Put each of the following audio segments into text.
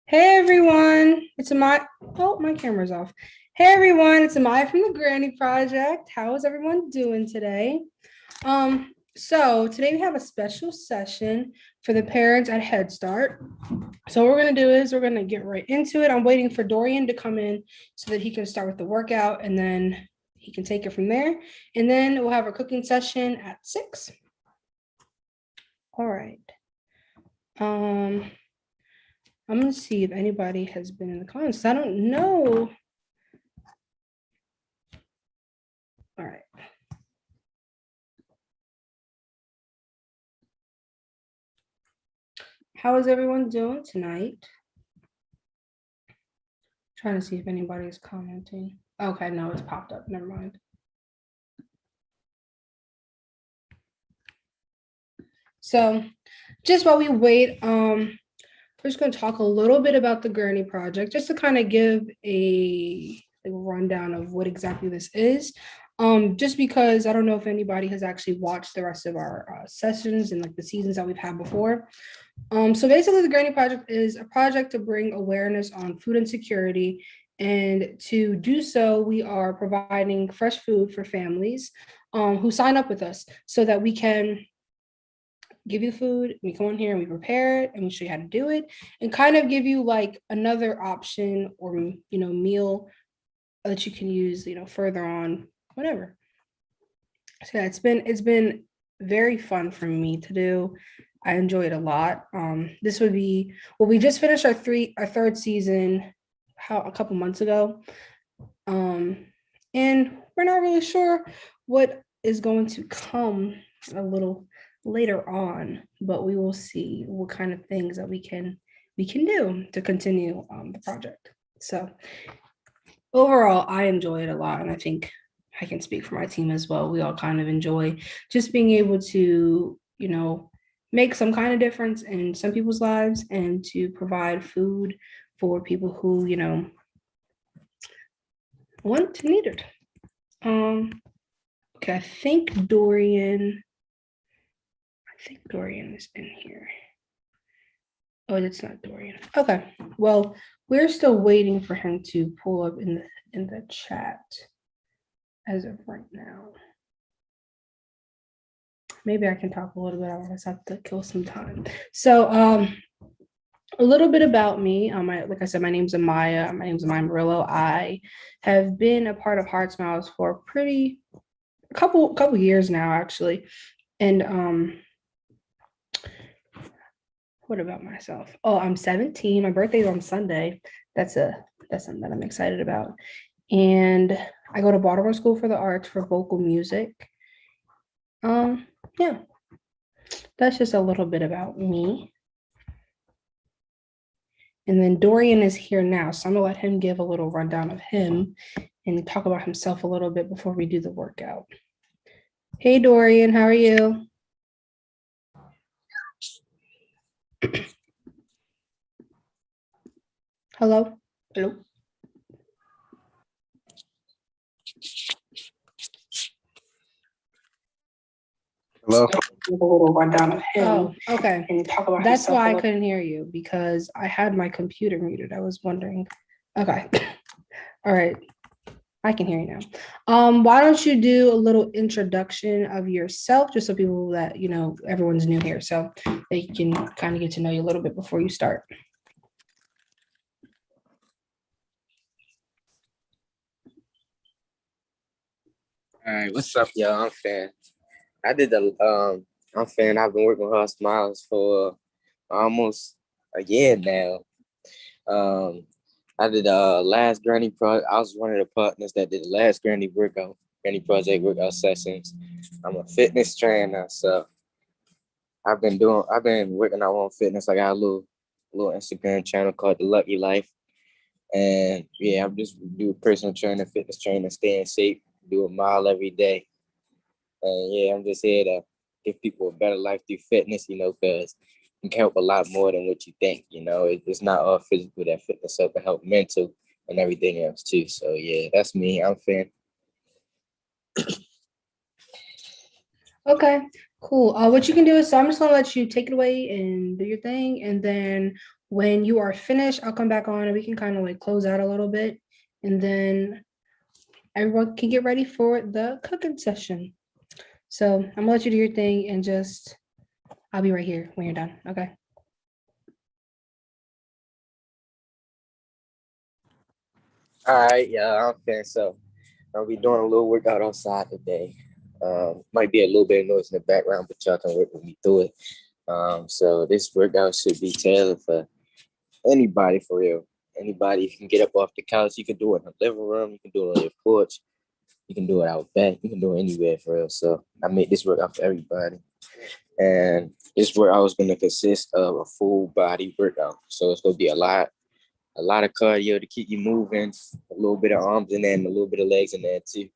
Hey everyone, it's Amaya. Oh, my camera's off. Hey everyone, it's Amaya from the Granny Project. How is everyone doing today? So today we have a special session for the parents at Head Start. So what we're gonna do is we're gonna get right into it. I'm waiting for Dorian to come in so that he can start with the workout and then he can take it from there. And then we'll have a cooking session at 6. All right. I'm gonna see if anybody has been in the comments. I don't know. All right. How is everyone doing tonight? Trying to see if anybody is commenting. Okay, no, it's popped up. Never mind. So just while we wait, we're just going to talk a little bit about the Gurney Project, just to kind of give a rundown of what exactly this is. Just because I don't know if anybody has actually watched the rest of our sessions and like the seasons that we've had before. So basically, the Granny Project is a project to bring awareness on food insecurity. And to do so, we are providing fresh food for families who sign up with us so that we can give you food. We come on here and we prepare it and we show you how to do it and kind of give you like another option or, meal that you can use, further on, whatever. So yeah, it's been very fun for me to do. I enjoy it a lot. This would be we just finished our third season a couple months ago. And we're not really sure what is going to come a little later on, but we will see what kind of things that we can do to continue the project. So overall, I enjoy it a lot, and I think I can speak for my team as well. We all kind of enjoy just being able to, make some kind of difference in some people's lives and to provide food for people who, want to need it. Okay, I think Dorian is in here. Oh, it's not Dorian. Okay, well, we're still waiting for him to pull up in the chat as of right now. Maybe I can talk a little bit. I just have to kill some time. So, a little bit about me. Like I said, my name's Amaya. My name's Amaya Murillo. I have been a part of Heart Smiles for a couple years now, actually. And what about myself? Oh, I'm 17. My birthday's on Sunday. That's something that I'm excited about. And I go to Baltimore School for the Arts for vocal music. Yeah, that's just a little bit about me. And then Dorian is here now, so I'm gonna let him give a little rundown of him and talk about himself a little bit before we do the workout. Hey Dorian, how are you? Hello? Hello? Hello. Give a little rundown of him. Oh, okay. And talk about that's why I couldn't hear you, because I had my computer muted. I was wondering. Okay. All right. I can hear you now. Why don't you do a little introduction of yourself, just so people that, everyone's new here, so they can kind of get to know you a little bit before you start. All right, what's up, y'all? I'm Fan. I'm Fan. I've been working with Heart Smiles for almost a year now. I did last Granny Project. I was one of the partners that did the last Granny Project workout sessions. I'm a fitness trainer, so I've been working out on fitness. I got a little Instagram channel called The Lucky Life. And yeah, I'm just do personal training, fitness training, stay in shape, do a mile every day. And yeah, I'm just here to give people a better life through fitness, because it can help a lot more than what you think. It's not all physical, that fitness help, can help mental and everything else too. So yeah, that's me. I'm Fan. Okay, cool. What you can do is, so I'm just gonna let you take it away and do your thing, and then When you are finished, I'll come back on and we can kind of like close out a little bit. And then everyone can get ready for the cooking session. So I'm gonna let you do your thing and just, I'll be right here when you're done. Okay. All right, yeah, I'm fan. So I'll be doing a little workout outside today. Might be a little bit of noise in the background, but y'all can work with me through it. So this workout should be tailored for anybody for real. Anybody, you can get up off the couch, you can do it in the living room, you can do it on your porch, you can do it out back, you can do it anywhere for real. So I made this workout for everybody. And this workout is going to consist of a full body workout. So it's going to be a lot of cardio to keep you moving, a little bit of arms in there and a little bit of legs in there too.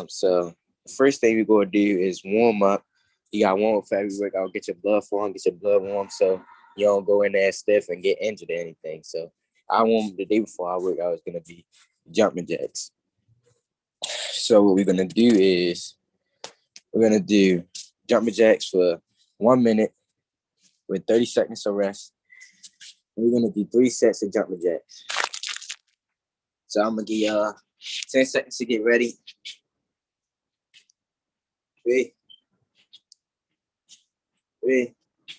So the first thing we're going to do is warm up. You got warm up for every workout, get your blood flowing, get your blood warm so you don't go in there stiff and get injured or anything. So I warm up the day before our workout is going to be jumping jacks. So what we're going to do is we're going to do jumping jacks for 1 minute with 30 seconds of rest. We're going to do 3 sets of jumping jacks. So I'm going to give y'all 10 seconds to get ready. 3,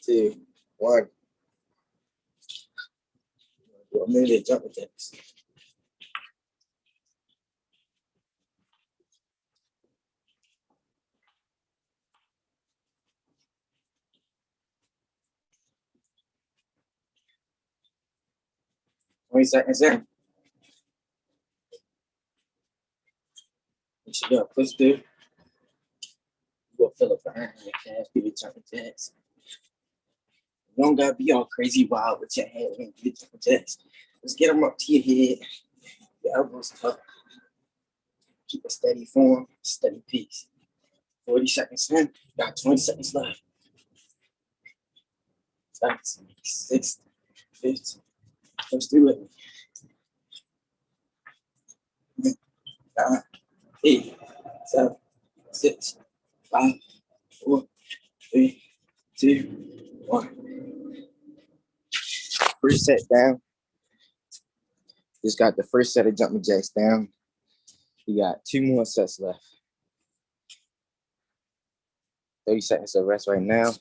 2, 1. 1 minute of jumping jacks. Twenty seconds in. You should go push through. You go fill up behind your calf, do your jumping jacks. You don't gotta be all crazy wild with your head when you do jumping jacks. Just get them up to your head, your elbows up. Keep a steady form, steady pace. 40 seconds in, got 20 seconds left. 5, 6, 15. Push through it. 9, 8, 7, 6, 5, 4, 3, 2, 1. First set down. Just got the first set of jumping jacks down. You got 2 more sets left. 30 seconds of rest right now.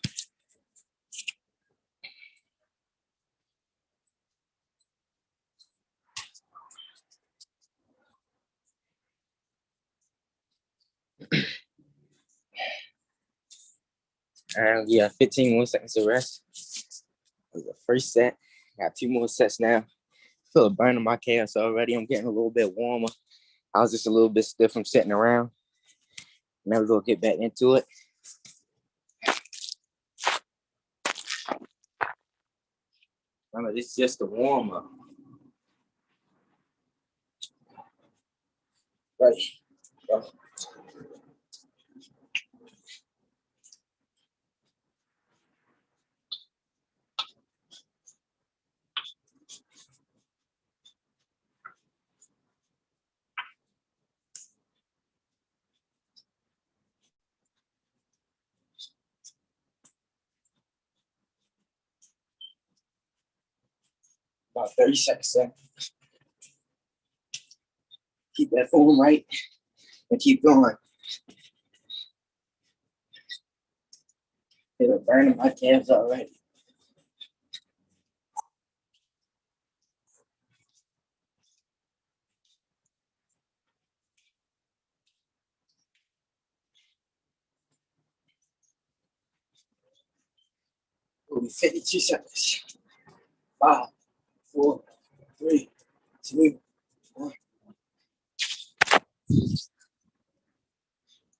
And yeah, 15 more seconds of rest. The first set. Got 2 more sets now. Feel a burn in my calves already. I'm getting a little bit warmer. I was just a little bit stiff from sitting around. Now we're gonna get back into it. Remember, this is just a warm up. Right. Go. About 30 seconds in. Keep that form right and keep going. Feel a burn in my calves already. We'll be 52 seconds. 5, 4, 3, 2, 1.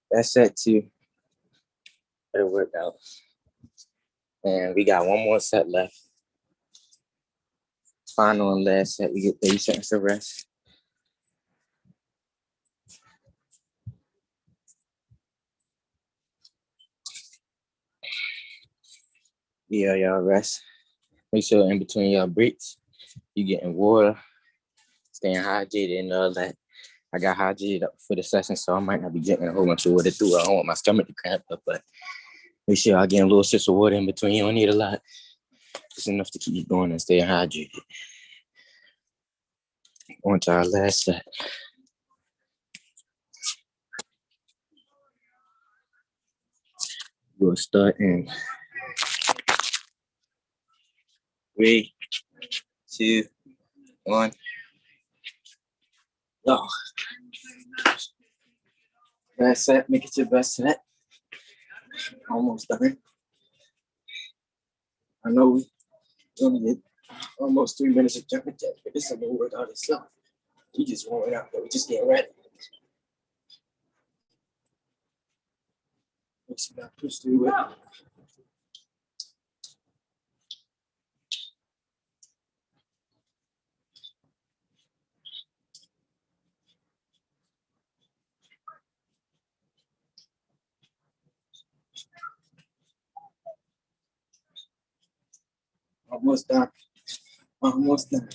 That's set 2 for the workout. And we got 1 more set left. Final and last set, we get 30 seconds of rest. Yeah, y'all rest. Make sure in between y'all breaks, you getting water, staying hydrated and all that. I got hydrated up for the session, so I might not be drinking a whole bunch of water through. I don't want my stomach to cramp up, but make sure I get a little sips of water in between. You don't need a lot. Just enough to keep you going and stay hydrated. On to our last set. We'll start in 3, 2, 1. Go. Last set, make it your best set. Almost done. I know we only did almost 3 minutes of jumping jacks, but this is gonna work out itself. We just warming up, but we just getting ready. Let's see, push through it. Almost done. Almost done.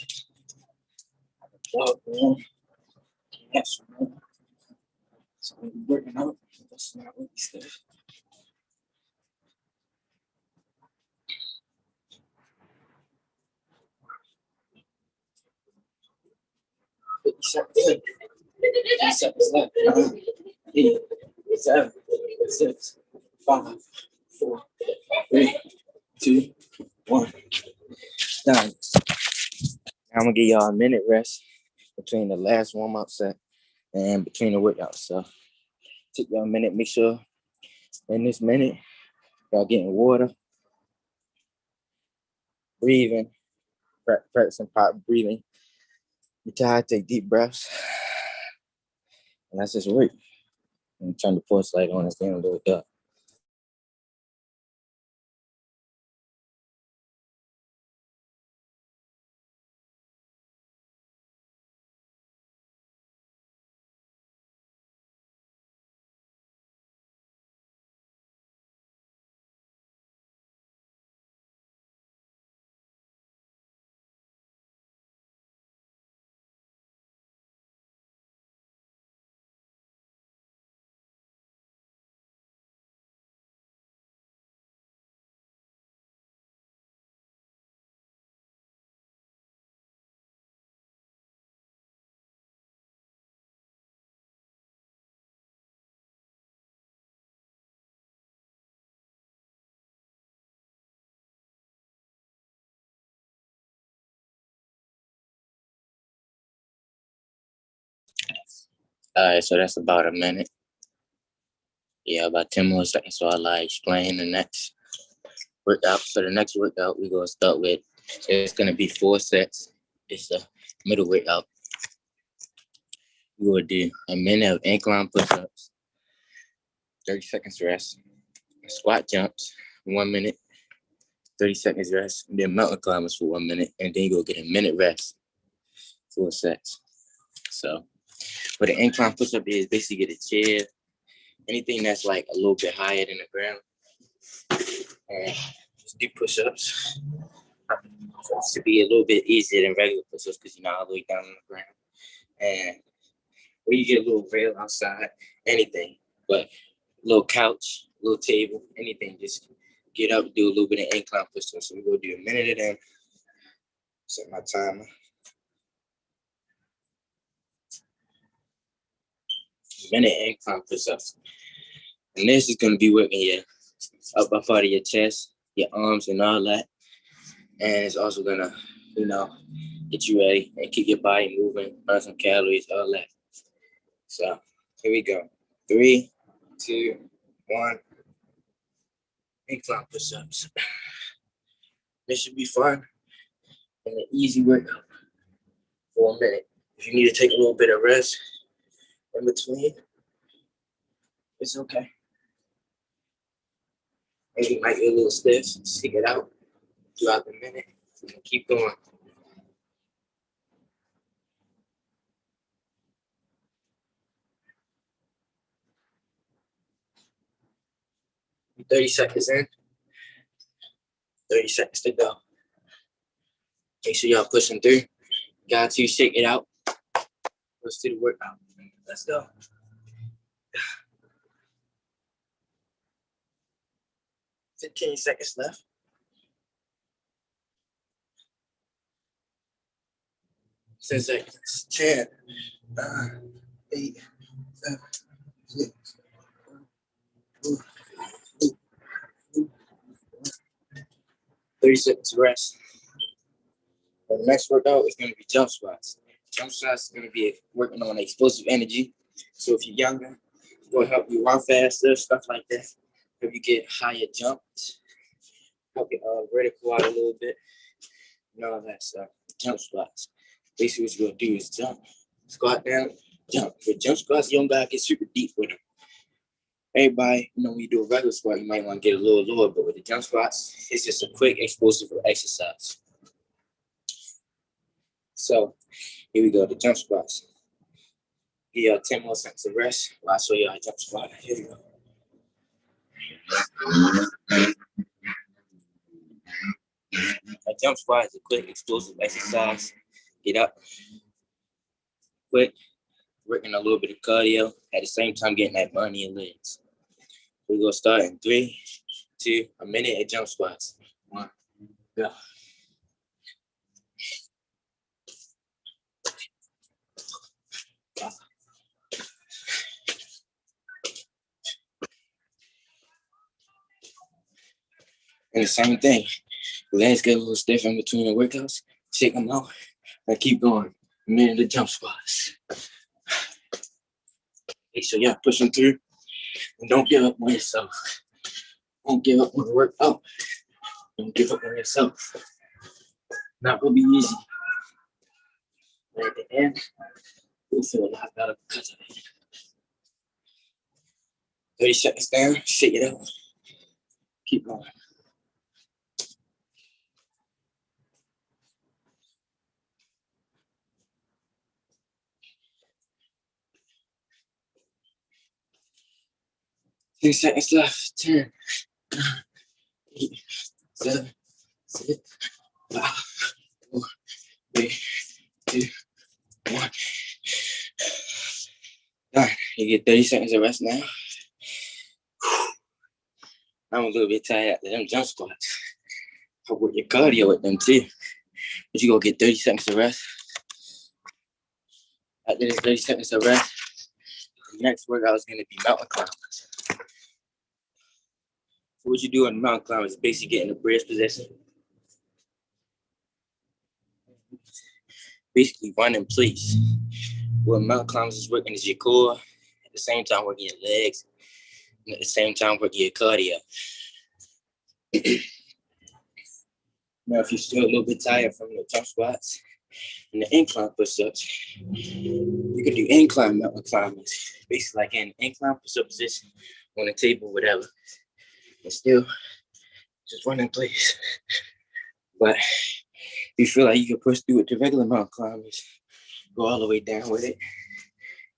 Oh, man. Yes, man. So we're working out. That's not what we said. 50 seconds. 10 seconds left. 9, 8, 7, 6, 5, 4, 3, 2, 1. Done. Now I'm gonna give y'all a minute rest between the last warm-up set and between the workouts. So take y'all a minute, make sure in this minute y'all getting water, breathing, practicing pop breathing. You're tired, take deep breaths. And that's just work. And turn the porch light on and stand a little up. All right, so that's about a minute. Yeah, about 10 more seconds. So I'll explain the next workout. So the next workout we're gonna start with, it's gonna be 4 sets. It's the middle workout. We're gonna do a minute of incline push-ups, 30 seconds rest, squat jumps, 1 minute, 30 seconds rest, and then mountain climbers for 1 minute, and then you go get a minute rest, 4 sets. So what an incline push-up is, basically get a chair, anything that's like a little bit higher than the ground, and just do push-ups. So it should be a little bit easier than regular push-ups because you're not all the way down on the ground. And where you get a little rail outside, anything, but little couch, little table, anything, just get up, do a little bit of incline push-ups. So we're gonna do a minute of them. Set my timer. Minute incline push-ups. And this is gonna be working your upper part of your chest, your arms and all that. And it's also gonna, get you ready and keep your body moving, burn some calories, all that. So here we go. 3, 2, 1. Incline push-ups. This should be fun and an easy workout for a minute. If you need to take a little bit of rest in between, it's okay. Maybe you might get a little stiff, stick it out throughout the minute, and keep going. 30 seconds in, 30 seconds to go. Make sure y'all pushing through. Got to shake it out. Let's do the workout. Let's go. 15 seconds left. 10 seconds. 10, 9, 8, 7, 6, 5, 4, 30 seconds rest. The next workout is going to be jump squats. Jump squats is going to be working on explosive energy. So if you're younger, it's going to help you run faster, stuff like that. Help you get higher jumps. Help your vertical out a little bit. And all that stuff. Jump squats. Basically what you're going to do is jump, squat down, jump. With jump squats, you don't got to get super deep with them. Everybody, when you do a regular squat, you might want to get a little lower, but with the jump squats, it's just a quick explosive exercise. So here we go, the jump squats. Give y'all 10 more seconds of rest while I show y'all a jump squat. Here we go. A jump squat is a quick explosive exercise. Get up, quick, working a little bit of cardio, at the same time getting that burn in your legs. We're gonna start in 3, 2, a minute of jump squats. 1, go. And the same thing, legs get a little stiff in between the workouts, shake them out, and keep going. A minute of jump squats. Make sure y'all pushing through and don't give up on yourself. Don't give up on the workout. Don't give up on yourself. Not gonna be easy. But at the end, you'll feel a lot better because of it. 30 seconds down, shake it out. Keep going. Ten seconds left. 10, 9, 8, 7, 6, 5, 4, 3, 2, 1. Done. You get 30 seconds of rest now. I'm a little bit tired after them jump squats. I work your cardio with them too. But you gonna get 30 seconds of rest. After this 30 seconds of rest, the next workout is gonna be mountain climbers. So what you do on the mountain climbers is basically getting a bridge position. Basically run in place. What mountain climbers is working is your core, at the same time working your legs, and at the same time working your cardio. Now, if you're still a little bit tired from the jump squats and the incline push-ups, you can do incline mountain climbers. Basically like an incline push-up position on a table, whatever. And still just run in place. But if you feel like you can push through with the regular mountain climbers, go all the way down with it,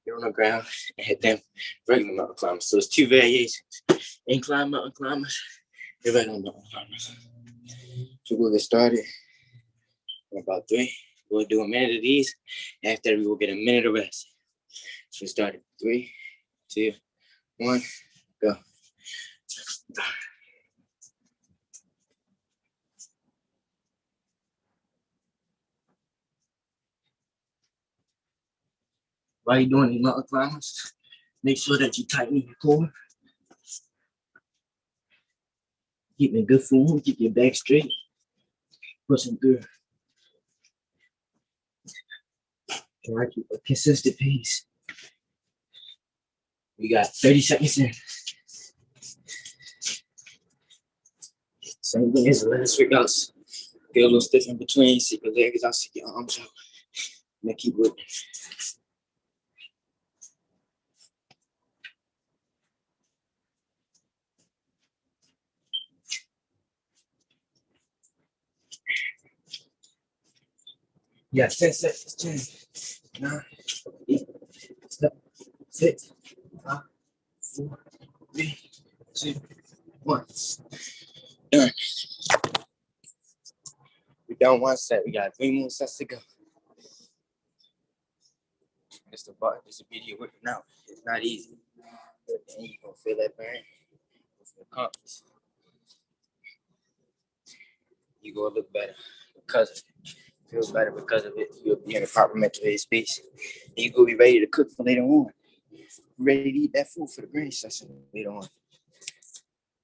get on the ground and hit them regular mountain climbers. So it's 2 variations. Incline mountain climbers and regular mountain climbers. So we'll get started in about 3. We'll do a minute of these. After we will get a minute of rest. So we start at 3, 2, 1, go. While you're doing these mountain climbers, make sure that you tighten your core. Keep in good form, keep your back straight. Pushing through. Try to keep a consistent pace. We got 30 seconds in. Same thing as the last workouts. Get a little stiff in between, stick your legs out, stick your arms out. And then keep working. Yeah, 10 seconds. 10, 9, 8, 7, 6, 5, 4, 3, 2, 1. Done. We're done 1 set. We got 3 more sets to go. It's the button. This video working out. It's not easy. But then you're going to feel that burn. It's going to accomplish. You're going to look better because of it. Feels better because of it. You'll be in a proper mental headspace. You will be ready to cook for later on. Ready to eat that food for the granny session later on.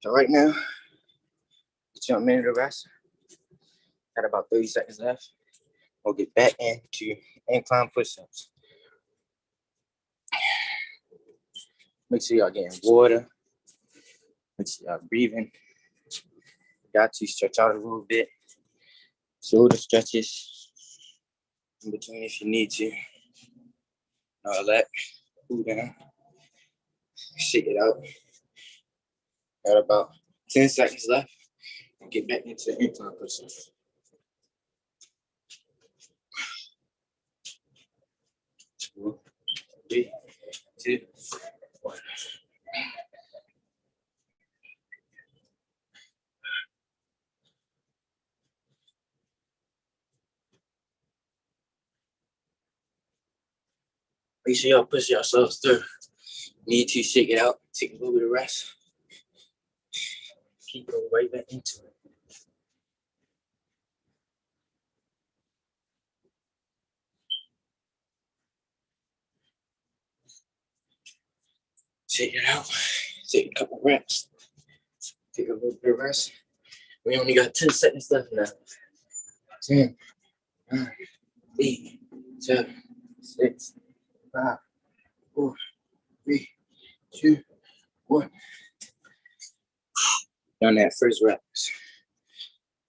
So right now, jump into the rest. Got about 30 seconds left. We'll get back into incline push-ups. Make sure y'all getting water. Make sure y'all breathing. Got to stretch out a little bit. Shoulder stretches in between if you need to. All that. Cool down. Shake it out. Got about 10 seconds left. We'll get back into the incline push-ups. 3, 2, 1. Make sure y'all push yourselves through. Need to shake it out. Take a little bit of rest. Keep going right back into it. Shake it out. Take a couple reps. Take a little bit of rest. We only got 10 seconds left now. 10, 9, 8, 7, 6, 5, 4, 3, 2, 1. Done that first reps.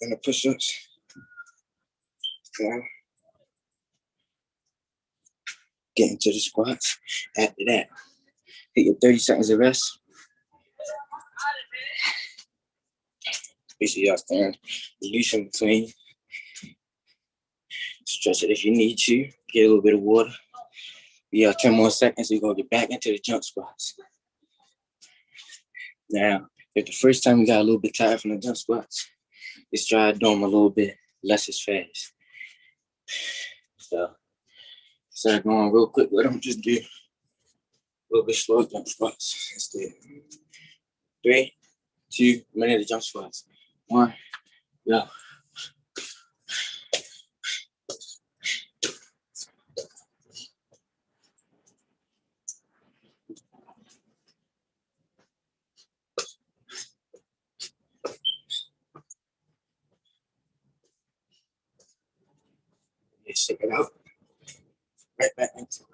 Then the push-ups. Now, get into the squats. After that, hit your 30 seconds of rest. Make sure y'all stand loose in between. Stretch it if you need to. Get a little bit of water. We got 10 more seconds. We're going to get back into the jump squats. Now, if the first time you got a little bit tired from the jump squats, just try to do them a little bit less as fast. So, instead of going real quick with them, just do a little bit slow jump squats. Let's do it. 3, 2, minute of jump squats. 1, go. Just shake it out. Right back into it.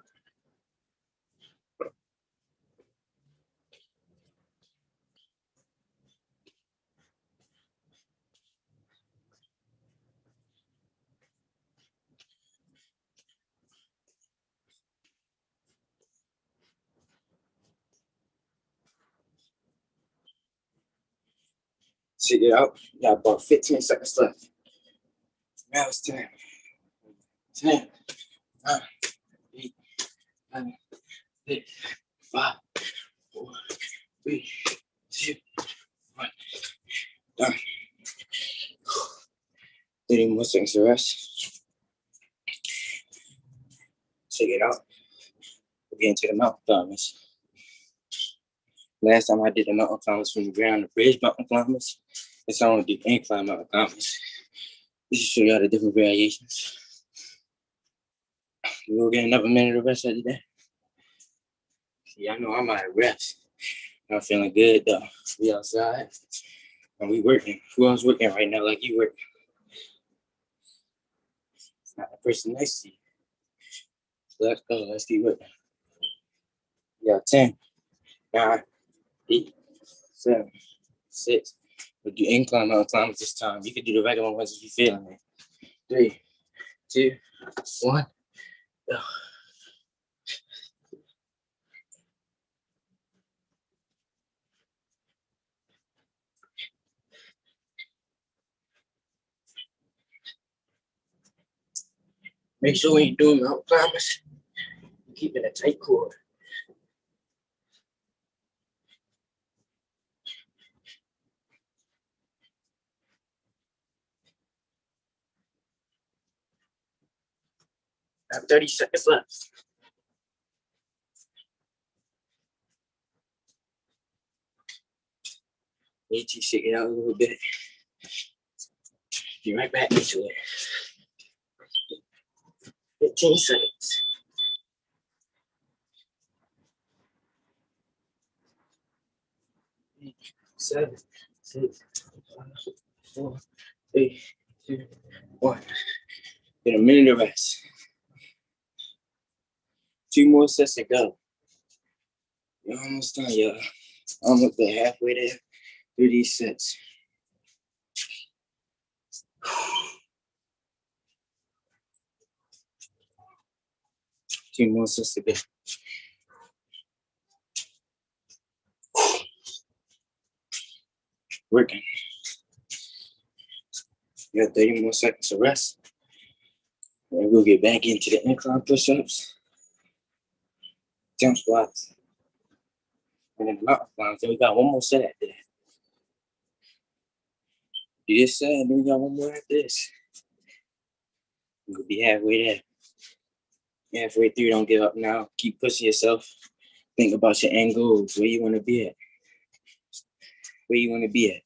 Shake it out. You got about 15 seconds left. Now it's 10. 10, 9, 8, 7, 6, 5, 4, 3, 2, 1. Done. 30 more seconds to rest. Shake it out. We'll get into the mountain climbers. Last time I did the mountain climbers from the ground, the bridge mountain climbers. It's on the incline mountain climbers. This will show y'all the different variations. We'll get another minute of rest after that. See, I know I'm out of rest. I'm feeling good though. We outside and we working. Who else working right now like you work? It's not the person next to you. So let's go. Let's keep working. We got 10, 9, 8, 7, 6. We'll do incline mountain climbers this time. You can do the regular ones if you're feeling it. 3, 2, 1, go. Make sure when you're doing mountain climbers, you're keeping a tight cord. Got 30 seconds left. Need to shake it out a little bit. Be right back into it. 15 seconds. 8, 7, 6, 5, 4, 3, 2, 1. Get a minute of rest. 2 more sets to go. You're almost done, y'all. Almost there, halfway there through these sets. Two more sets to go. Working. You got 30 more seconds to rest. And we'll get back into the incline push-ups, jump squats, and then the mountain climbs. Then we got one more set after that. Do this set, and then we got one more after this. We'll be halfway there. Halfway through, don't give up now. Keep pushing yourself. Think about your end goals, where you want to be at. Where you want to be at.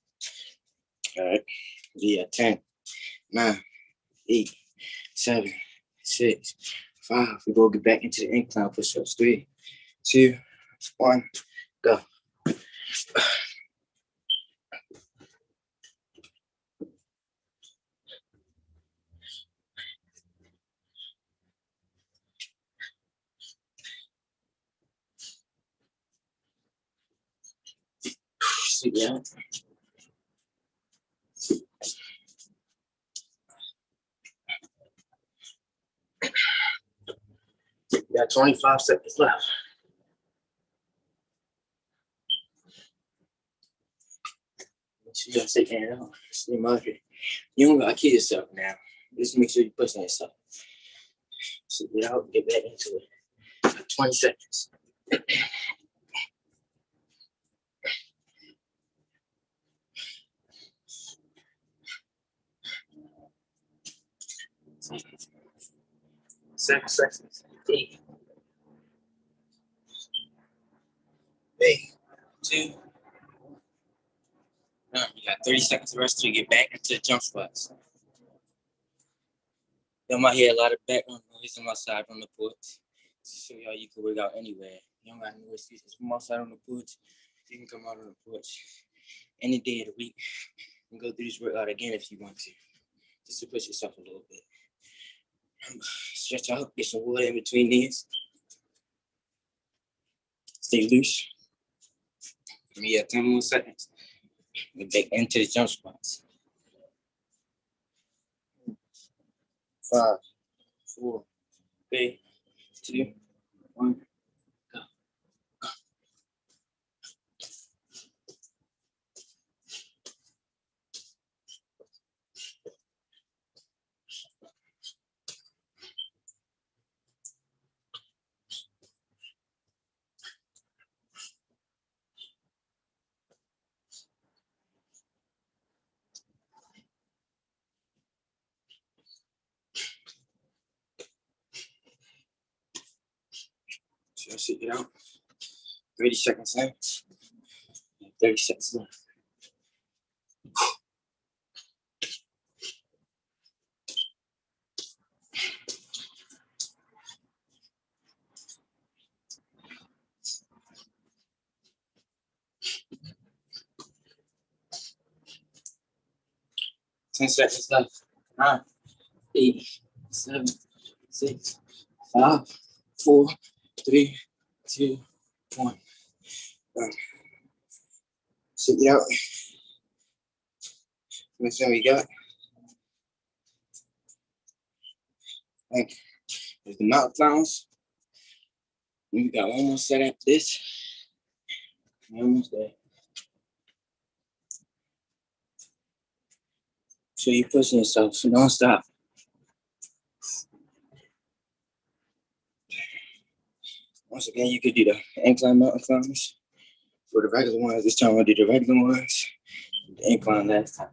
All right. Yeah, 10, 9, 8, 7, 6, 5. We go get back into the incline push-ups. 3, 2, 1, go. Sit down. We got 25 seconds left. Make sure you don't take it out. Stay moderate. You don't gotta kill yourself now. Just make sure you're pushing yourself. Sit it out and get back into it. 20 seconds. Seven seconds. 8, 2, 1. You got 30 seconds to rest till you get back into the jump squats. You might hear a lot of background noise on my side on the porch. To show y'all you can work out anywhere. You don't got no excuses. From outside on the porch, you can come out on the porch any day of the week and go through this workout again if you want to. Just to push yourself a little bit. Stretch out, get some water in between these. Stay loose. We have 10 more seconds. Get back into the jump squats. 5, 4, 3, 2, 1, go. Sit it out. 30 seconds left. 30 seconds left. Ten seconds left. 9, 8, 7, 6, 5, 4, 3, 2, 1. Done. Sit it out. Next one we got. Like, there's the mountain climbs. We got one more set after this. We're almost there. So you're pushing yourself, so don't stop. Once again, you could do the incline mountain climbs for the regular ones. This time I'll do the regular ones. The incline last time.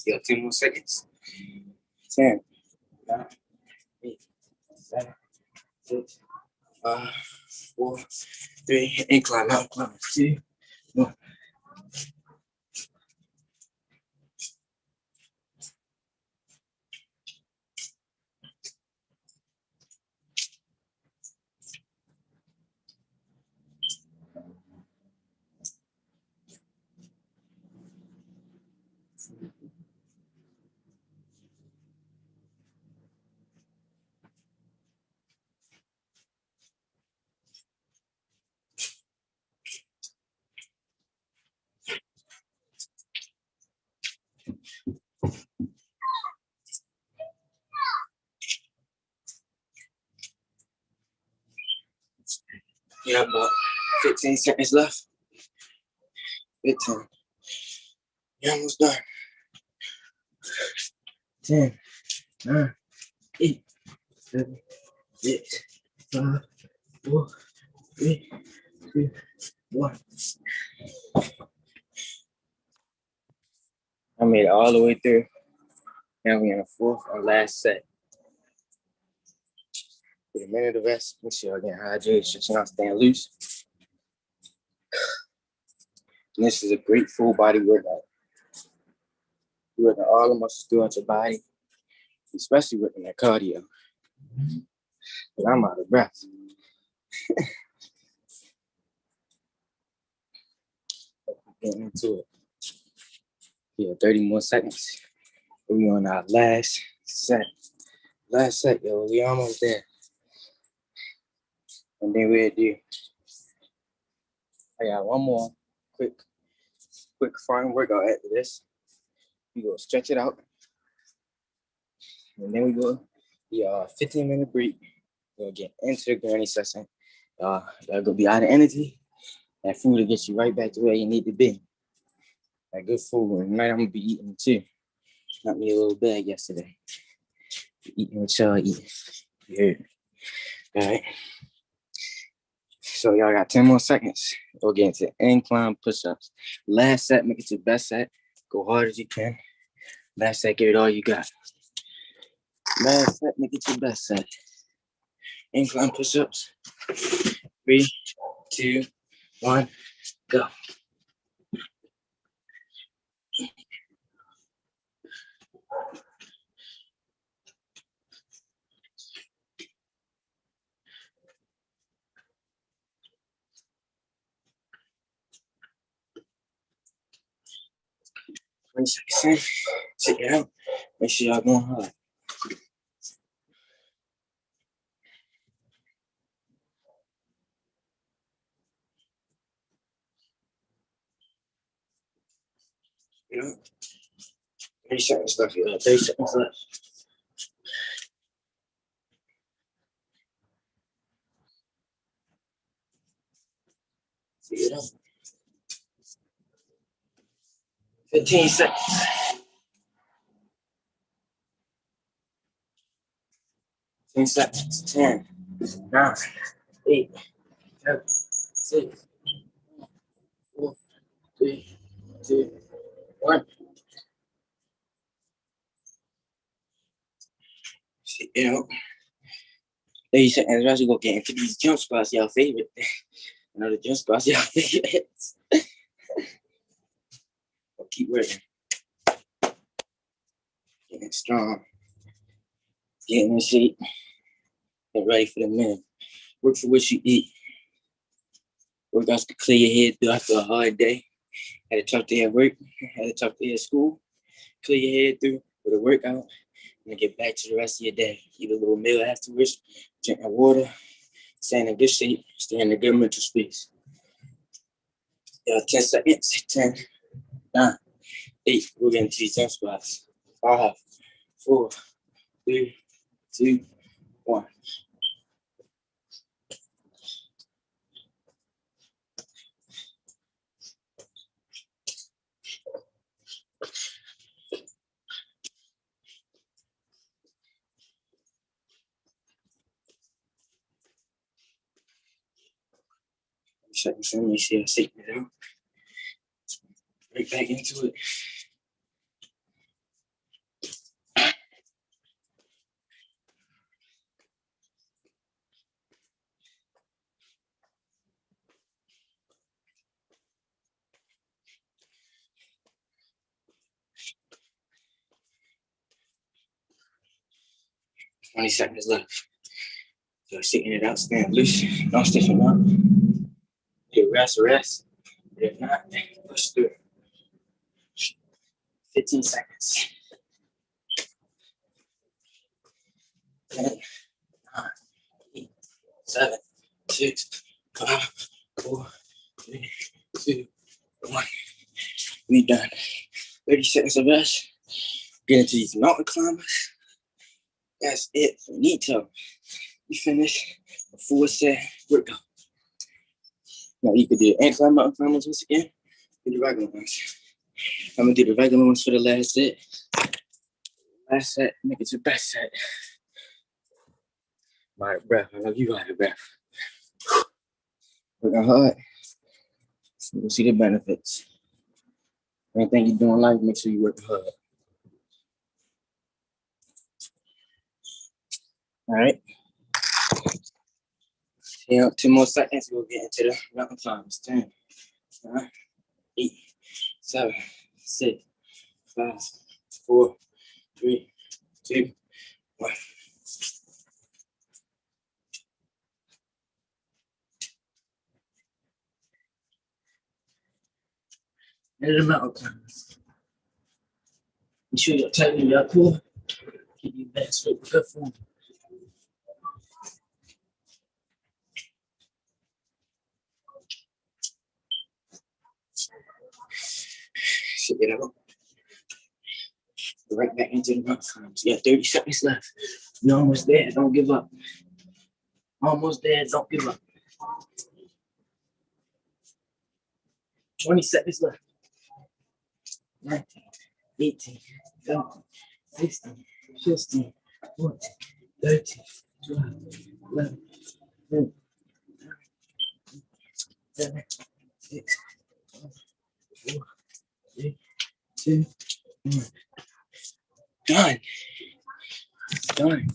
You got 10 more seconds. 10, 9, 8, 7, 6, 5, 4, 3, incline mountain climbs. 2, 1. We have about 15 seconds left. 15. You're almost done. 10, 9, 8, 7, 6, 5, 4, 3, 2, 1. I made it all the way through. Now we're in the fourth and last set. Get a minute of rest. Make sure y'all get hydrated, so you're not staying loose. And this is a great full body workout. You're working all the muscles throughout your body, especially working that cardio. But I'm out of breath. Getting into it. Yeah, 30 more seconds. We on our last set. Last set, yo. We almost there. And then we'll do. I got one more quick farm workout after this. We go stretch it out. And then we go 15-minute break. We'll get into the gurney session. Y'all gonna be out of energy. That food will get you right back to where you need to be. That good food. And tonight I'm gonna be eating too. Got me a little bag yesterday. Eating what y'all eat. You heard? All right. So y'all got 10 more seconds. We'll get into incline push-ups. Last set, make it your best set. Go hard as you can. Last set, give it all you got. Last set, make it your best set. Incline push-ups. 3, 2, 1, go. One second. Check it out. Make sure y'all going hard. You know? 30 seconds left, y'all. 30 seconds left. See it up. 15 seconds. 10 seconds. 10, 9, 8, 7, 6, 4, 3, 2, 1. See it out. 30 seconds. We're going to get into these jump squats, y'all favorite. I know the jump squats, y'all favorite. But keep working. Getting strong. Getting in shape. Get ready for the minute. Work for what you eat. Workouts to clear your head through after a hard day. Had a tough day at work. Had a tough day at school. Clear your head through with a workout. And get back to the rest of your day. Eat a little meal afterwards. Drinking water. Staying in good shape. Staying in a good mental space. 10 seconds. 10, 9, 8. We're getting to these jump squats. 5, 4, 3, 2, 1. Seconds. Let me see. I shake it out. Right back into it. Twenty seconds left. So shaking it out, stand loose. Don't stiffen up. Get rest. If not, push through. 15 seconds. 10, 9, 8, 7, 6, 5, 4, 3, 2, 1. We done. 30 seconds of rest. Get into these mountain climbers. That's it for Nito. You finish a full set workout. Now you could do incline mountain climbers once again. Do the regular ones. I'm gonna do the regular ones for the last set. Last set, make it your best set. My breath, I know you got a breath. Working hard. So you'll see the benefits. Anything you do in life, make sure you work hard. All right. Yeah, 2 more seconds, we'll get into the mountain climbs. 10, 9, 8, 7, 6, 5, 4, 3, 2, 1. And the mountain climbs. Be sure you're tightening your core. Keep your back straight with good form. Shake it out. Right back into the mountain climbs. You got 30 seconds left. You're almost there. Don't give up. Almost there. Don't give up. 20 seconds left. 19, 18, 17, 16, 15, 14, 13, 12, 11, 12, 7, 6, 5, 4, 3, 2, 1. Done. Done.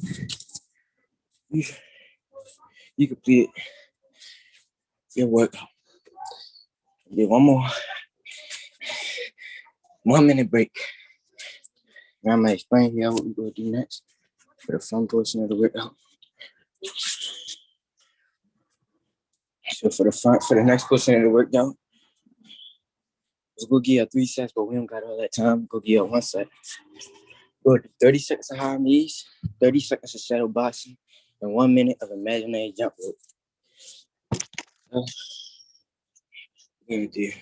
You completed your workout. Do one more. 1 minute break. Now I'm gonna explain here what we're gonna do next for the fun portion of the workout. So for the next portion of the workout, let's go give you 3 sets, but we don't got all that time. Go give you 1 set. Go to 30 seconds of high knees, 30 seconds of shadow boxing, and 1 minute of imaginary jump rope. We're gonna do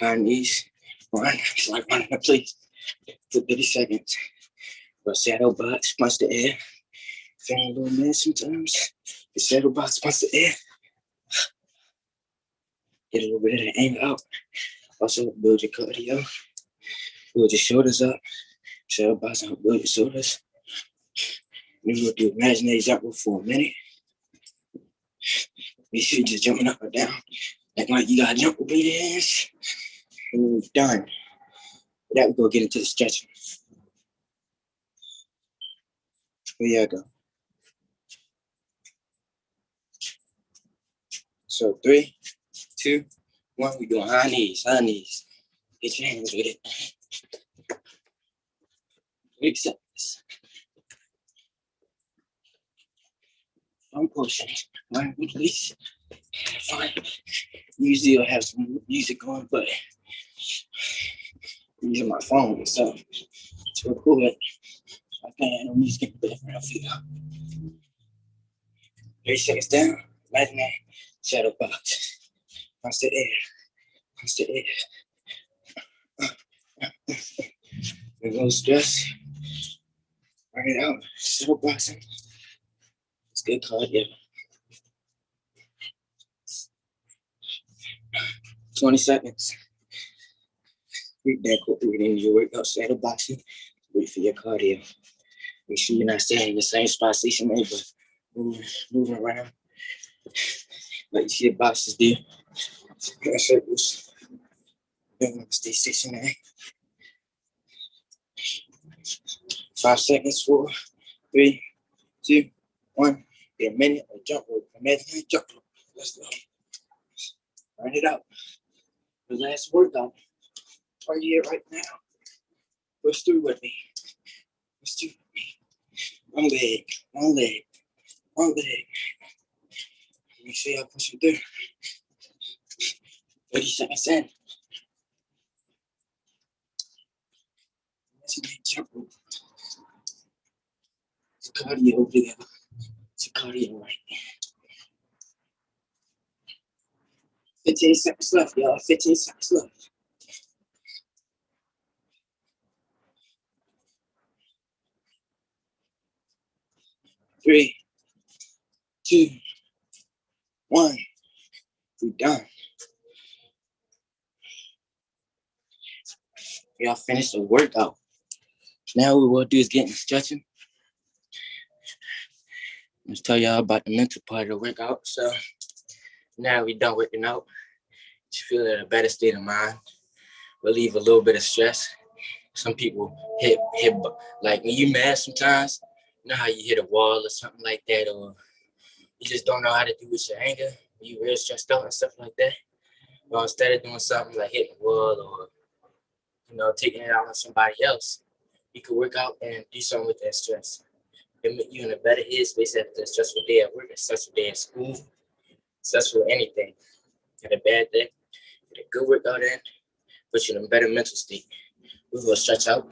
high knees, run, it's like running a place for 30 seconds. But shadow box, punch the air. Feeling a little mad sometimes. The shadow box, punch the air. Get a little bit of the aim out. Also build your cardio. Build your shoulders up. Shadow box out, build your shoulders. Then we'll do imaginary jump rope for a minute. Make sure you're just jumping up or down. Like you gotta jump with your hands. And when we're done. With that, we're gonna get into the stretching. Here you go. So 3, 2, 1, we're doing high knees, high knees. Get your hands with it. 3 seconds. One portion, one release. Fine. Usually I'll have some music on, but I'm using my phone, so to record it, I can't no music in the background for you. 3 seconds down, imagine that shadow box. Punch the air, punch the air. No stress. Bring it out, shadow boxing. It's good cardio. 20 seconds. Read that quick reading your workout, shadow boxing. Wait for your cardio. Make sure you're not staying in the same spot stationary, but moving around. Like you see the boxes there. Circles. Don't stay stationary. 5 seconds, 4, 3, 2, 1. Get a minute of jump rope. Imaginary jump rope. Let's go. Run it out. The last workout. Are you here right now? Push through with me. Push through with me. One leg, one leg, one leg. Make sure y'all push it through. 30 seconds in. Let's make jump rope. It's cardio over there. It's cardio right. 15 seconds left, y'all. 15 seconds left. 3, 2, 1. We're done. Y'all finished the workout. Now what we'll do is get in stretching. Let's tell y'all about the mental part of the workout. So now we done working out. You feel in a better state of mind. Relieve a little bit of stress. Some people hit like when you mad sometimes, you know how you hit a wall or something like that, or you just don't know how to do with your anger. You real stressed out and stuff like that. Well, instead of doing something like hitting a wall or taking it out on somebody else, you could work out and do something with that stress. It make you in a better headspace after a stressful day at work, a stressful day at school, stressful anything. Had a bad day, get a good workout in, put you in a better mental state. We're gonna stretch out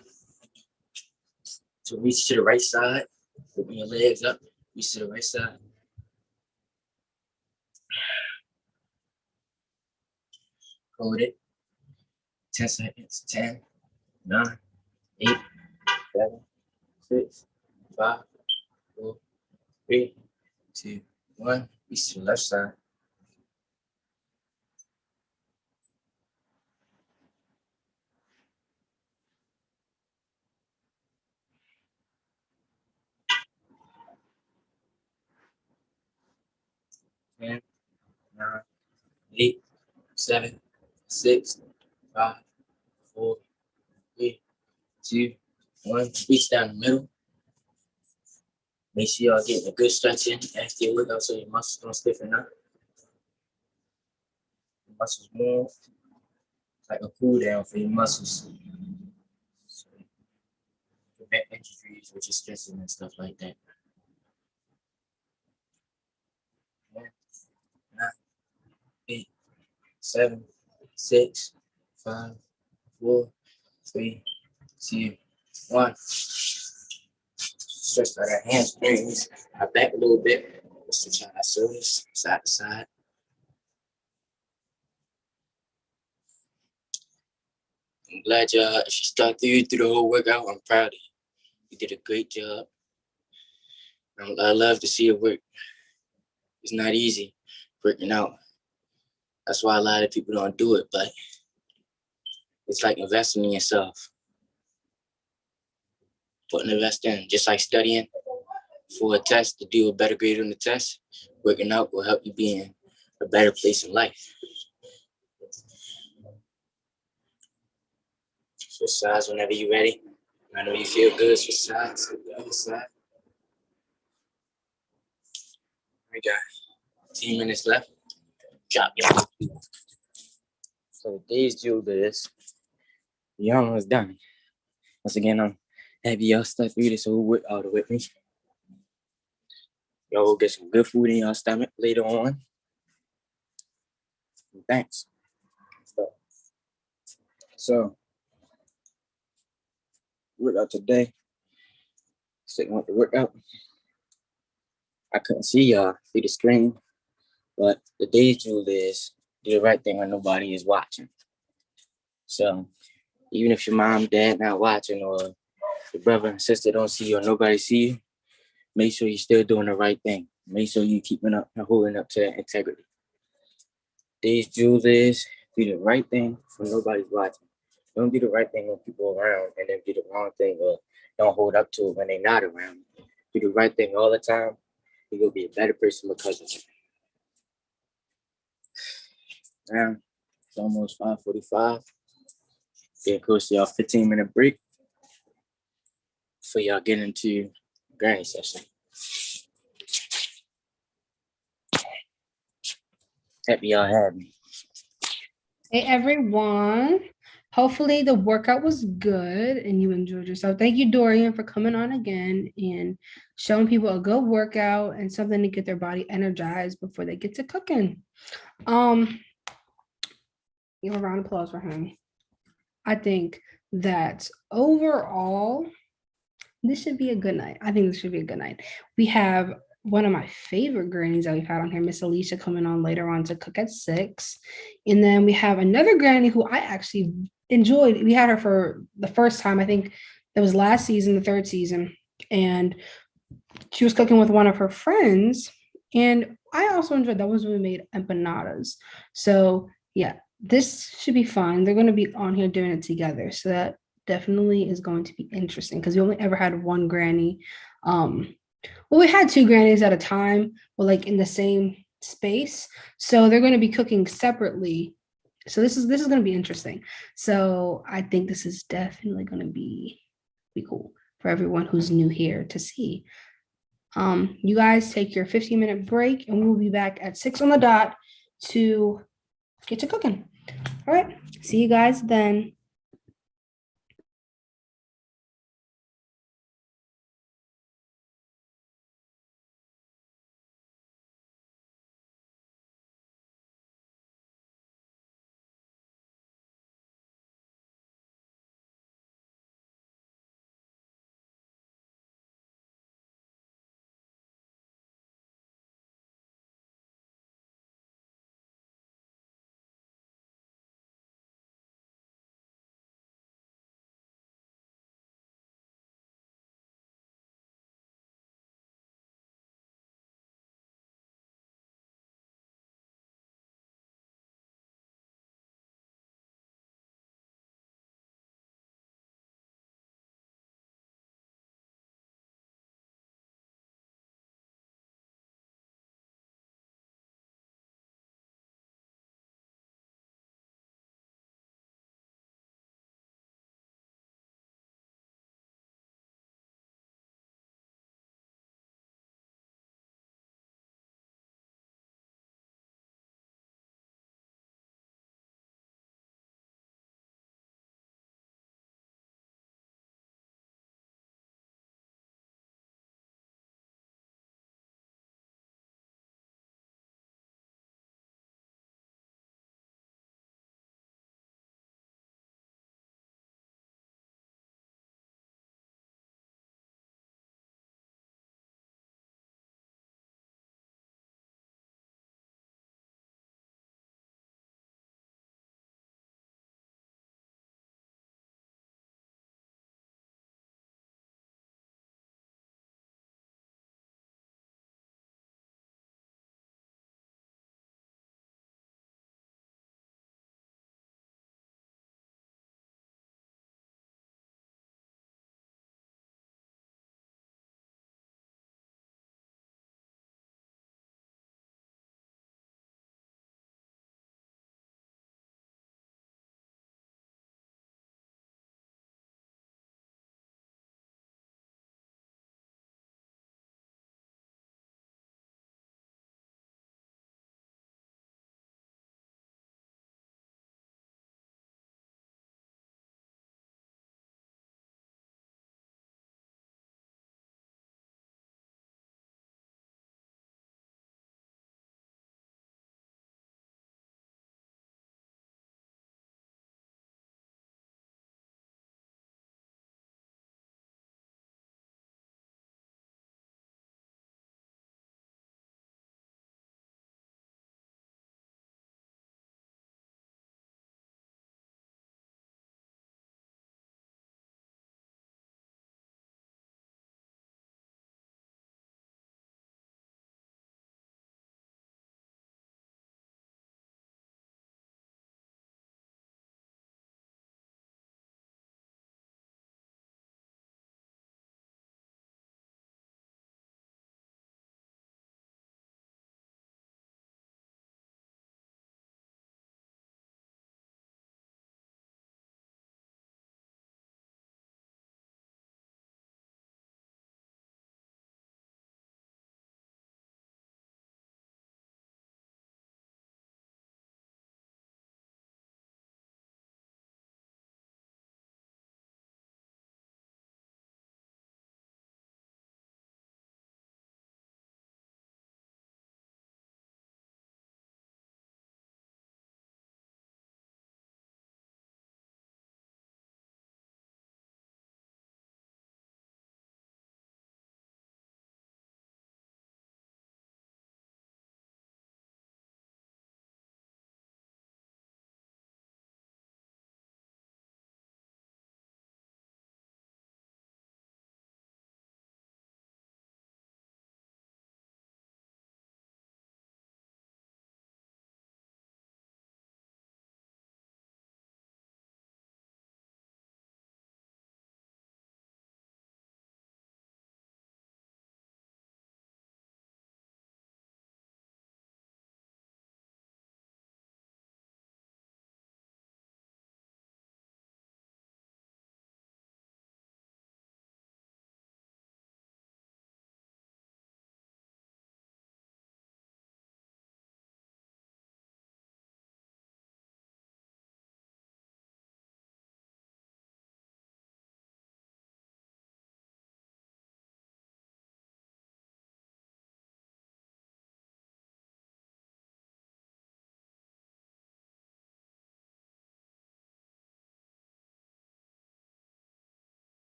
to reach to the right side, open your legs up, reach to the right side. Hold it. 10 seconds. 10, 9, 8, 7, 6, 5, 4, 3, 2, 1. Reach to the left side. Ten, 9, 8, 7, 6, 5, 4, 3, 2, 1. Reach down the middle. Make sure y'all getting a good stretch in after your workout so your muscles don't stiffen up. Your muscles move. It's like a cool down for your muscles. So prevent injuries with your stretching and stuff like that. 10, 9, 8, 7, 6, 5, 4, 3, 2, 1. Stretch out our hamstrings, our back a little bit. Stretch out our shoulders, side to side. I'm glad y'all, she stuck through the whole workout. I'm proud of you. You did a great job. I love to see it work. It's not easy working out. That's why a lot of people don't do it, but it's like investing in yourself. Putting the invest in, just like studying for a test to do a better grade on the test. Working out will help you be in a better place in life. Switch sides whenever you're ready. I know you feel good. Switch sides to the other side. We got 10 minutes left. Drop your. So today's drill is you're almost done. Once again, I'm happy y'all stuck through this whole workout with me. Y'all will get some good food in your stomach later on. Thanks. So, workout today. Sitting with the workout. I couldn't see y'all through the screen, but the day's drill is do the right thing when nobody is watching. So, even if your mom, dad not watching, or your brother and sister don't see you, or nobody see you, make sure you're still doing the right thing. Make sure you're keeping up and holding up to that integrity. These jewels is do the right thing when nobody's watching. Don't do the right thing when people are around, and then do the wrong thing or don't hold up to it when they're not around. Do the right thing all the time. You're gonna be a better person because of it. Now it's almost 5:45. Get close to y'all 15-minute break for y'all get into granny session. Happy y'all have me. Hey everyone. Hopefully the workout was good and you enjoyed yourself. Thank you, Dorian, for coming on again and showing people a good workout and something to get their body energized before they get to cooking. Give a round of applause for him. I think that overall, this should be a good night. I think this should be a good night. We have one of my favorite grannies that we've had on here, Miss Alicia, coming on later on to cook at 6. And then we have another granny who I actually enjoyed. We had her for the first time, I think that was last season, the 3rd season. And she was cooking with one of her friends. And I also enjoyed that was when we made empanadas. So yeah, this should be fun. They're going to be on here doing it together. So that definitely is going to be interesting because we only ever had one granny. Well, we had two grannies at a time, well, like in the same space. So they're going to be cooking separately. So this is going to be interesting. So I think this is definitely going to be cool for everyone who's new here to see. You guys take your 15-minute break and we will be back at 6 on the dot to get to cooking. All right. See you guys then.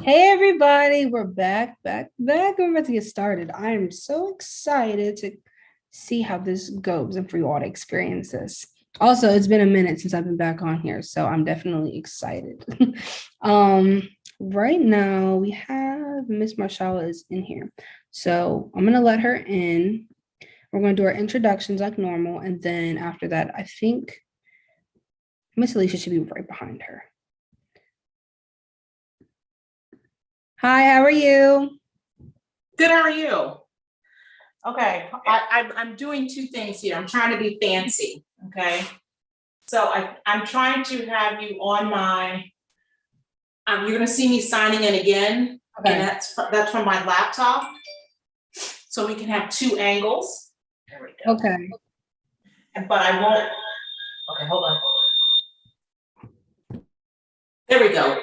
Hey everybody, we're back. We're about to get started. I am so excited to see how this goes and for you all to experience this. Also, it's been a minute since I've been back on here, so I'm definitely excited. Right now we have Miss Marshall is in here. So I'm gonna let her in. We're gonna do our introductions like normal, and then after that, I think Miss Alicia should be right behind her. Hi, how are you? Good, how are you? Okay, I'm doing two things here. I'm trying to be fancy, okay? So I'm trying to have you on my, you're gonna see me signing in again, Okay. and that's from my laptop. So we can have two angles. There we go. Okay. But I won't, okay, hold on. There we go.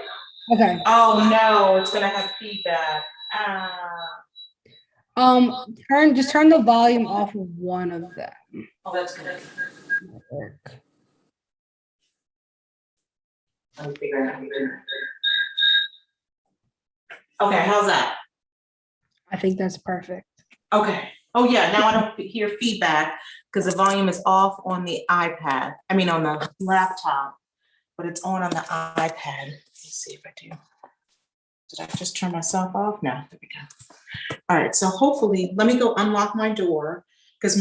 Okay. Oh no, it's gonna have feedback. Just turn the volume off of one of them. Oh, that's good. Work. Let me figure it out. Okay, how's that? I think that's perfect. Okay. Oh yeah, now I don't hear feedback because the volume is off on the iPad. I mean on the laptop, but it's on the iPad. Let's see if I do. Did I just turn myself off? No, there we go. All right, so hopefully, let me go unlock my door because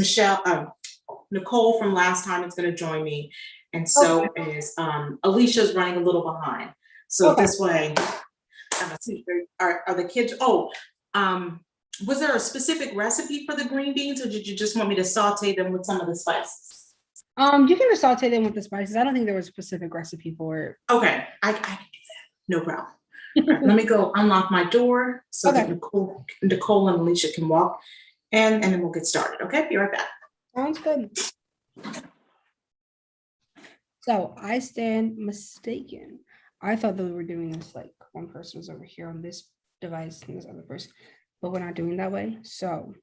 Nicole from last time is gonna join me. And so is Alicia's running a little behind. So this way, are the kids, was there a specific recipe for the green beans or did you just want me to saute them with some of the spices? You can just saute them with the spices. I don't think there was a specific recipe for it. Okay, I can do that. No problem. Right, let me go unlock my door so that Nicole and Alicia can walk and then we'll get started. Okay, be right back. Sounds good. So I stand mistaken. I thought that we were doing this like one person was over here on this device and this other person, but we're not doing that way. So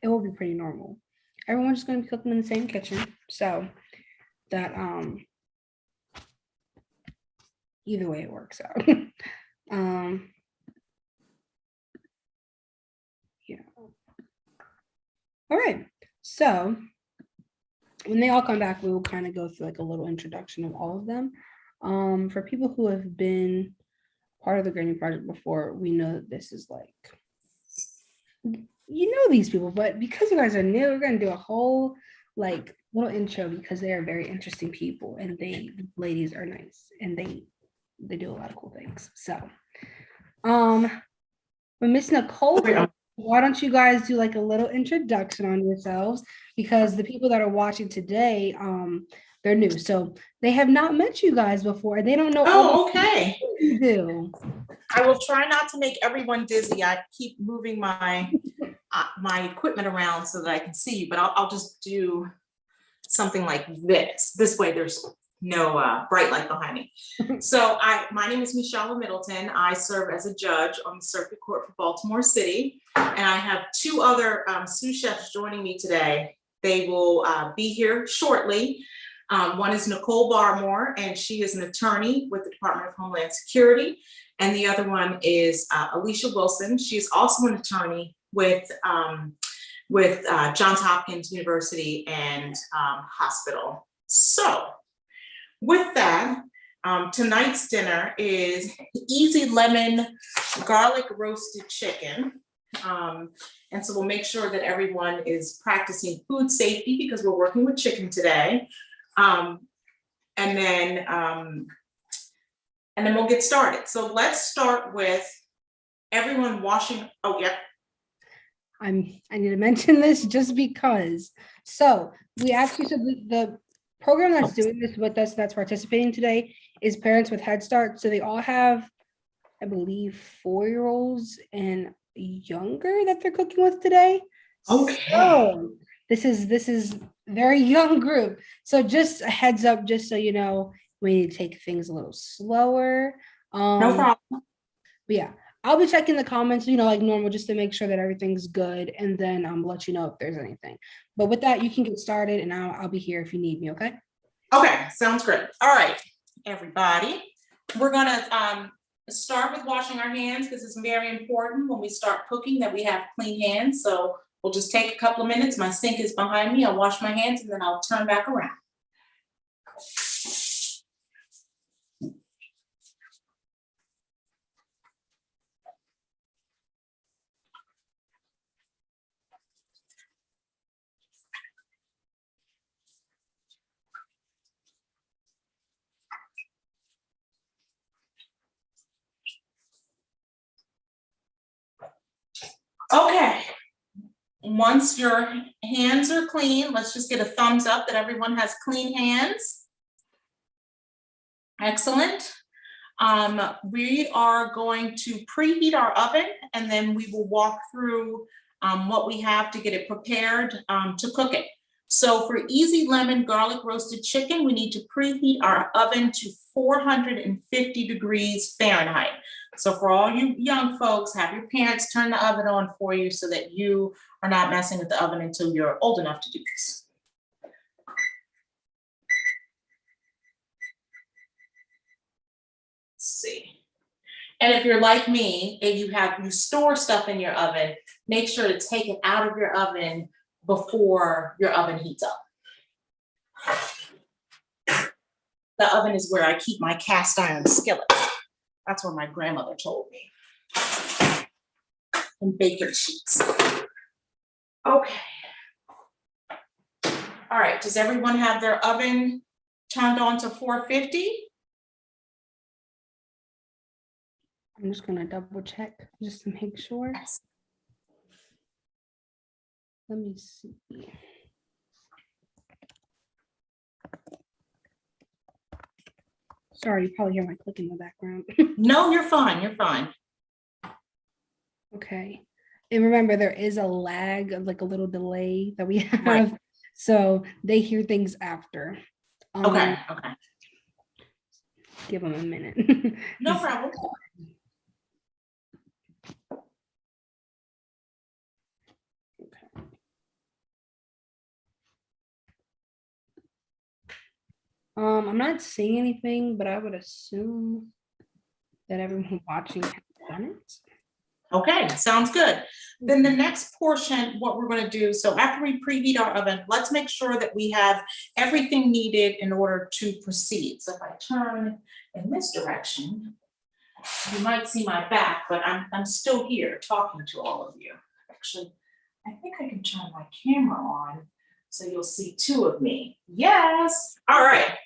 it will be pretty normal. Everyone's just going to be cooking in the same kitchen. So that either way it works out. Yeah. All right. So when they all come back, we will kind of go through like a little introduction of all of them. For people who have been part of the Granny Project before, we know that this is like, you know these people, but because you guys are new, we're going to do a whole like little intro because they are very interesting people and the ladies are nice and they do a lot of cool things. So, when Miss Nicole, why don't you guys do like a little introduction on yourselves? Because the people that are watching today, they're new, so they have not met you guys before. They don't know. Oh, okay. You do. I will try not to make everyone dizzy. I keep moving my my equipment around so that I can see you, but I'll just do something like this. This way, there's no bright light behind me. So my name is Michelle Middleton. I serve as a judge on the Circuit Court for Baltimore City. And I have two other sous chefs joining me today. They will be here shortly. One is Nicole Barmore, and she is an attorney with the Department of Homeland Security. And the other one is Alicia Wilson. She is also an attorney with Johns Hopkins University and Hospital. So with that, tonight's dinner is easy lemon garlic roasted chicken. And so we'll make sure that everyone is practicing food safety because we're working with chicken today. And then we'll get started. So let's start with everyone washing. Oh, yeah. I need to mention this just because. So we actually, so the program that's doing this with us, that's participating today, is Parents with Head Start. So they all have, I believe, 4-year-olds and younger that they're cooking with today. Okay. So this is very young group. So just a heads up, just so you know, we need to take things a little slower. No problem. But yeah, I'll be checking the comments, like normal, just to make sure that everything's good, and then let you know if there's anything. But with that, you can get started, and I'll be here if you need me. Okay. Okay, sounds great. All right, everybody, we're gonna start with washing our hands because it's very important when we start cooking that we have clean hands. So we'll just take a couple of minutes. My sink is behind me. I'll wash my hands and then I'll turn back around. Okay, once your hands are clean, let's just get a thumbs up that everyone has clean hands. Excellent. We are going to preheat our oven and then we will walk through what we have to get it prepared to cook it. So for easy lemon garlic roasted chicken, we need to preheat our oven to 450 degrees Fahrenheit. So for all you young folks, have your parents turn the oven on for you so that you are not messing with the oven until you're old enough to do this. Let's see. And if you're like me, if you store stuff in your oven, make sure to take it out of your oven before your oven heats up. The oven is where I keep my cast iron skillet. That's what my grandmother told me. And baking sheets. Okay. All right, does everyone have their oven turned on to 450? I'm just gonna double check just to make sure. Yes. Let me see. Sorry, you probably hear my click in the background. No, you're fine, you're fine. Okay. And remember, there is a lag, like a little delay that we have. Right. So they hear things after. Okay. Give them a minute. No problem. I'm not seeing anything, but I would assume that everyone watching has done it. Okay, sounds good. Then the next portion, what we're going to do, so after we preheat our oven, let's make sure that we have everything needed in order to proceed. So if I turn in this direction, you might see my back, but I'm still here talking to all of you. Actually, I think I can turn my camera on so you'll see two of me. Yes. All right.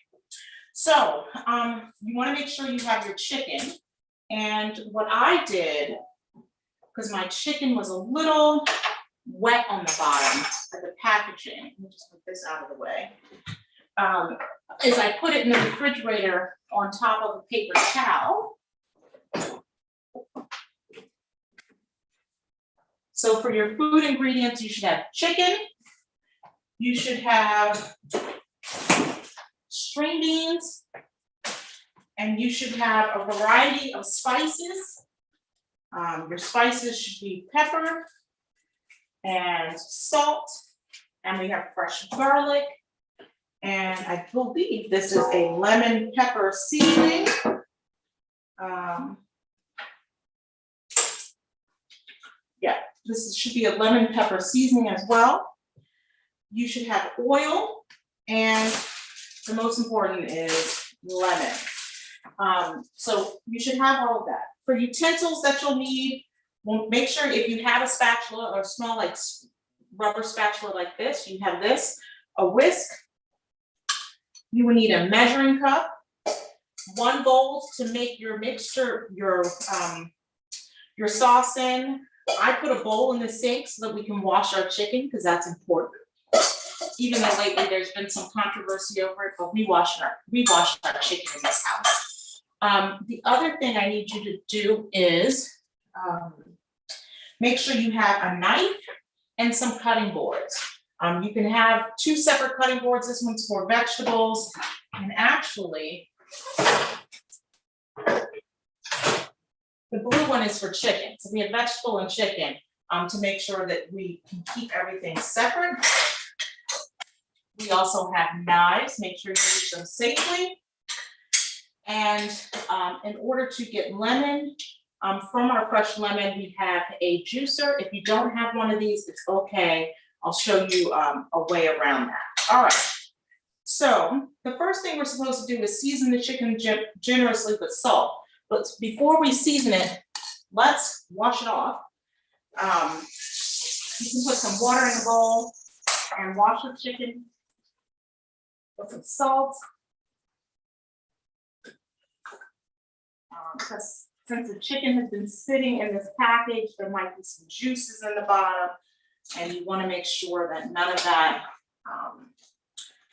So you want to make sure you have your chicken. And what I did, because my chicken was a little wet on the bottom of the packaging, let me just put this out of the way, is I put it in the refrigerator on top of a paper towel. So for your food ingredients, you should have chicken, you should have string beans, and you should have a variety of spices. Your spices should be pepper and salt, and we have fresh garlic. And I believe this is a lemon pepper seasoning. Yeah, this should be a lemon pepper seasoning as well. You should have oil, and the most important is lemon. So you should have all of that. For utensils that you'll need, well, make sure if you have a spatula or small like rubber spatula like this, you have this, a whisk. You will need a measuring cup, 1 bowl to make your mixture, your sauce in. I put a bowl in the sink so that we can wash our chicken because that's important. Even though lately there's been some controversy over it, but we wash our chicken in this house. The other thing I need you to do is make sure you have a knife and some cutting boards. You can have 2 separate cutting boards. This one's for vegetables, and actually, the blue one is for chicken. So we have vegetable and chicken to make sure that we can keep everything separate. We also have knives. Make sure you use them safely. And in order to get lemon, from our fresh lemon, we have a juicer. If you don't have one of these, it's okay. I'll show you a way around that. All right. So the first thing we're supposed to do is season the chicken generously with salt. But before we season it, let's wash it off. You can put some water in a bowl and wash the chicken with some salt. Because since the chicken has been sitting in this package, there might be some juices in the bottom, and you want to make sure that none of that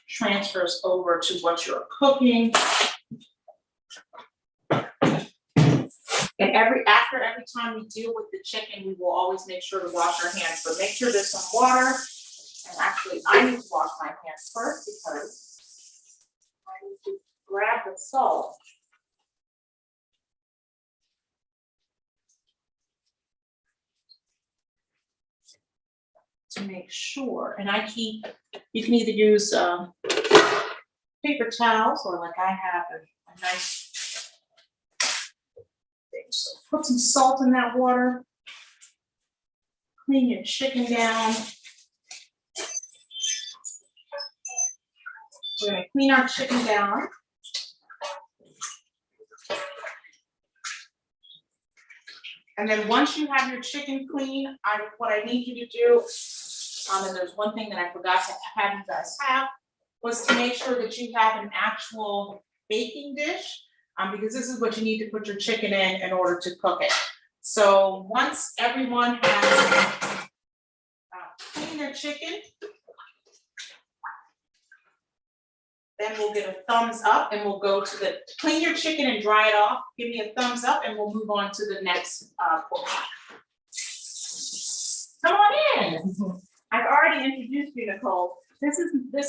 transfers over to what you're cooking. And after every time we deal with the chicken, we will always make sure to wash our hands. But make sure there's some water. And actually, I need to wash my hands first because I need to grab the salt. To make sure, and you can either use paper towels or like I have a nice thing. So put some salt in that water, clean your chicken down. We're gonna clean our chicken down. And then once you have your chicken clean, what I need you to do, and there's one thing that I forgot to have you guys have, was to make sure that you have an actual baking dish, because this is what you need to put your chicken in order to cook it. So once everyone has cleaned their chicken, then we'll get a thumbs up and we'll go to the, clean your chicken and dry it off. Give me a thumbs up and we'll move on to the next portion. Come on in. I've already introduced you, Nicole. This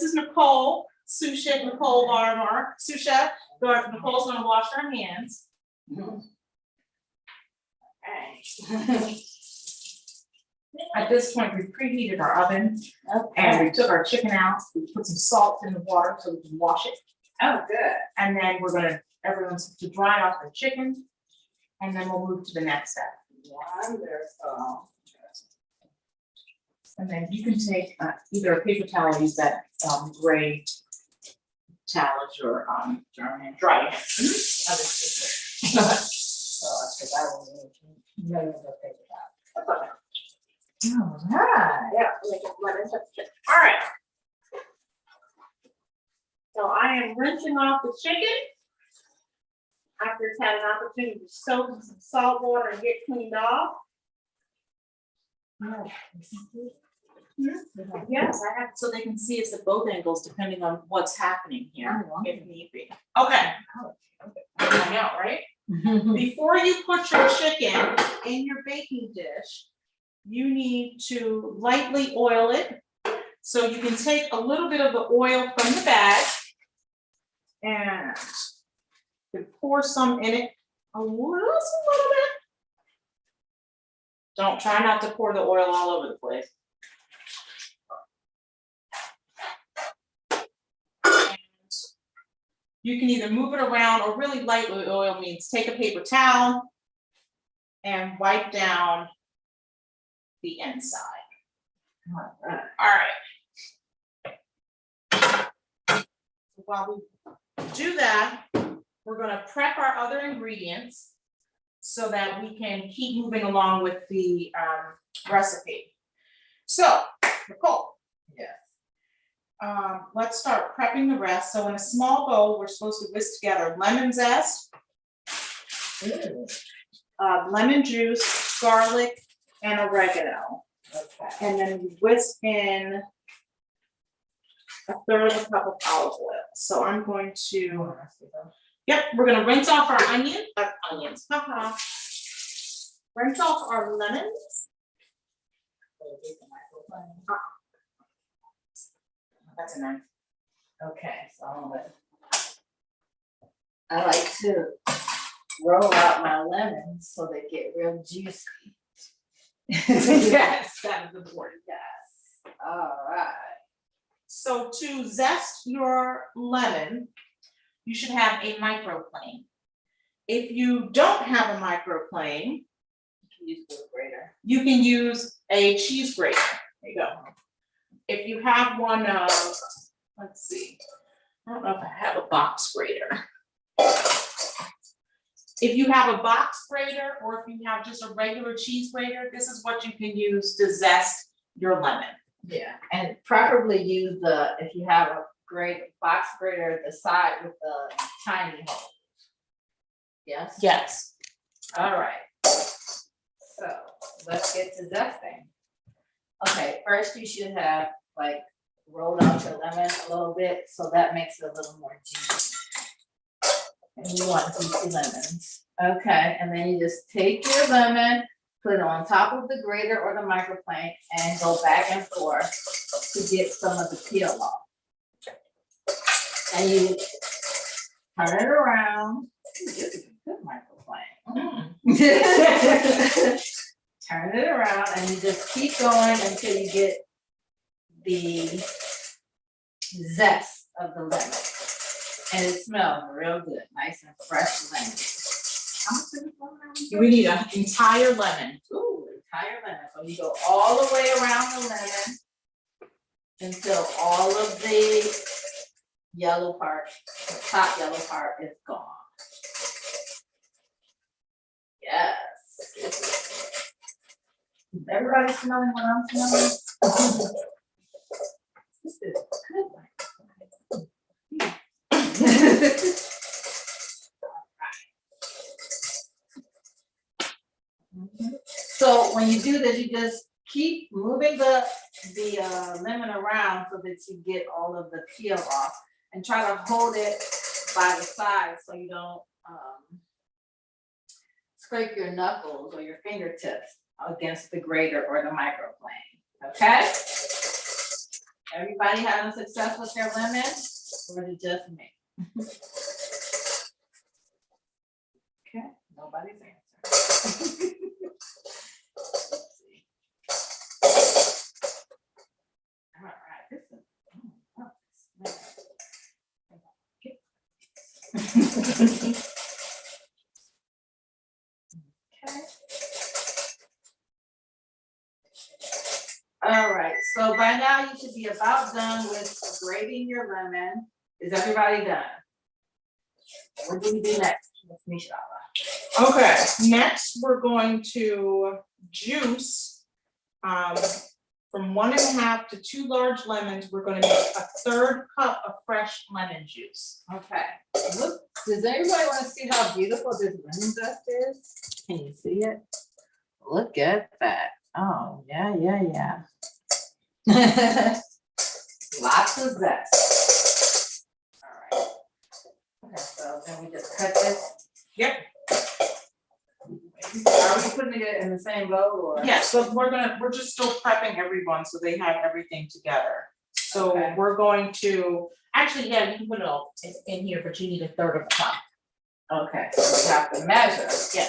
is Nicole, sous chef Nicole Varmar, sous chef. Nicole's gonna wash her hands. Okay. At this point, we've preheated our oven and we took our chicken out. We put some salt in the water so we can wash it. Oh, good. And then everyone's to dry off the chicken. And then we'll move to the next step. Wonderful. And then you can take either a paper towel or use that gray towel as your dry hand. So I will need millions of paper towels. All right. Yeah, all right. So I am rinsing off the chicken after it's had an opportunity to soak in some salt water and get cleaned off. Yes, I have, so they can see us at both angles depending on what's happening here, if need be. Okay. I know, right? Before you put your chicken in your baking dish, you need to lightly oil it. So you can take a little bit of the oil from the bag and you can pour some in it, a little bit. Don't try not to pour the oil all over the place. And you can either move it around or really lightly oil means take a paper towel and wipe down the inside. All right. While we do that, we're going to prep our other ingredients so that we can keep moving along with the recipe. So, Nicole. Yes. Let's start prepping the rest. So in a small bowl, we're supposed to whisk together lemon zest, lemon juice, garlic, and oregano. Okay. And then we whisk in a third of a cup of olive oil. So I'm going to, we're going to rinse off our onions. Rinse off our lemons. That's a knife. Okay, so I like to roll out my lemons so they get real juicy. Yes, that is important. Yes. All right. So to zest your lemon, you should have a microplane. If you don't have a microplane, Use the grater. you can use a cheese grater. There you go. If you have one, let's see, I don't know if I have a box grater. If you have a box grater or if you have just a regular cheese grater, this is what you can use to zest your lemon. Yeah, and preferably use if you have a great box grater at the side with the tiny hole. Yes? Yes. All right. So let's get to zesting. Okay, first you should have like rolled out your lemon a little bit, so that makes it a little more juicy. And you want juicy lemons. Okay, and then you just take your lemon, put it on top of the grater or the microplane and go back and forth to get some of the peel off. And you turn it around. This is a good microplane. Turn it around and you just keep going until you get the zest of the lemon. And it smells real good, nice and fresh lemon. How much is this lemon? We need an entire lemon. Ooh, entire lemon. So you go all the way around the lemon until all of the yellow part, the top yellow part is gone. Yes. Is everybody smelling what I'm smelling? This is good. So when you do this, you just keep moving the lemon around so that you get all of the peel off, and try to hold it by the side so you don't scrape your knuckles or your fingertips against the grater or the microplane. Okay? Everybody having success with their lemon, or is it just me? Okay, nobody's answering. All right, this is. Okay. All right, so by now you should be about done with grating your lemon. Is everybody done? What do we do next? Let's finish it off. Okay, next we're going to juice from 1.5 to 2 large lemons. We're going to make a 1/3 cup of fresh lemon juice. Okay, look, does anybody want to see how beautiful this lemon zest is? Can you see it? Look at that. Oh, yeah. Lots of zest. All right. Okay, so then we just cut this. Yep. Are we putting it in the same bowl or? Yes, but we're just still prepping everyone so they have everything together. So Okay. we're going to, actually, yeah, you can put it all in here, but you need 1/3 of a cup. Okay, so we have to measure. Yes.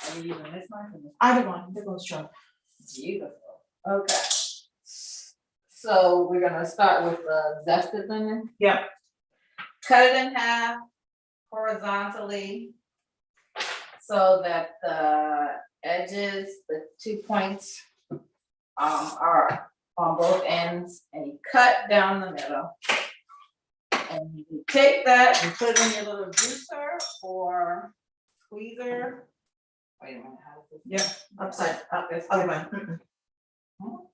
Are you using this one? Either one, they're both strong. Beautiful. Okay. So we're gonna start with the zested lemon. Yep. Cut it in half horizontally so that the edges, the 2 points, are on both ends, and you cut down the middle. And you take that and put it in your little juicer or squeezer. Wait a minute, how does this? Yeah, upside up, This other way. way. Mm-mm. Oh,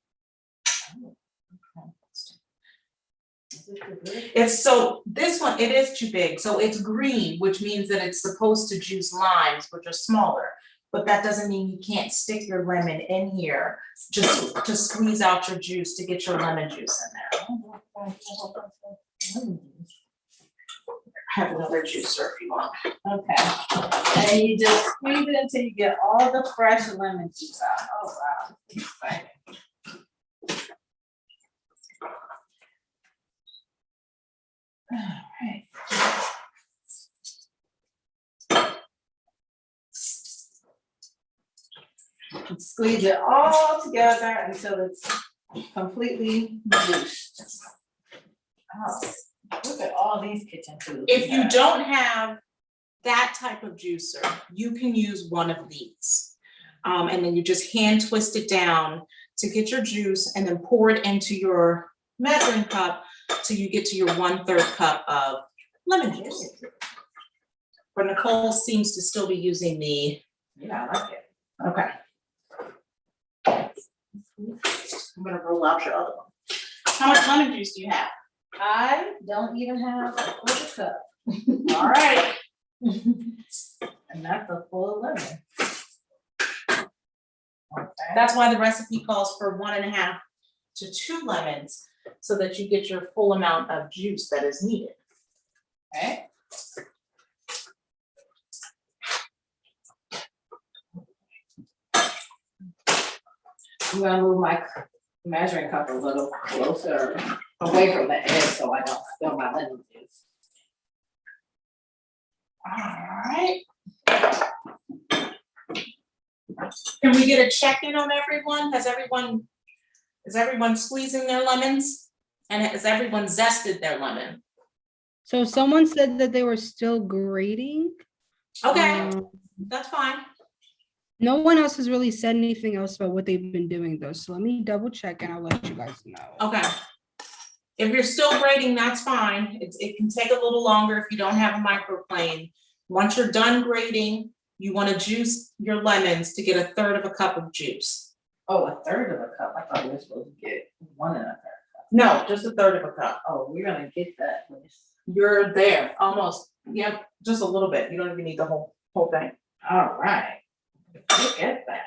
okay. Is this too big? It's so, this one, it is too big, so it's green, which means that it's supposed to juice limes, which are smaller. But that doesn't mean you can't stick your lemon in here, just to squeeze out your juice to get your lemon juice in there. I have another juicer if you want. Okay, and you just squeeze it until you get all the fresh lemon juice out. Oh, wow, this is exciting. All right. Squeeze it all together until it's completely juiced. Oh, look at all these kitchen tools. If you don't have that type of juicer, you can use one of these. And then you just hand twist it down to get your juice and then pour it into your measuring cup till you get to your 1/3 cup of lemon juice. But Nicole seems to still be using the, Yeah, I like it. okay. I'm gonna roll out your other one. How much lemon juice do you have? I don't even have a quarter cup. All right. And that's a full lemon. Okay. That's why the recipe calls for 1.5 to 2 lemons, so that you get your full amount of juice that is needed. Okay. I'm gonna move my measuring cup a little closer away from the edge so I don't spill my lemon juice. All right. Can we get a check-in on everyone? Is everyone squeezing their lemons? And has everyone zested their lemon? So someone said that they were still grading. Okay, Um, that's fine. No one else has really said anything else about what they've been doing though. So let me double check and I'll let you guys know. Okay. If you're still grading, that's fine. It can take a little longer if you don't have a microplane. Once you're done grading, you want to juice your lemons to get 1/3 of a cup of juice. Oh, 1/3 of a cup. I thought we were supposed to get 1 1/3 cup. No, just 1/3 of a cup. Oh, we're gonna get that. You're there, almost. Yep, just a little bit. You don't even need the whole thing. All right. Look at that.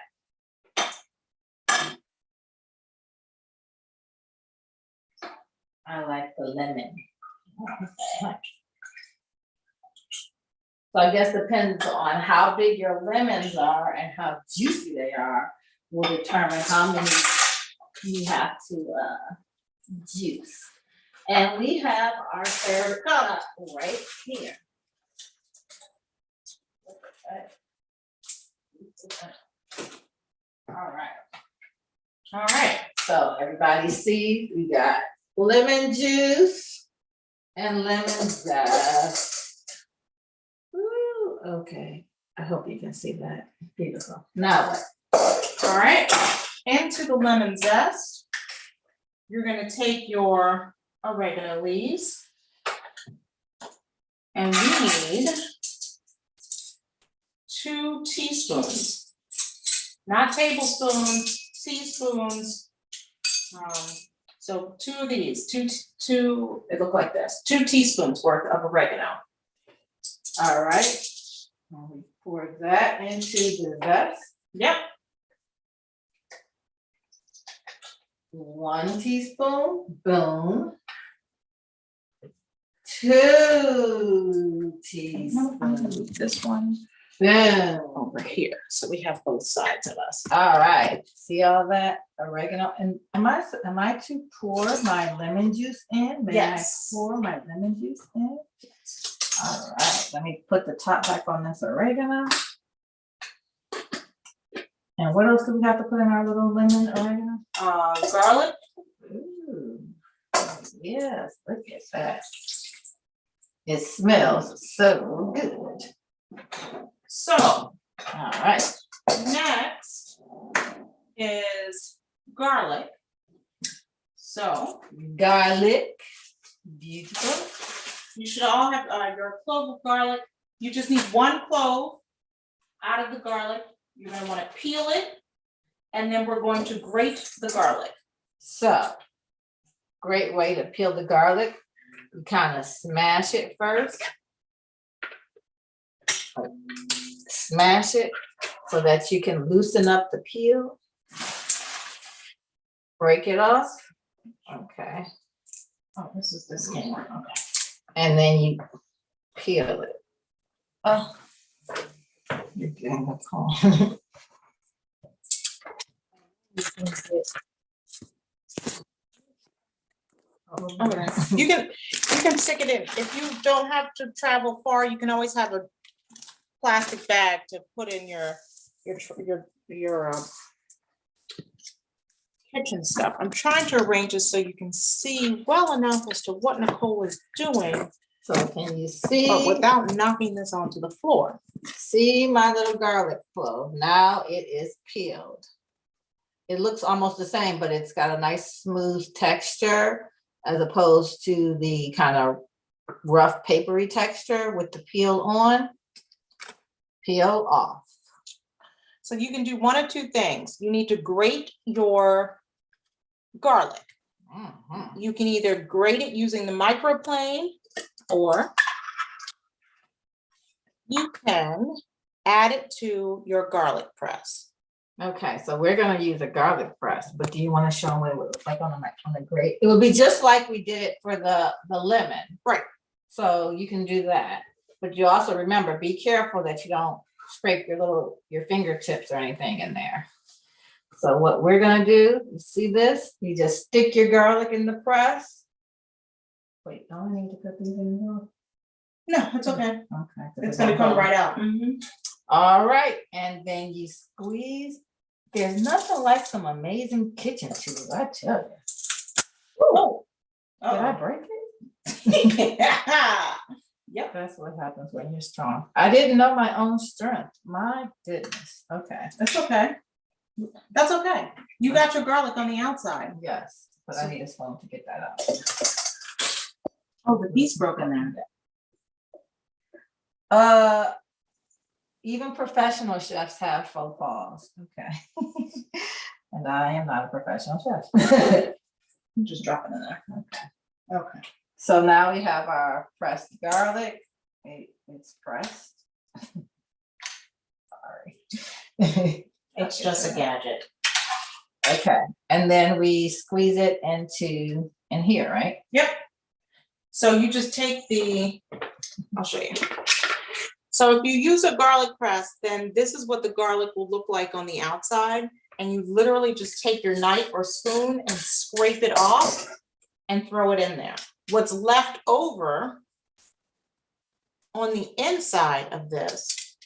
I like the lemon. So I guess depends on how big your lemons are and how juicy they are will determine how many you have to juice. And we have our favorite cup right here. All right, so everybody see, we got lemon juice and lemon zest. Ooh, okay, I hope you can see that. Beautiful. Now what? All right, into the lemon zest, you're gonna take your oregano leaves. And we need 2 teaspoons, not tablespoons, teaspoons. So 2 of these, two, they look like this, 2 teaspoons worth of oregano. All right, and we pour that into the zest. Yep. 1 teaspoon, boom. 2 teaspoons, This one boom. over here, so we have both sides of us. All right, see all that oregano, and am I to pour my lemon juice in? May Yes. I pour my lemon juice in? All right, let me put the top back on this oregano. And what else do we have to put in our little lemon oregano? Garlic. Ooh, yes, look at that. It smells so good. So All right. next is garlic. So Garlic, beautiful. you should all have your clove of garlic. You just need 1 clove out of the garlic. You're gonna wanna peel it, and then we're going to grate the garlic. So, great way to peel the garlic. You kind of smash it first. Smash it so that you can loosen up the peel. Break it off. Okay. Oh, this is this one. Okay. And then you peel it. Oh. You're getting the call. Okay. You can stick it in. If you don't have to travel far, you can always have a plastic bag to put in your kitchen stuff. I'm trying to arrange this so you can see well enough as to what Nicole is doing, So can you but see, without knocking this onto the floor. see my little garlic clove? Now it is peeled. It looks almost the same, but it's got a nice smooth texture as opposed to the kind of rough papery texture with the peel on. Peel off. So you can do one of two things. You need to grate your garlic. Mhm. You can either grate it using the microplane, or you can add it to your garlic press. Okay, so we're gonna use a garlic press, but do you want to show them what it would look like on the grate? It would be just like we did it for the lemon. Right. So you can do that, but you also remember, be careful that you don't scrape your fingertips or anything in there. So what we're gonna do, you see this? You just stick your garlic in the press. Wait, don't I need to put these in here? No, it's okay. Okay. 'cause It's gonna come right out. All right, and then you squeeze. There's nothing like some amazing kitchen tools, I tell you. Oh. Did I break it? Yep. That's what happens when you're strong. I didn't know my own strength. My goodness. Okay. That's okay. That's okay. You got your garlic on the outside. Yes, but I need a spoon to get that out. Oh, the piece broken there. Even professional chefs have faux pas. Okay. And I am not a professional chef. I'm just dropping it in there. Okay. So now we have our pressed garlic. It's pressed. Sorry. It's just a gadget. Okay, and then we squeeze it in here, right? Yep. So you just take I'll show you. So if you use a garlic press, then this is what the garlic will look like on the outside. And you literally just take your knife or spoon and scrape it off and throw it in there. What's left over on the inside of this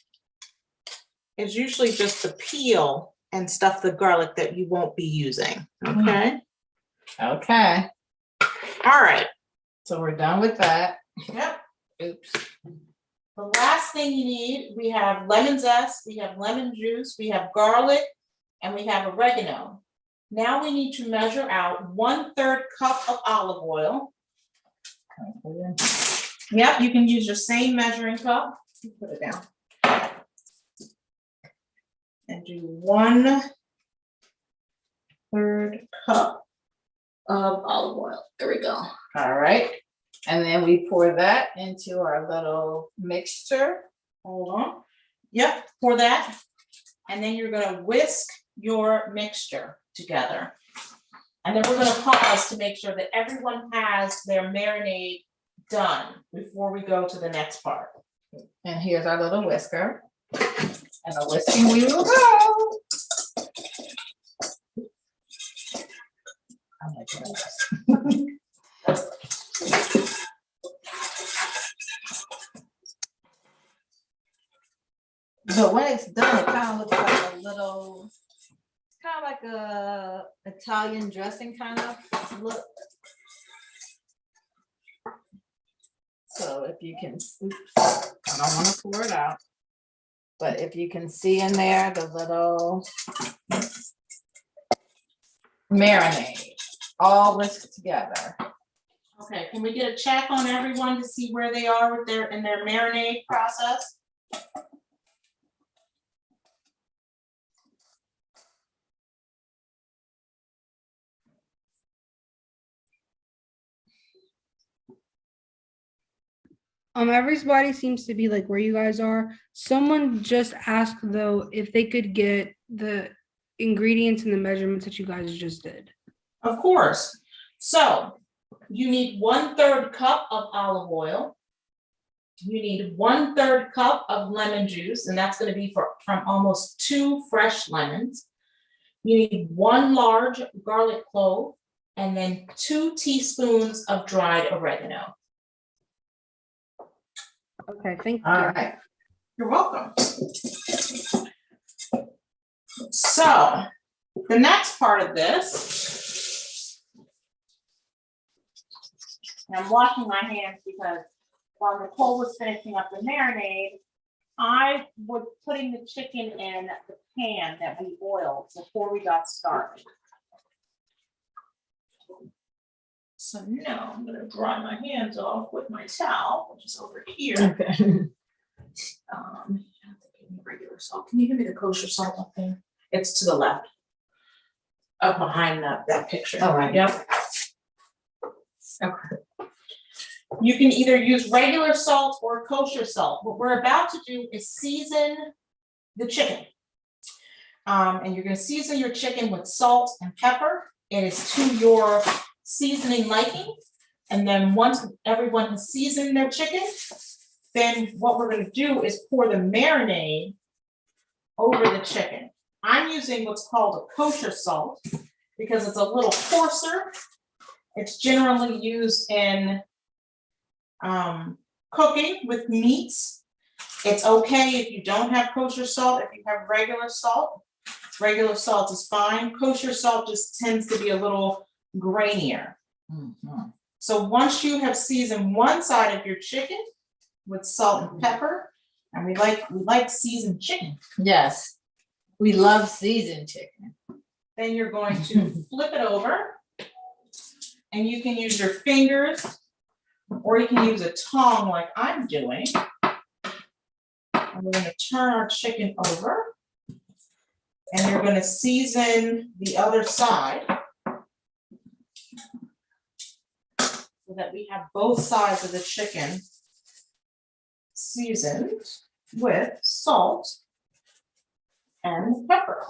is usually just the peel and stuff, the garlic that you won't be using, okay? Okay, All right. so we're done with that. Yep. Oops. The last thing you need, we have lemon zest, we have lemon juice, we have garlic, and we have oregano. Now we need to measure out 1/3 cup of olive oil. Yep, you can use your same measuring cup. Put it down. And do 1/3 cup of olive oil. There we go. All right, and then we pour that into our little mixture. Hold on. Yep, pour that. And then you're gonna whisk your mixture together. And then we're gonna pause to make sure that everyone has their marinade done before we go to the next part. And here's our little whisker. And a whisking we will go. Oh my goodness. But when it's done, it kind of looks like a little, kind of like a Italian dressing kind of look. So if you can, oops, I don't want to pour it out. But if you can see in there, the little marinade, all whisked together. Okay, can we get a check on everyone to see where they are with in their marinade process? Everybody seems to be like where you guys are. Someone just asked though if they could get the ingredients and the measurements that you guys just did. Of course. So you need 1/3 cup of olive oil. You need 1/3 cup of lemon juice, and that's going to be from almost 2 fresh lemons. You need 1 large garlic clove, and then 2 teaspoons of dried oregano. Okay, thank you. All right. You're welcome. So the next part of this And I'm washing my hands because while Nicole was finishing up the marinade, I was putting the chicken in the pan that we oiled before we got started. So now I'm gonna dry my hands off with my towel, which is over here. Okay. Regular salt. Can you give me the kosher salt up there? It's to the left. Up behind that picture. All right. Yep. Okay. You can either use regular salt or kosher salt. What we're about to do is season the chicken. And you're gonna season your chicken with salt and pepper. It is to your seasoning liking. And then once everyone has seasoned their chicken, then what we're gonna do is pour the marinade over the chicken. I'm using what's called a kosher salt because it's a little coarser. It's generally used in cooking with meats. It's okay if you don't have kosher salt. If you have regular salt is fine. Kosher salt just tends to be a little grainier. Mhm. So once you have seasoned one side of your chicken with salt and pepper, and we like seasoned chicken, Yes, we love seasoned chicken. then you're going to flip it over, and you can use your fingers, or you can use a tongue like I'm doing. And we're gonna turn our chicken over, and you're gonna season the other side so that we have both sides of the chicken seasoned with salt and pepper.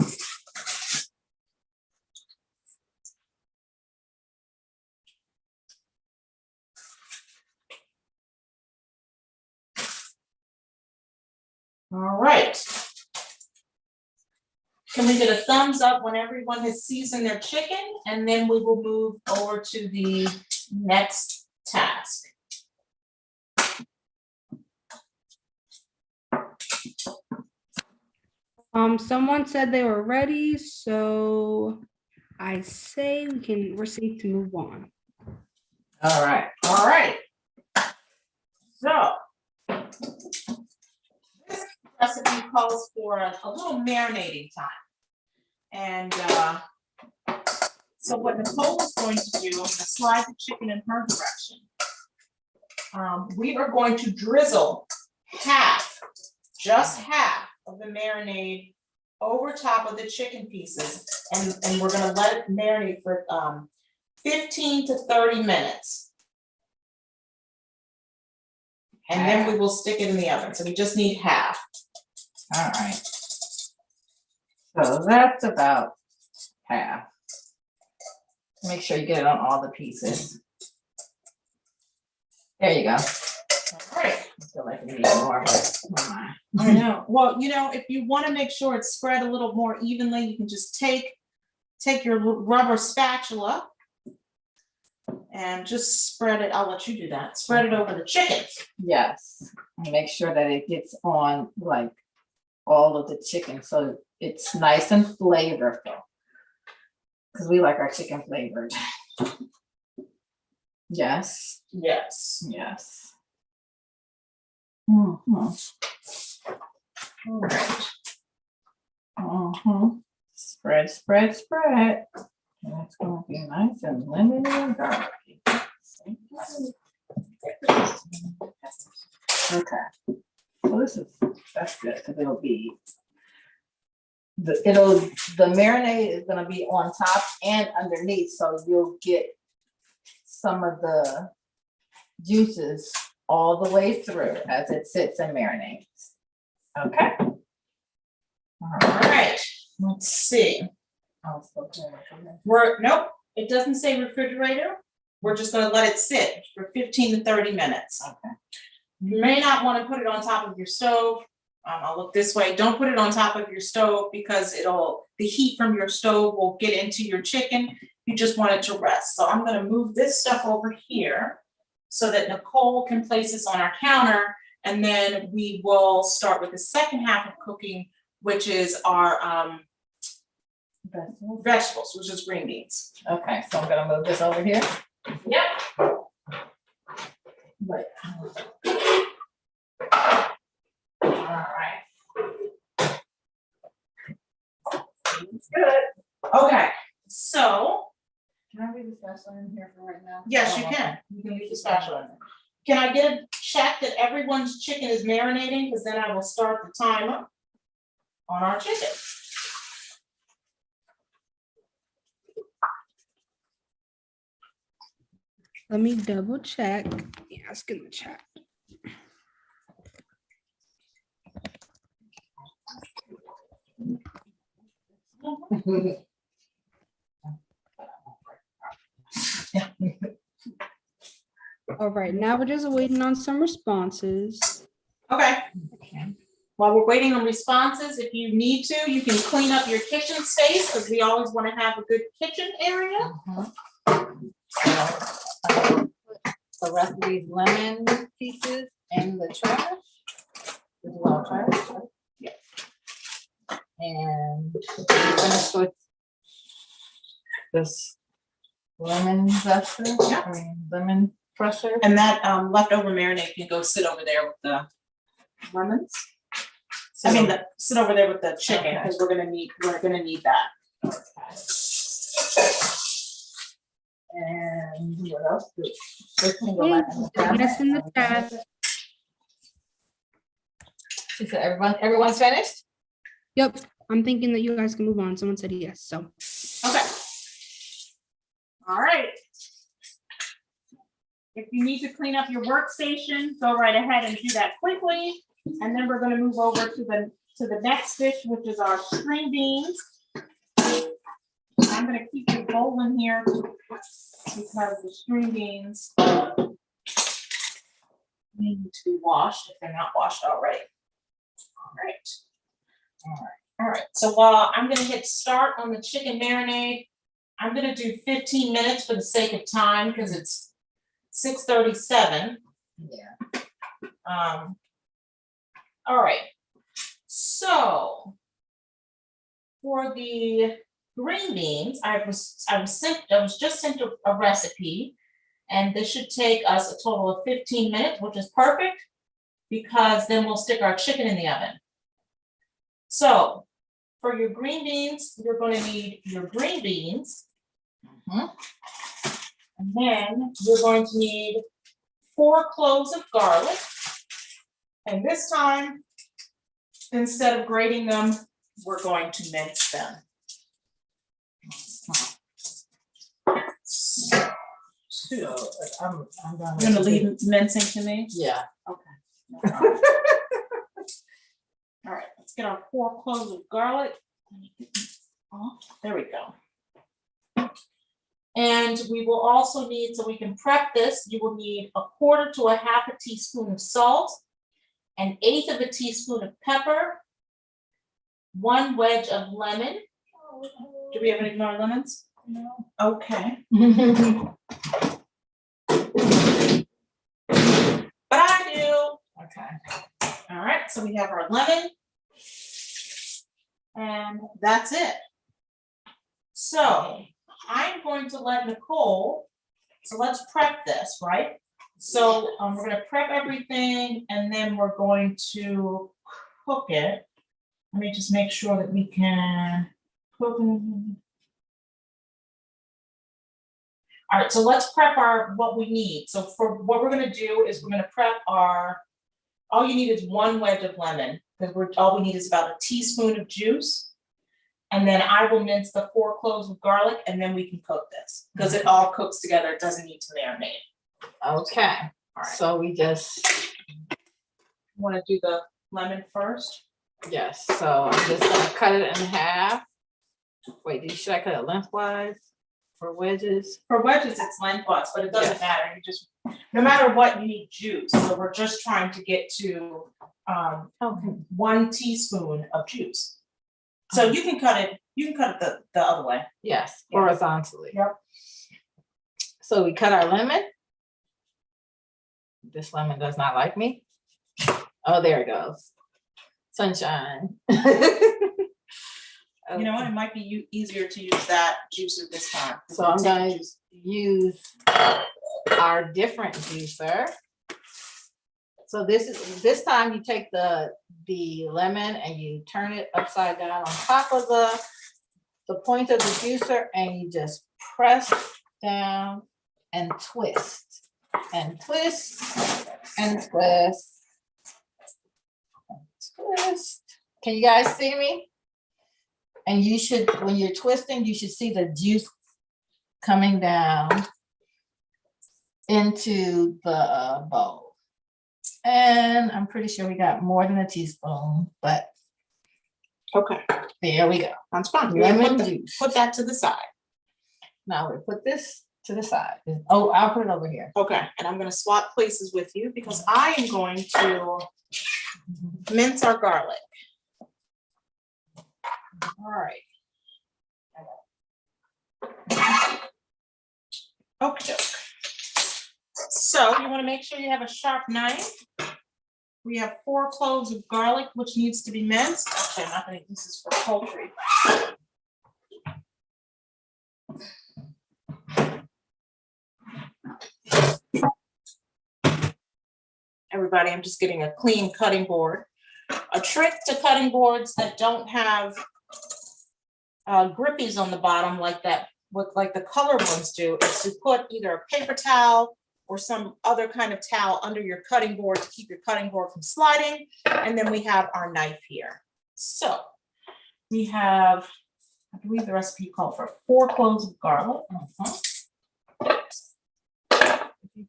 All right. Can we get a thumbs up when everyone has seasoned their chicken? And then we will move over to the next task. Someone said they were ready, so I say we're safe to move on. All right. All right. So this recipe calls for a little marinating time. And so what Nicole is going to do, I'm going to slide the chicken in her direction. We are going to drizzle just half of the marinade over top of the chicken pieces. And we're going to let it marinate for 15 to 30 minutes. And then we will stick it in the oven. So we just need half. All right. So that's about half. Make sure you get it on all the pieces. There you go. All right. I feel like we need more, but never mind. I know. Well, if you want to make sure it's spread a little more evenly, you can just take your rubber spatula and just spread it. I'll let you do that. Spread it over the chicken. Yes, and make sure that it gets on like all of the chicken so it's nice and flavorful. Because we like our chicken flavored. Yes. Yes. Yes. Mm-hmm. All right. Mm-hmm. Spread, spread, spread. And it's gonna be nice and lemony and garlicky. Okay. So that's good because it'll be the marinade is gonna be on top and underneath, so you'll get some of the juices all the way through as it sits and marinates. Okay. All right. Let's see. Nope, it doesn't say refrigerator. We're just gonna let it sit for 15 to 30 minutes. Okay. You may not want to put it on top of your stove. I'll look this way. Don't put it on top of your stove because the heat from your stove will get into your chicken. You just want it to rest. So I'm gonna move this stuff over here so that Nicole can place this on our counter, and then we will start with the second half of cooking, which is our vegetables, which is green beans. Okay, so I'm gonna move this over here. Yep. But. All right. It's good. Okay, so, Can I leave the spatula in here for right now? yes, you can. You can leave the spatula in there. Can I get a check that everyone's chicken is marinating? Because then I will start the timer on our chicken. Let me double check. Ask in the chat. All right, now we're just waiting on some responses. Okay. Okay. While we're waiting on responses, if you need to, you can clean up your kitchen space because we always want to have a good kitchen area. So, the rest of these lemon pieces in the trash. This is all trash. Right? Yeah. And finish with this lemon zester. Yeah. I mean, lemon presser. And that leftover marinade can go sit over there with the lemons. I mean, sit over there with the chicken because we're gonna need that. And what else? This can go back in the Yes, in the cabinet. chat. She said everyone's finished? Yep, I'm thinking that you guys can move on. Someone said yes, so. Okay. All right. If you need to clean up your workstation, go right ahead and do that quickly. And then we're gonna move over to the next dish, which is our string beans. I'm gonna keep the bowl in here because the string beans need to be washed if they're not washed already. All right. So while I'm gonna hit start on the chicken marinade, I'm gonna do 15 minutes for the sake of time because it's 6:37. Yeah. All right. So for the green beans, I was just sent a recipe, and this should take us a total of 15 minutes, which is perfect because then we'll stick our chicken in the oven. So for your green beans, you're going to need your green beans. And then you're going to need 4 cloves of garlic. And this time, instead of grating them, we're going to mince them. So I'm You're gonna leave mincing to me? Yeah. Okay. All right, let's get our 4 cloves of garlic. There we go. And we will also need, so we can prep this, you will need 1/4 to 1/2 teaspoon of salt, 1/8 of a teaspoon of pepper, 1 wedge of lemon. Do we have any more lemons? No. Okay. But I do. Okay. All right, so we have our lemon. And that's it. So I'm going to let Nicole, so let's prep this, right? So we're gonna prep everything and then we're going to cook it. Let me just make sure that we can cook. All right, so let's prep what we need. So for what we're gonna do is we're gonna prep all you need is 1 wedge of lemon, because all we need is about 1 teaspoon of juice. And then I will mince the 4 cloves of garlic and then we can cook this, because it all cooks together, it doesn't need to marinate. Okay. All right. So we just, Wanna do the lemon first? yes, so I'm just gonna cut it in half. Wait, should I cut it lengthwise for wedges? For wedges, it's lengthwise, but it doesn't Yes. matter, you just, no matter what, you need juice, so we're just trying to get to Okay. 1 teaspoon of juice. So you can cut it the other way. Yes, Yeah. horizontally. Yep. So we cut our lemon. This lemon does not like me. Oh, there it goes. Sunshine. You know what, it might be easier to use that juicer this time. So I'm gonna use our different juicer. So this time you take the lemon and you turn it upside down on top of the point of the juicer, and you just press down and twist and twist and twist. Twist. Can you guys see me? And you should, when you're twisting, you should see the juice coming down into the bowl. And I'm pretty sure we got more than a teaspoon, but Okay, there we go. that's fine. Lemon Put juice. put that to the side. Now we put this to the side. Oh, I'll put it over here. Okay, and I'm gonna swap places with you because I am going to mince our garlic. All right. Okay. So you want to make sure you have a sharp knife. We have 4 cloves of garlic, which needs to be minced. Actually, I'm not gonna, this is for poultry. Everybody, I'm just getting a clean cutting board. A trick to cutting boards that don't have grippies on the bottom like that, like the colored ones do, is to put either a paper towel or some other kind of towel under your cutting board to keep your cutting board from sliding. And then we have our knife here. So we have, I believe the recipe called for 4 cloves of garlic.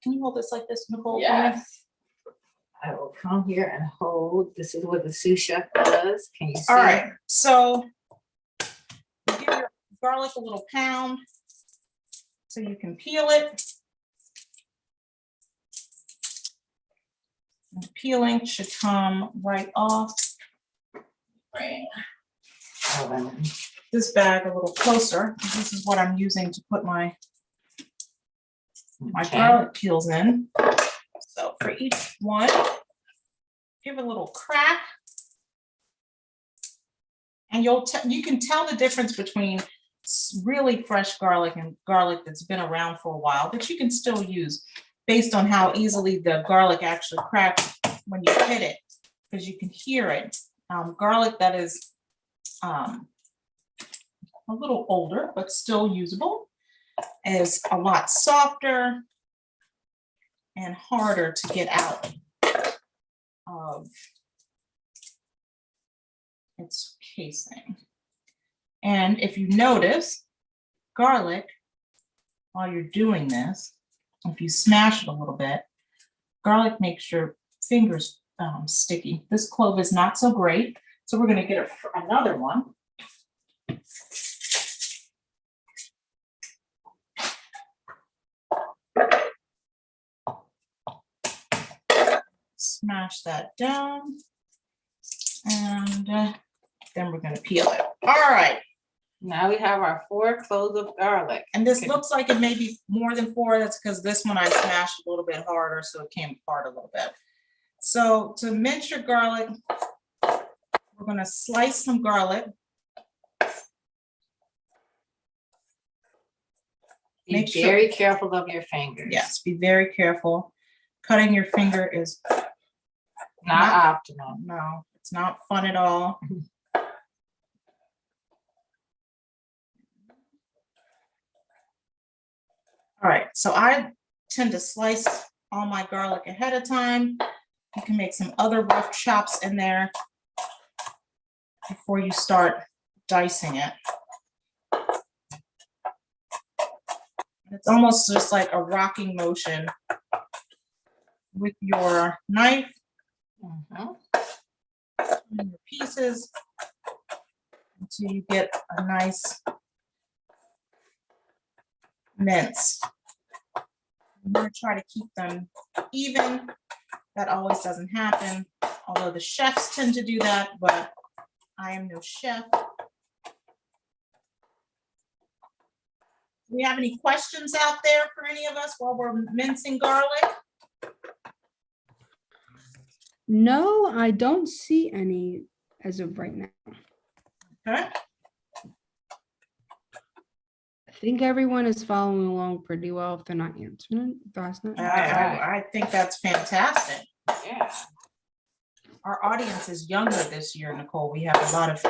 Can you hold this like this, Nicole? for me? Yes. I will come here and hold. This is what the sous chef does. Can you see? All right, so you give your garlic a little pound so you can peel it. And the peeling should come right off. Bring this bag a little closer, because this is what I'm using to put my garlic peels in. So for each one, give it a little crack. And you can tell the difference between really fresh garlic and garlic that's been around for a while that you can still use based on how easily the garlic actually cracks when you hit it, because you can hear it. Garlic that is a little older but still usable is a lot softer and harder to get out of its casing. And if you notice, garlic, while you're doing this, if you smash it a little bit, garlic makes your fingers sticky. This clove is not so great, so we're going to get another one. Smash that down, and then we're going to peel it. All right. Now we have our 4 cloves of garlic. And this looks like it may be more than 4. That's because this one I smashed a little bit harder, so it came apart a little bit. So to mince your garlic, we're going to slice some garlic. Be very careful of your fingers. Yes, be very careful. Cutting your finger is Not optimal. no, it's not fun at all. All right, so I tend to slice all my garlic ahead of time. You can make some other rough chops in there before you start dicing it. It's almost just like a rocking motion with your knife. Your pieces until you get a nice mince. I'm going to try to keep them even. That always doesn't happen, although the chefs tend to do that, but I am no chef. Do we have any questions out there for any of us while we're mincing garlic? No, I don't see any as of right now. Okay. I think everyone is following along pretty well if they're not answering. That's not. I think that's fantastic. Yeah. Our audience is younger this year, Nicole. We have a lot of,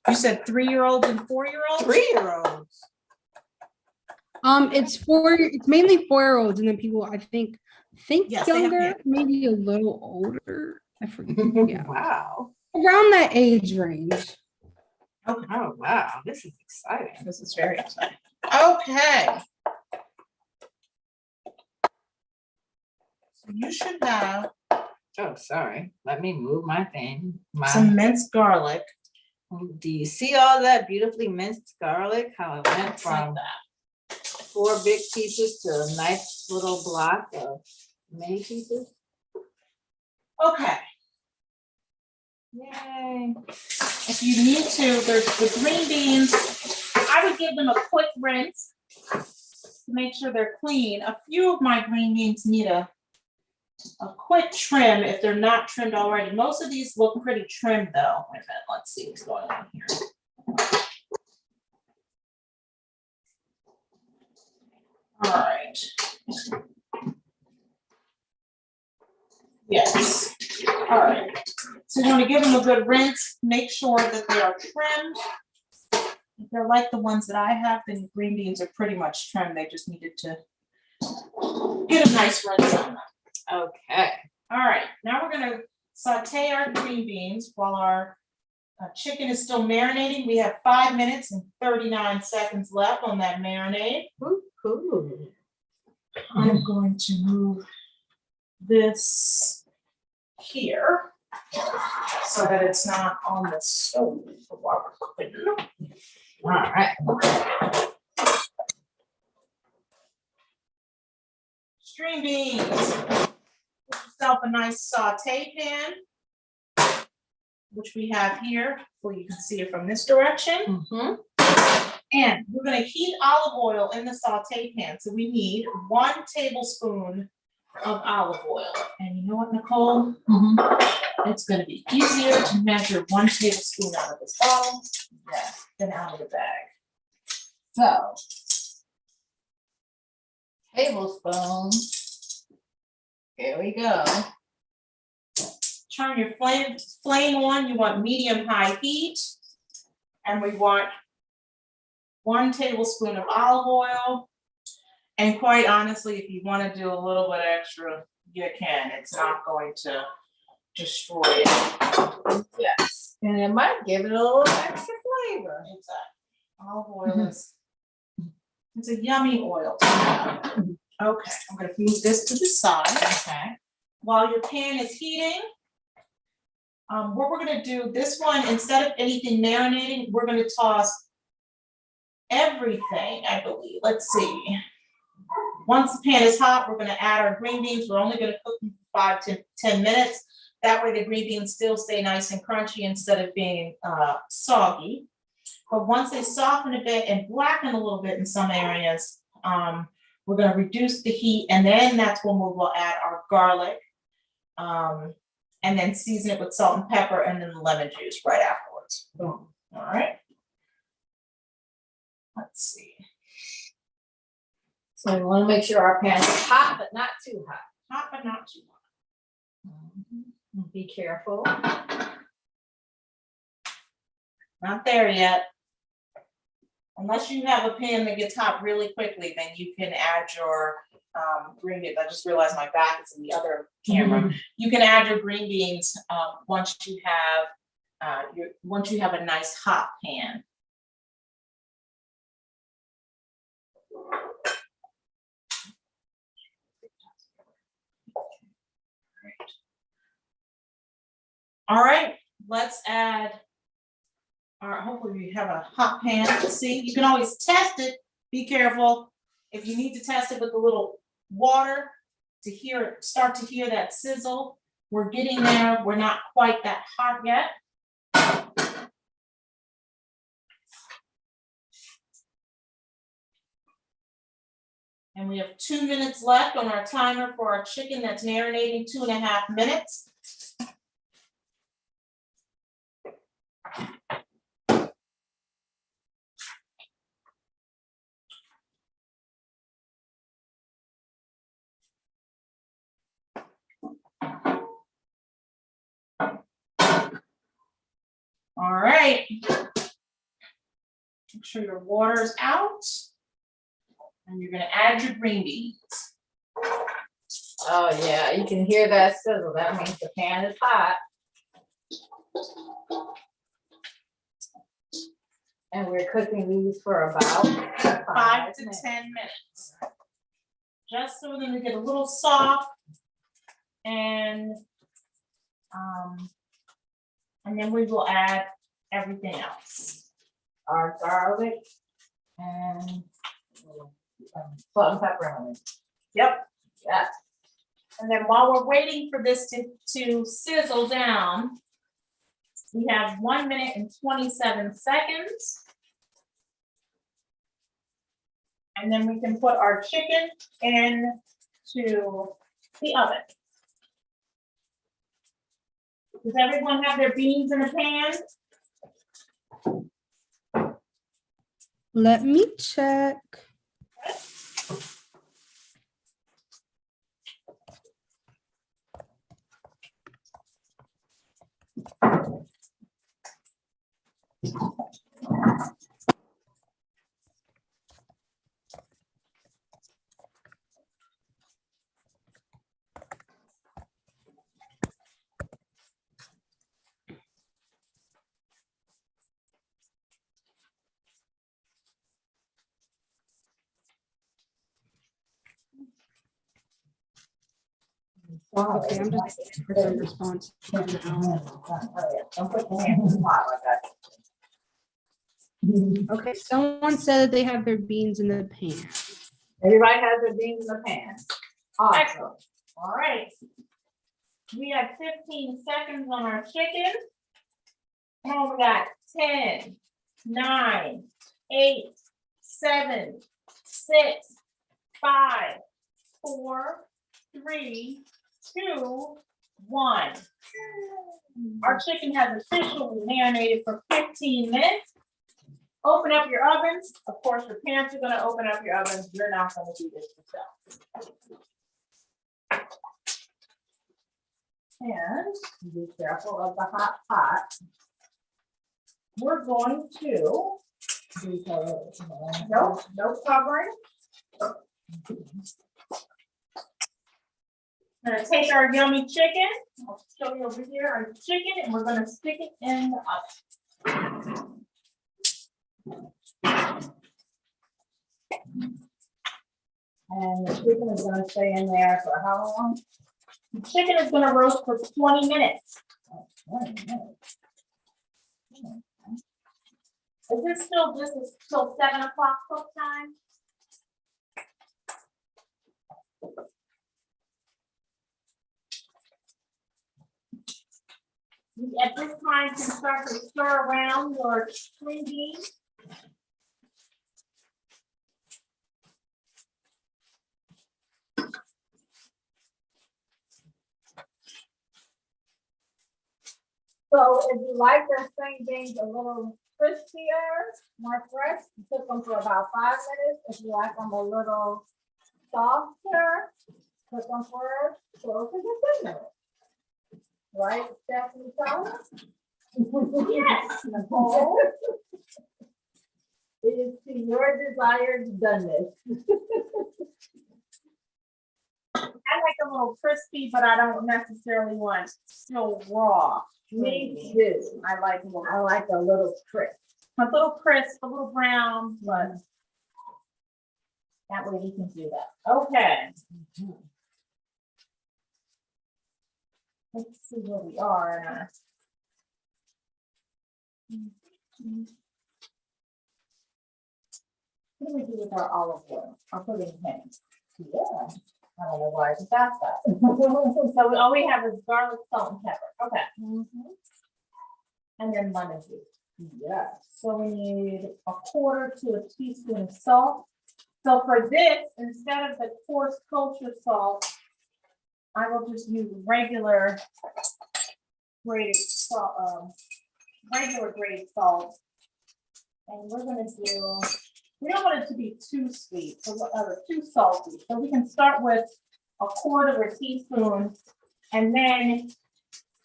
you said 3-year-olds and 4-year-olds? 3-year-olds. It's mainly 4-year-olds, and then people I think Yes, they have younger, kids. maybe a little older. I forget. Yeah, Wow. around that age range. Okay, Oh, wow. This is exciting. this is very exciting. Okay. So you should have Oh, sorry. Let me move my thing. some minced garlic. Do you see all that beautifully minced garlic? How it went Just like from that. 4 big pieces to a nice little block of mini pieces? Okay. Yay. If you need to, there's the green beans. I would give them a quick rinse to make sure they're clean. A few of my green beans need a quick trim if they're not trimmed already. Most of these look pretty trimmed though. Wait a minute, let's see what's going on here. All right. Yes. All right. So you want to give them a good rinse. Make sure that they are trimmed. If they're like the ones that I have, then green beans are pretty much trimmed. They just needed to get a nice rinse on them. Okay. All right, now we're gonna saute our green beans while our chicken is still marinating. We have 5 minutes and 39 seconds left on that marinade. Ooh. I'm going to move this here so that it's not on the stove while we're cooking. All right. String beans. Get yourself a nice saute pan, which we have here, so you can see it from this direction. Mm-hmm. And we're gonna heat olive oil in the saute pan. So we need 1 tablespoon of olive oil. And you know what, Nicole? Mm-hmm. It's gonna be easier to measure 1 tablespoon out of this bottle than out of the bag. So, tablespoon. Here we go. Turn your flame on. You want medium-high heat. And we want 1 tablespoon of olive oil. And quite honestly, if you want to do a little bit extra, you can. It's not going to destroy it. Yes. And it might give it a little extra flavor. Exactly. Olive oil is, it's a yummy oil to have. Okay, I'm gonna move this to the side. Okay. While your pan is heating, what we're gonna do, this one, instead of anything marinating, we're gonna toss everything, I believe. Let's see. Once the pan is hot, we're gonna add our green beans. We're only gonna cook them for 5 to 10 minutes. That way the green beans still stay nice and crunchy instead of being soggy. But once they soften a bit and blacken a little bit in some areas, we're gonna reduce the heat, and then that's when we'll add our garlic. And then season it with salt and pepper and then the lemon juice right afterwards. Boom. All right. Let's see. So we want to make sure our pan is hot, but not too hot. Hot but not too hot. Mm-hmm. Be careful. Not there yet. Unless you have a pan that gets hot really quickly, then you can add your green beans. I just realized my back is in the other camera. You can add your green beans once you have a nice hot pan. All right, let's add our, hopefully we have a hot pan. See, you can always test it. Be careful. If you need to test it with a little water to start to hear that sizzle, we're getting there. We're not quite that hot yet. And we have 2 minutes left on our timer for our chicken that's marinating, 2.5 minutes. right. Make sure your water is out. And you're gonna add your green beans. Oh, yeah, you can hear that sizzle. That means the pan is hot. And we're cooking these for about 5 to 10 minutes. Just so then they get a little soft and then we will add everything else. Our garlic and salt and pepper on it. Yep. Yeah. And then while we're waiting for this to sizzle down, we have 1 minute and 27 seconds. And then we can put our chicken into the oven. Does everyone have their beans in a pan? Let me check. Okay, I'm just waiting for some response. Don't put your hands in the pot like that. Okay, someone said that they have their beans in the pan. Everybody has their beans in the pan. Awesome. Excellent. All right. We have 15 seconds on our chicken. And we got 10, 9, 8, 7, 6, 5, 4, 3, 2, 1. Our chicken has officially marinated for 15 minutes. Open up your ovens. Of course, your parents are going to open up your ovens. You're not going to do this yourself. And be careful of the hot pot. We're going to no covering. I'm gonna take our yummy chicken. I'll show you over here our chicken, and we're gonna stick it in the oven. And the chicken is gonna stay in there for how long? The chicken is gonna roast for 20 minutes. 20 minutes. Is this still till 7 o'clock cook time? You at this time can start to stir around your green beans. So if you like the string beans a little crispier, more fresh, you cook them for about 5 minutes. If you like them a little softer, cook them for close to 10 minutes. Right, Stephanie Keller? Yes, Nicole? It is to your desired doneness. I like a little crispy, but I don't necessarily want still raw. Me too. I like a little crisp. A little crisp, a little brown, but that way we can do that. Okay. Let's see where we are in our. What do we do with our olive oil? I'll put it in hands. Yeah. I don't know why I just asked that. So all we have is garlic, salt, and pepper. Okay. And then lemon juice. Yeah. So we need 1/4 to a teaspoon of salt. So for this, instead of the coarse kosher salt, I will just use regular grated salt, regular grade salt. And we're gonna do, we don't want it to be too sweet, so too salty. So we can start with 1/4 teaspoon, and then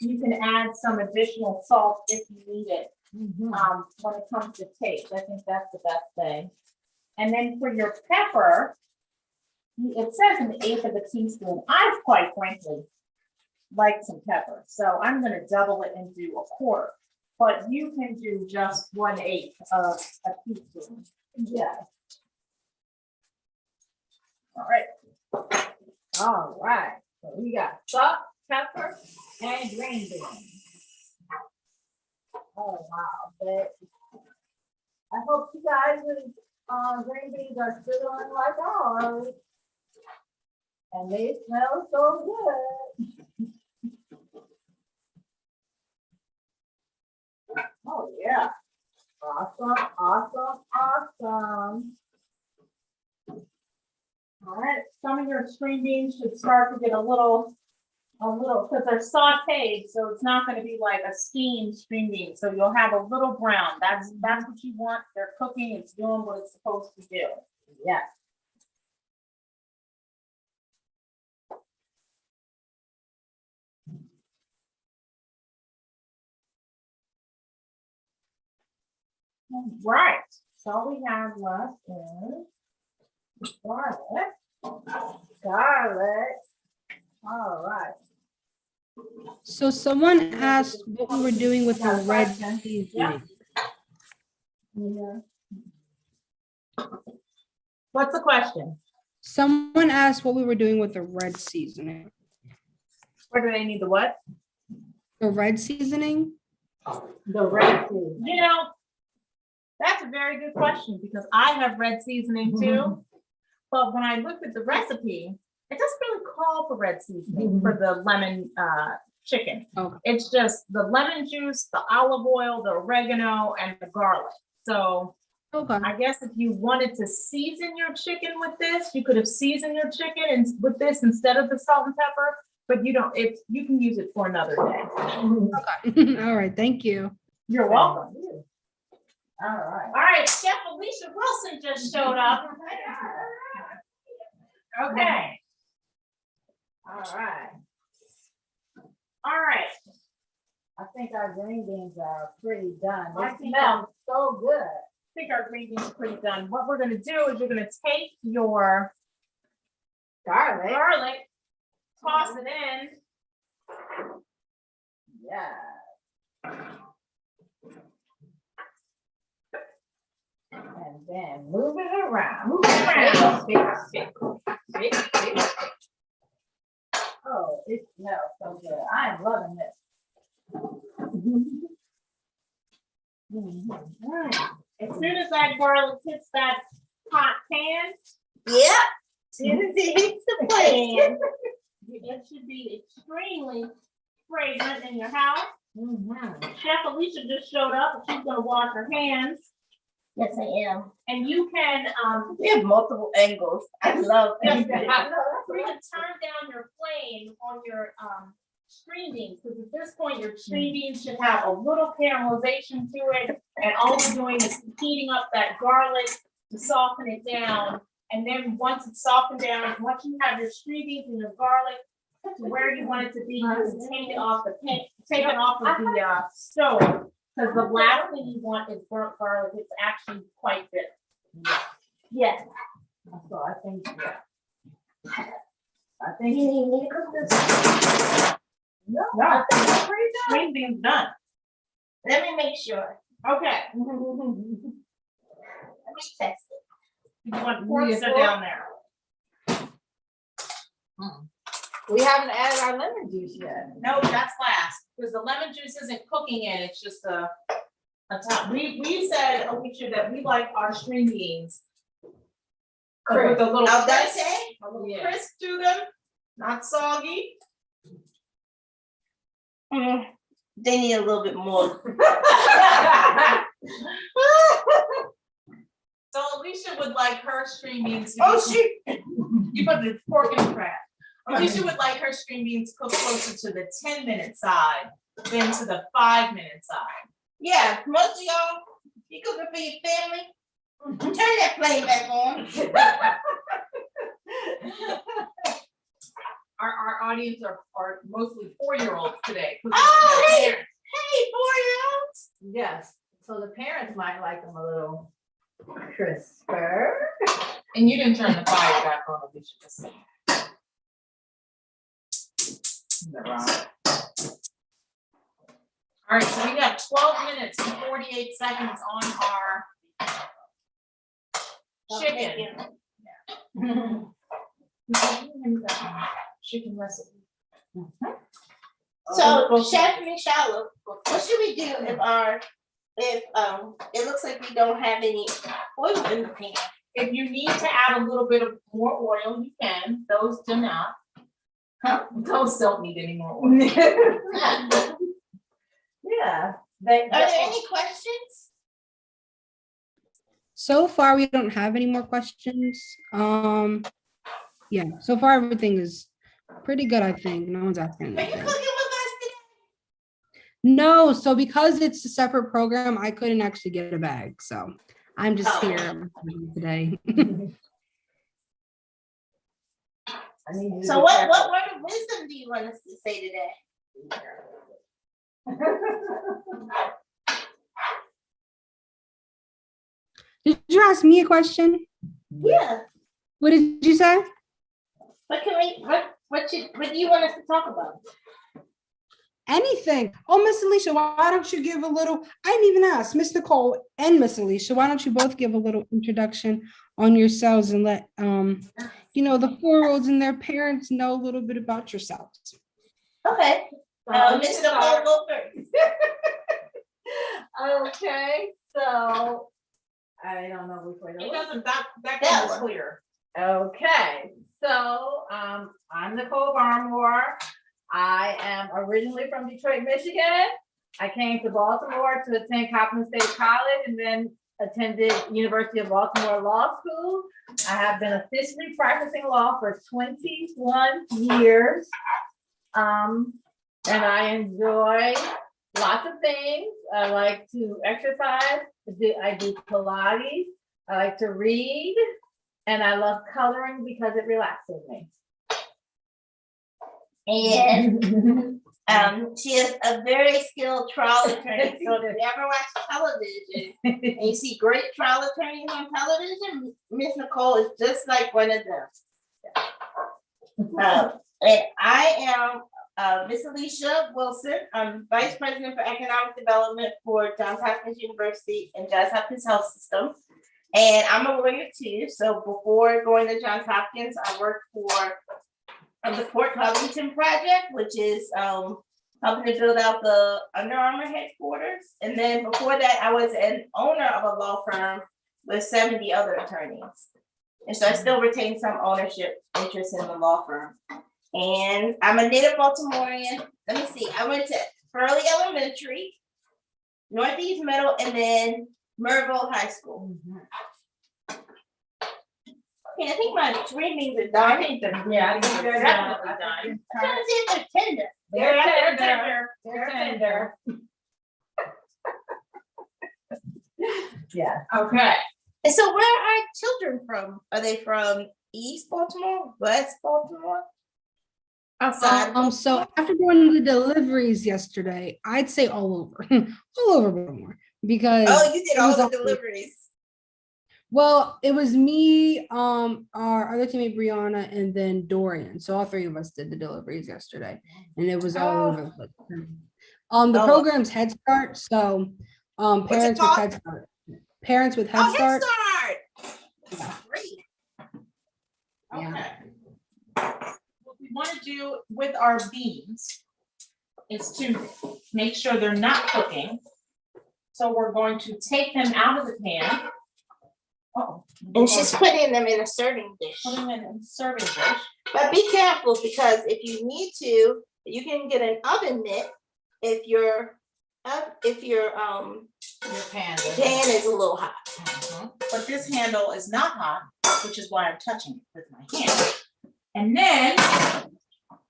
you can add some additional salt if you need it. when it comes to taste. I think that's the best thing. And then for your pepper, it says an eighth of a teaspoon. I quite frankly like some pepper, so I'm gonna double it and do a quarter. But you can do just 1/8 of a teaspoon. Yeah. All right. All right. So we got salt, pepper, and green beans. Oh wow. But I hope you guys with green beans are still on like ours. And they smell so good. Oh yeah. Awesome, awesome, awesome. All right, some of your string beans should start to get a little, because they're sauteed, so it's not going to be like a steamed string bean. So you'll have a little brown. That's what you want. They're cooking. It's doing what it's supposed to do. Yes. Right. So all we have left is garlic. Garlic. All right. So someone asked what we were doing with the red seasoning. Yeah. What's the question? Someone asked what we were doing with the red seasoning. Where do they need the what? The red seasoning? The red seasoning. You know, that's a very good question because I have red seasoning too. But when I looked at the recipe, it doesn't really call for red seasoning for the lemon chicken. Okay. It's just the lemon juice, the olive oil, the oregano, and the garlic. So Okay. I guess if you wanted to season your chicken with this, you could have seasoned your chicken and with this instead of the salt and pepper. But you don't. You can use it for another day. Okay. All right. Thank you. You're welcome. All right. All right. Chef Alicia Wilson just showed up. Okay. All right. All right. I think our green beans are pretty done. They smell so good. I think our green beans are pretty done. What we're going to do is you're going to take your garlic, toss it in. Yeah. And then move it around. Move it around. Shake. Oh, it smells so good. I'm loving this. As soon as that garlic hits that hot pan, as soon as it hits the pan, it should be extremely fragrant in your house. Chef Alicia just showed up. She's going to wash her hands. Yes, I am. And you can, we have multiple angles. I love it. You can turn down your flame on your string beans, because at this point, your string beans should have a little caramelization to it. And all we're doing is heating up that garlic to soften it down. And then once it's softened down, once you have your string beans and your garlic to where you want it to be, you can take it off of the stove. Because the last thing you want is burnt garlic. It's actually quite bitter. Yes. So I think, I think you need to cook this. No, I think it's pretty done. String beans done. Let me make sure. Okay. Let me test it. You want forks are down there. We haven't added our lemon juice yet. No, that's last, because the lemon juice isn't cooking in, it's just a top. We said, Alicia, that we like our string beans with a little crisp, crisp to them, not soggy. They need a little bit more. So Alicia would like her string beans to you put the pork in the trash. Alicia would like her string beans cooked closer to the 10-minute side than to the 5-minute side. Yeah, most of y'all, you cooking for your family. Turn that flame back on. Our audience are mostly 4-year-olds today. Oh, hey, 4-year-olds. Yes. parents might like them a little crisper. And you didn't turn the fire back on, Alicia. All right, so we got 12 minutes and 48 seconds on our chicken. Chicken recipe. So Chef Michelle, what should we do if it looks like we don't have any oil in the pan? If you need to add a little bit of more oil, you can. Those do not. Those don't need any more oil. Yeah. Are there any questions? So far, we don't have any more questions. Yeah, so far everything is pretty good, I think. No one's asking Are you anything. cooking with us today? No, so because it's a separate program, I couldn't actually get a bag. So I'm just here today. So what word of wisdom do you want us to say today? Did you ask me a question? Yeah. What did you say? What do you want us to talk about? Anything. Oh, Miss Alicia, why don't you give a little, I didn't even ask, Miss Nicole and Miss Alicia, why don't you both give a little introduction on yourselves and let the 4-year-olds and their parents know a little bit about yourselves. Okay. Ms. Nicole, go first. Okay, so I don't know which way to It look. doesn't, that That is one. clear. Okay, so I'm Nicole Barmore. I am originally from Detroit, Michigan. I came to Baltimore to attend Coppin State College and then attended University of Baltimore Law School. I have been officially practicing law for 21 years. And I enjoy lots of things. I like to exercise. I do Pilates. I like to read. And I love coloring because it relaxes me. And she is a very skilled trial attorney. So if you ever watch television and you see great trial attorneys on television, Miss Nicole is just like one of them. And I am Miss Alicia Wilson. I'm Vice President for Economic Development for Johns Hopkins University and Johns Hopkins Health System. And I'm a lawyer too. So before going to Johns Hopkins, I worked for the Port Covington project, which is helping to build out the Under Armour headquarters. And then before that, I was an owner of a law firm with 70 other attorneys. And so I still retain some ownership interest in the law firm. And I'm a native Baltimorean. Let me see, I went to Early Elementary, Northeast Middle, and then Merville High School. Okay, I think my screenings are done. I think they're definitely done. I'm trying to see if they're tender. They're tender. They're tender. Yeah. Okay. And so where are children from? Are they from East Baltimore, West Baltimore? Outside? So after doing the deliveries yesterday, I'd say all over, all over Baltimore, because Oh, you did it all was the all- deliveries. Well, it was me, our other teammate Brianna, and then Dorian. So all 3 of us did the deliveries yesterday, and it was all over the place. The Oh. program's Head Start, so it parents with called? Head Start. Parents with Head Oh, Start. Head Start. Great. Yeah. Okay. What we want to do with our beans is to make sure they're not cooking. So we're going to take them out of the pan. Oh. And she's putting them in a serving dish. Put them in a serving dish. But be careful, because if you need to, you can get an oven mitt if your pan is a little hot. But this handle is not hot, which is why I'm touching it with my hand. And then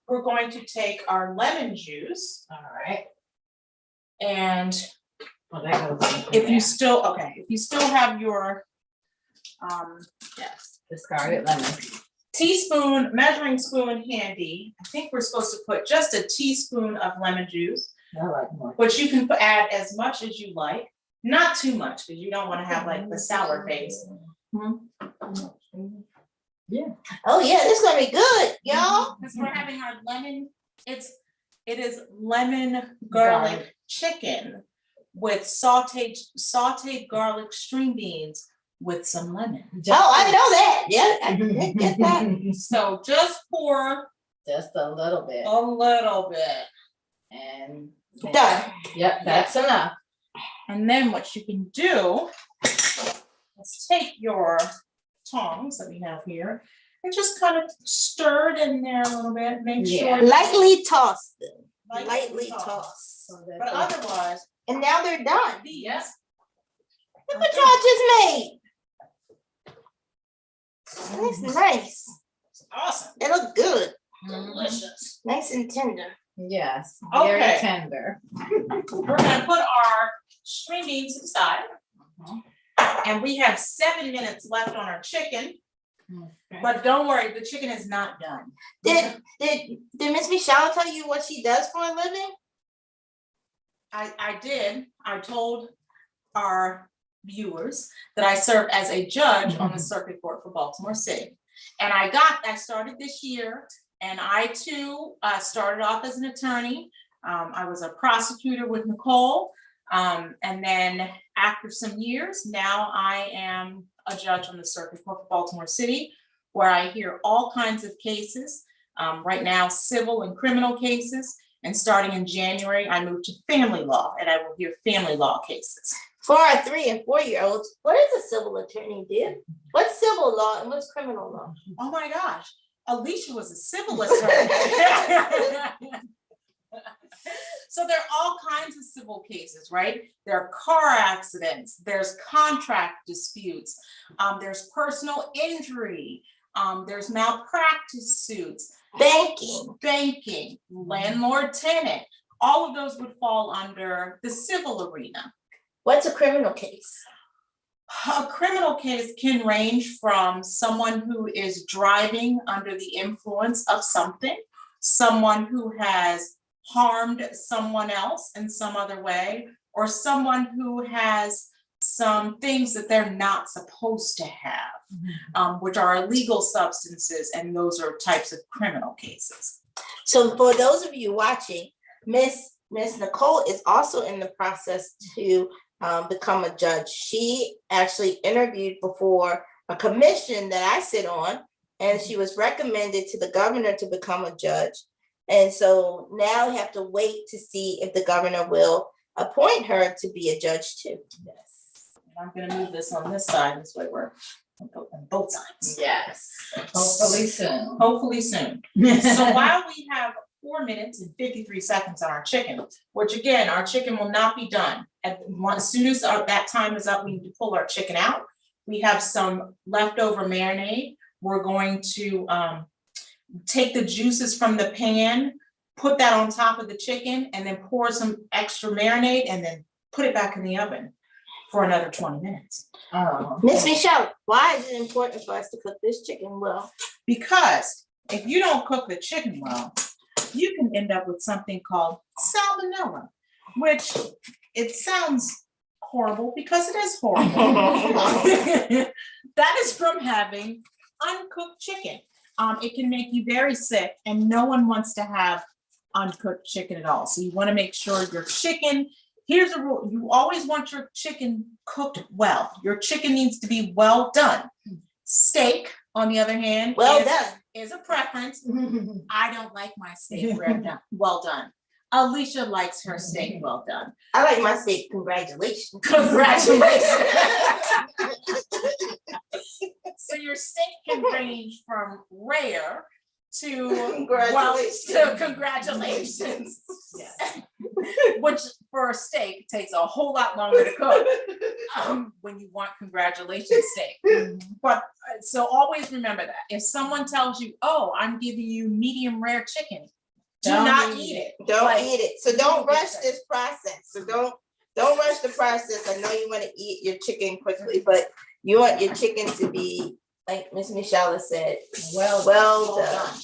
we're going to take our lemon juice. All right. And Well, that goes in if there. you still have your Yes, discarded lemon. teaspoon, measuring spoon handy, I think we're supposed to put just a teaspoon of lemon juice, I like more. but you can add as much as you like. Not too much, because you don't want to have like the sour taste. Oh yeah, this gonna be good, y'all. Because we're having our lemon, it is lemon garlic chicken with sauteed garlic string beans with some lemon. Oh, I know that. Yeah, I did get that. So just pour Just a little bit. a little bit. And Done. yep, that's enough. And then what you can do is take your tongs that we have here and just kind of stir it in there a little bit, make sure. Lightly tossed them. Lightly tossed. So that But otherwise, And now they're done. these, Look what y'all just made. That's nice. it's awesome, They look good. delicious. Nice and tender. Yes, Okay. very tender. We're gonna put our string beans to the side. And we have 7 minutes left on our chicken, Okay. but don't worry, the chicken is not done. Did Miss Michelle tell you what she does for a living? I did. I told our viewers that I serve as a judge on the circuit court for Baltimore City. And I started this year, and I too started off as an attorney. I was a prosecutor with Nicole. And then after some years, now I am a judge on the circuit court for Baltimore City, where I hear all kinds of cases. Right now, civil and criminal cases. And starting in January, I moved to family law, and I will hear family law cases. For our 3 and 4 year olds, what does a civil attorney do? What's civil law and what's criminal law? Oh my gosh, Alicia was a civil attorney. So there are all kinds of civil cases, right? There are car accidents, there's contract disputes, there's personal injury, there's malpractice suits, banking, landlord tenant. All of those would fall under the civil arena. What's a criminal case? A criminal case can range from someone who is driving under the influence of something, someone who has harmed someone else in some other way, or someone who has some things that they're not supposed to have, which are illegal substances, and those are types of criminal cases. So for those of you watching, Miss Nicole is also in the process to become a judge. She actually interviewed before a commission that I sit on, and she was recommended to the governor to become a judge. And so now we have to wait to see if the governor will appoint her to be a judge too. Yes. And I'm gonna move this on this side, this way we're on both sides. Yes, hopefully soon. Hopefully soon. So while we have 4 minutes and 53 seconds on our chicken, which again, our chicken will not be done. As soon as that time is up, we need to pull our chicken out. We have some leftover marinade. We're going to take the juices from the pan, put that on top of the chicken, and then pour some extra marinade, and then put it back in the oven for another 20 minutes. Oh. Miss Michelle, why is it important for us to cook this chicken well? Because if you don't cook the chicken well, you can end up with something called salmonella, which it sounds horrible because it is horrible. That is from having uncooked chicken. It can make you very sick, and no one wants to have uncooked chicken at all. So you want to make sure your chicken, here's a rule, you always want your chicken cooked well. Your chicken needs to be well done. Steak, on the other hand, is a preference. I don't like my steak well done. Alicia likes her steak well done. I like my steak, congratulations. Congratulations. So your steak can range from rare to congratulations. Yes. Which for a steak takes a whole lot longer to cook when you want congratulations steak. But so always remember that. If someone tells you, oh, I'm giving you medium rare chicken, do not eat it. Don't eat it. So don't rush this process. So don't rush the process. I know you want to eat your chicken quickly, but you want your chicken to be, like Miss Michelle said, well done.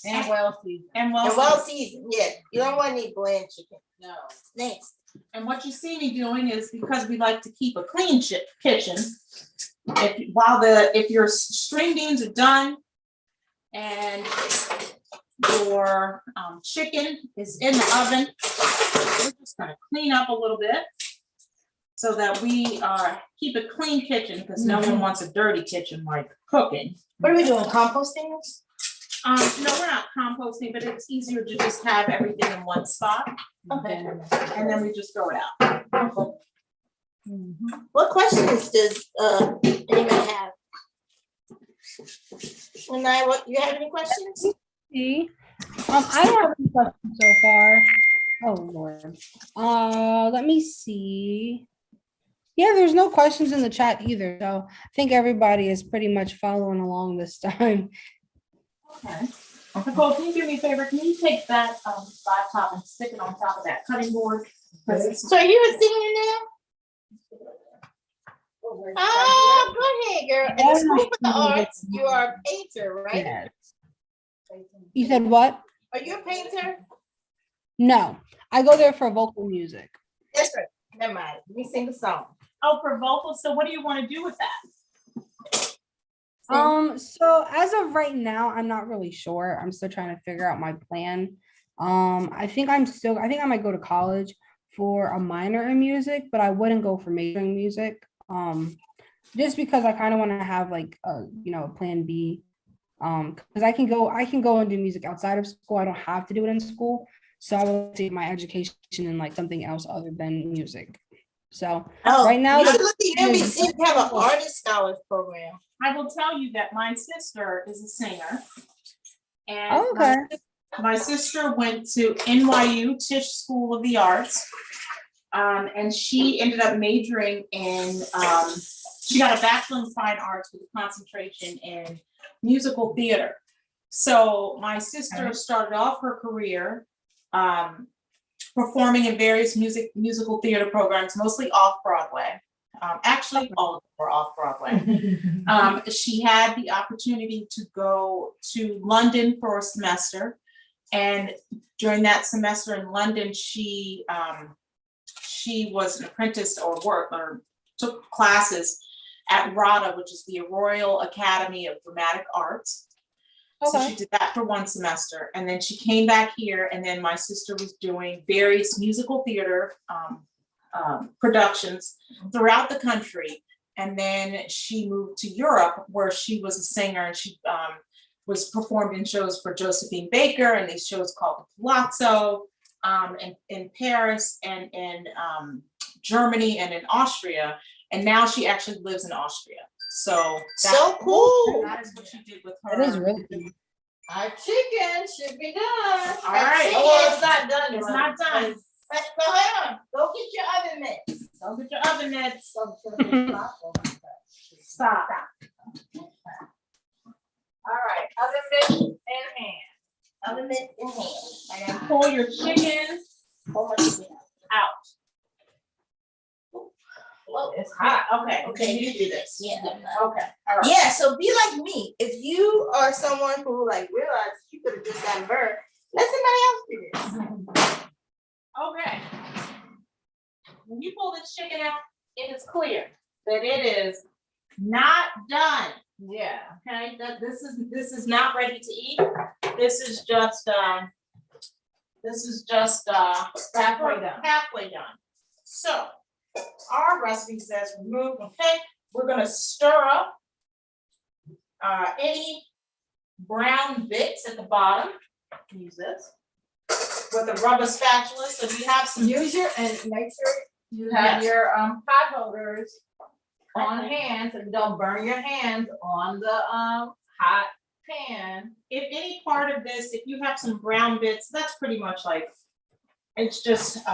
And well seasoned. And And well seasoned, yeah, you don't want any bland chicken. No. Next. And what you see me doing is, because we like to keep a clean kitchen, if your string beans are done and your chicken is in the oven, we're just gonna clean up a little bit so that we keep a clean kitchen, because no one wants a dirty kitchen like cooking. What are we doing, composting this? No, we're not composting, but it's easier to just have everything in one spot. Okay. And then we just throw it out. What questions does anyone have? Lanai, what, you have any questions? See, I don't have any questions so far. Oh Lord. Let me see. Yeah, there's no questions in the chat either. So I think everybody is pretty much following along this time. Okay. Nicole, can you do me a favor? Can you take that laptop and stick it on top of that cutting board? So are you a senior now? Oh, go ahead, girl. In the School for the Arts, you are a painter, right? Yes. You said what? Are you a painter? No, I go there for vocal music. That's right. Never mind. Let me sing a song. Oh, for vocals. So what do you want to do with that? So as of right now, I'm not really sure. I'm still trying to figure out my plan. I think I might go to college for a minor in music, but I wouldn't go for major in music. Just because I kind of want to have like a plan B. Because I can go and do music outside of school. I don't have to do it in school. So I will take my education in like something else other than music. So right now, you look at NBC, we have an artist scholars program. I will tell you that my sister is a singer. And Oh, okay. my sister went to NYU Tisch School of the Arts. And she ended up majoring in, she got a Bachelor in Fine Arts with a concentration in musical theater. So my sister started off her career performing in various musical theater programs, mostly off-Broadway. Actually, all of them were off-Broadway. She had the opportunity to go to London for a semester. And during that semester in London, she was an apprentice or took classes at RADA, which is the Royal Academy of Dramatic Arts. Okay. So she did that for one semester, and then she came back here, and then my sister was doing various musical theater productions throughout the country. And then she moved to Europe, where she was a singer, and she was performed in shows for Josephine Baker, and these shows called the Palazzo, in Paris and in Germany and in Austria. And now she actually lives in Austria. So cool. That is what she did with her. That is really cool. Our chicken should be done. All right. Oh, it's not done. It's not done. But hold on. Go get your oven mitts. Don't get your oven mitts. Stop. All right, oven mitts in hand. Oven mitts in hand. And then pull your chicken out. Whoa. It's hot. Okay, you do this. Yeah. Okay. All right. Yeah, so be like me. If you are someone who realized you could have just gotten burned, let somebody else do this. Okay. When you pull this chicken out, it is clear that it is not done. Yeah. Okay, that this is not ready to eat. This is just halfway done. Halfway done. So our recipe says remove. Okay, we're gonna stir up any brown bits at the bottom. Use this with a rubber spatula. So we have some. Use your, and make sure you have Yes. your pot holders on hand, so you don't burn your hands on the hot pan. If any part of this, if you have some brown bits, that's pretty much like, it's just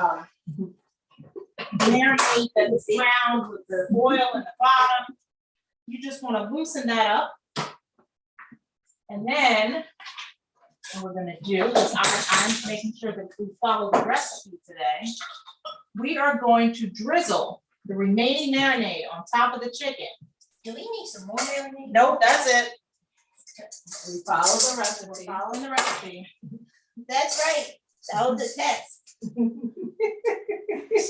marinade that's brown with the oil in the bottom. You just want to loosen that up. And then what we're gonna do is I'm making sure that we follow the recipe today. We are going to drizzle the remaining marinade on top of the chicken. Do we need some more marinade? Nope, that's it. We follow the We're recipe. following the recipe. That's right. That was the test.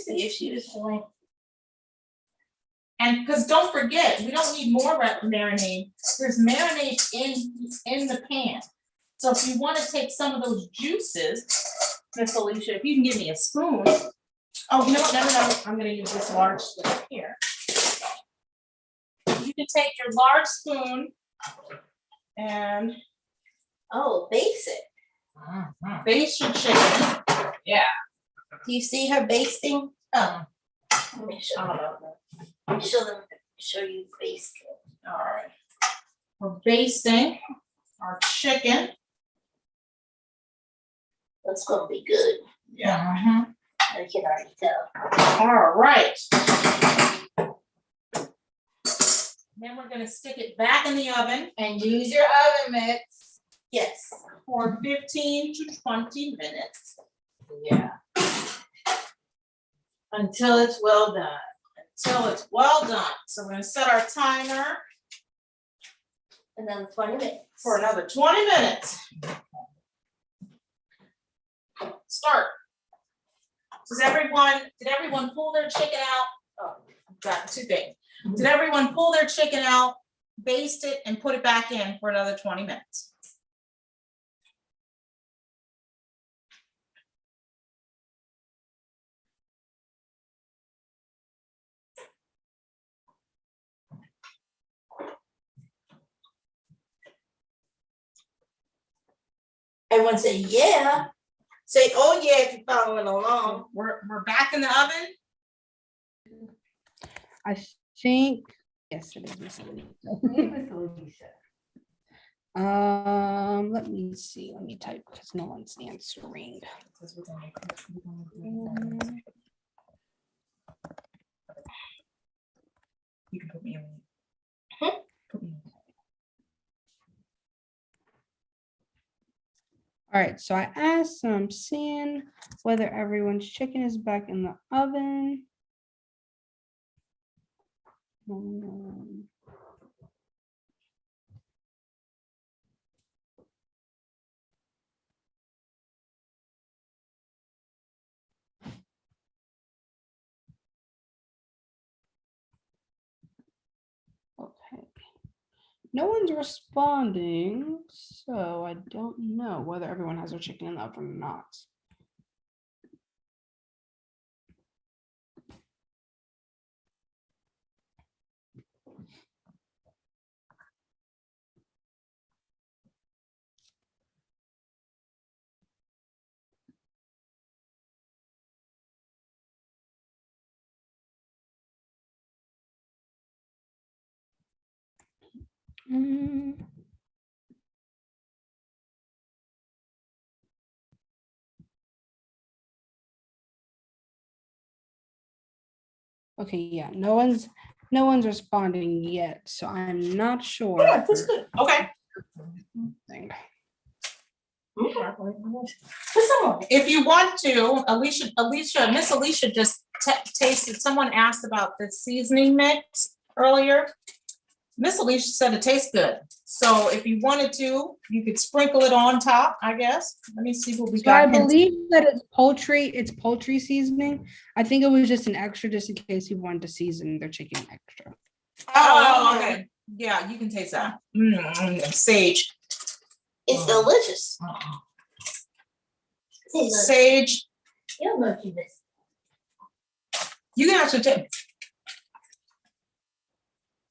See if she was doing. And because don't forget, we don't need more marinade. There's marinade in the pan. So if you want to take some of those juices, Miss Alicia, if you can give me a spoon. Oh, you know what? No. I'm going to use this large spoon here. You can take your large spoon and Oh, basic. baste your chicken. Do you see her basting? Oh. Let me show them. Let me show you basting. All right. We're basting our chicken. That's gonna be good. Yeah. I can already tell. All right. Then we're gonna stick it back in the oven And use your oven mitts. Yes. for 15 to 20 minutes. Yeah. Until it's well done. Until it's well done. So we're gonna set our timer Another 20 minutes. for another 20 minutes. Start. Did everyone pull their chicken out? Oh, I've got two things. Did everyone pull their chicken out, baste it, and put it back in for another 20 minutes? Everyone say, yeah. Say, oh yeah, if you're following along. We're back in the oven. I think, yes, it is Miss Alicia. Let me see. Let me type because no one's answering. You can put me in. Put me in. All right, so I asked, and I'm seeing whether everyone's chicken is back in the oven. Okay. No one's responding, so I don't know whether everyone has their chicken in the oven or not. Okay, yeah, no one's responding yet, so I'm not sure. Yeah, that's good. Okay. Thing. If you want to, Miss Alicia just tasted, someone asked about the seasoning mix earlier. Miss Alicia said it tastes good. So if you wanted to, you could sprinkle it on top, I guess. Let me see what we So I got. believe that it's poultry seasoning. I think it was just an extra just in case you wanted to season their chicken extra. Oh, okay. Yeah, you can taste that. Sage. It's delicious. Sage. You know you miss. You can actually take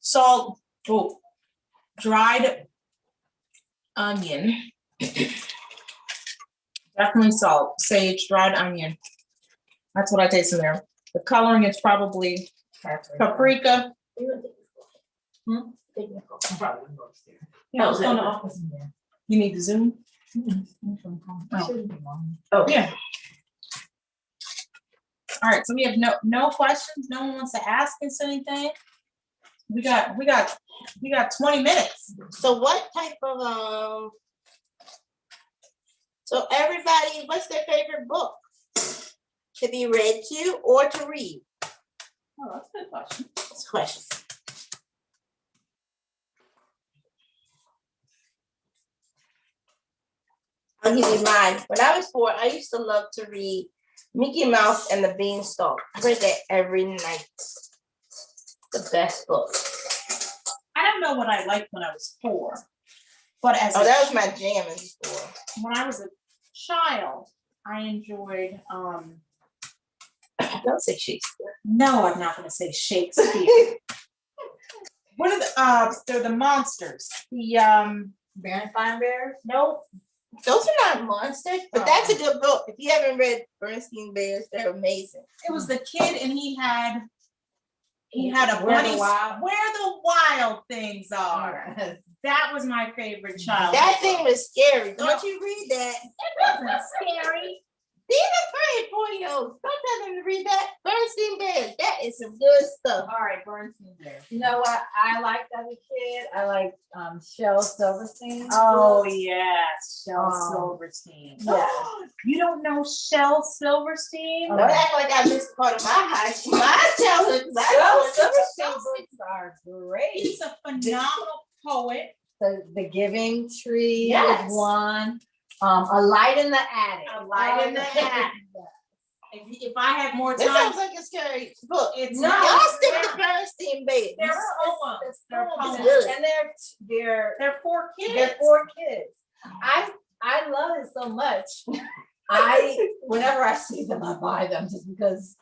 salt, dried onion. Definitely salt, sage, dried onion. That's what I taste in there. The coloring is probably paprika. Yeah, let's go in the office. You need the Zoom? Oh, yeah. All right, so we have no questions. No one wants to ask us anything. We got 20 minutes. So what type of so everybody, what's their favorite book? To be read to or to read? Oh, that's a good question. That's a question. I'll give you mine. When I was 4, I used to love to read Mickey Mouse and the Beanstalk. I read that every night. The best book. I don't know what I liked when I was 4, but as Oh, that was my jam in school. when I was a child, I enjoyed. Don't say Shakespeare. No, I'm not going to say Shakespeare. What are the? They're the monsters. The Bear and Fine Bears? no, Those are not monsters, but that's a good book. If you haven't read Bernstein Bears, they're amazing. it was the kid, and he had a Where the bunny. Wild- Where the wild things are. That was my favorite child. That thing was scary. Don't you read that? That wasn't scary. These are 3-4-year-olds. Don't tell them to read that. Bernstein Bears. That is some good stuff. All right, Bernstein Bears. You know what I liked as a kid? I liked Shel Silverstein. Oh yes, Shel Silverstein. Yeah. You don't know Shel Silverstein? Don't act like I missed part of my childhood. 'Cause I Shel know Silverstein books are great. He's a phenomenal poet. The Giving Tree Yes. is one. A Light in the Attic. A Light in the Attic. If I had more This time, sounds like a scary book. it's No, Y'all not. stick to Bernstein Bears. They're poems. They're poems. Good. And they're They're for kids. they're for kids. I love it so much. Whenever I see them, I buy them just because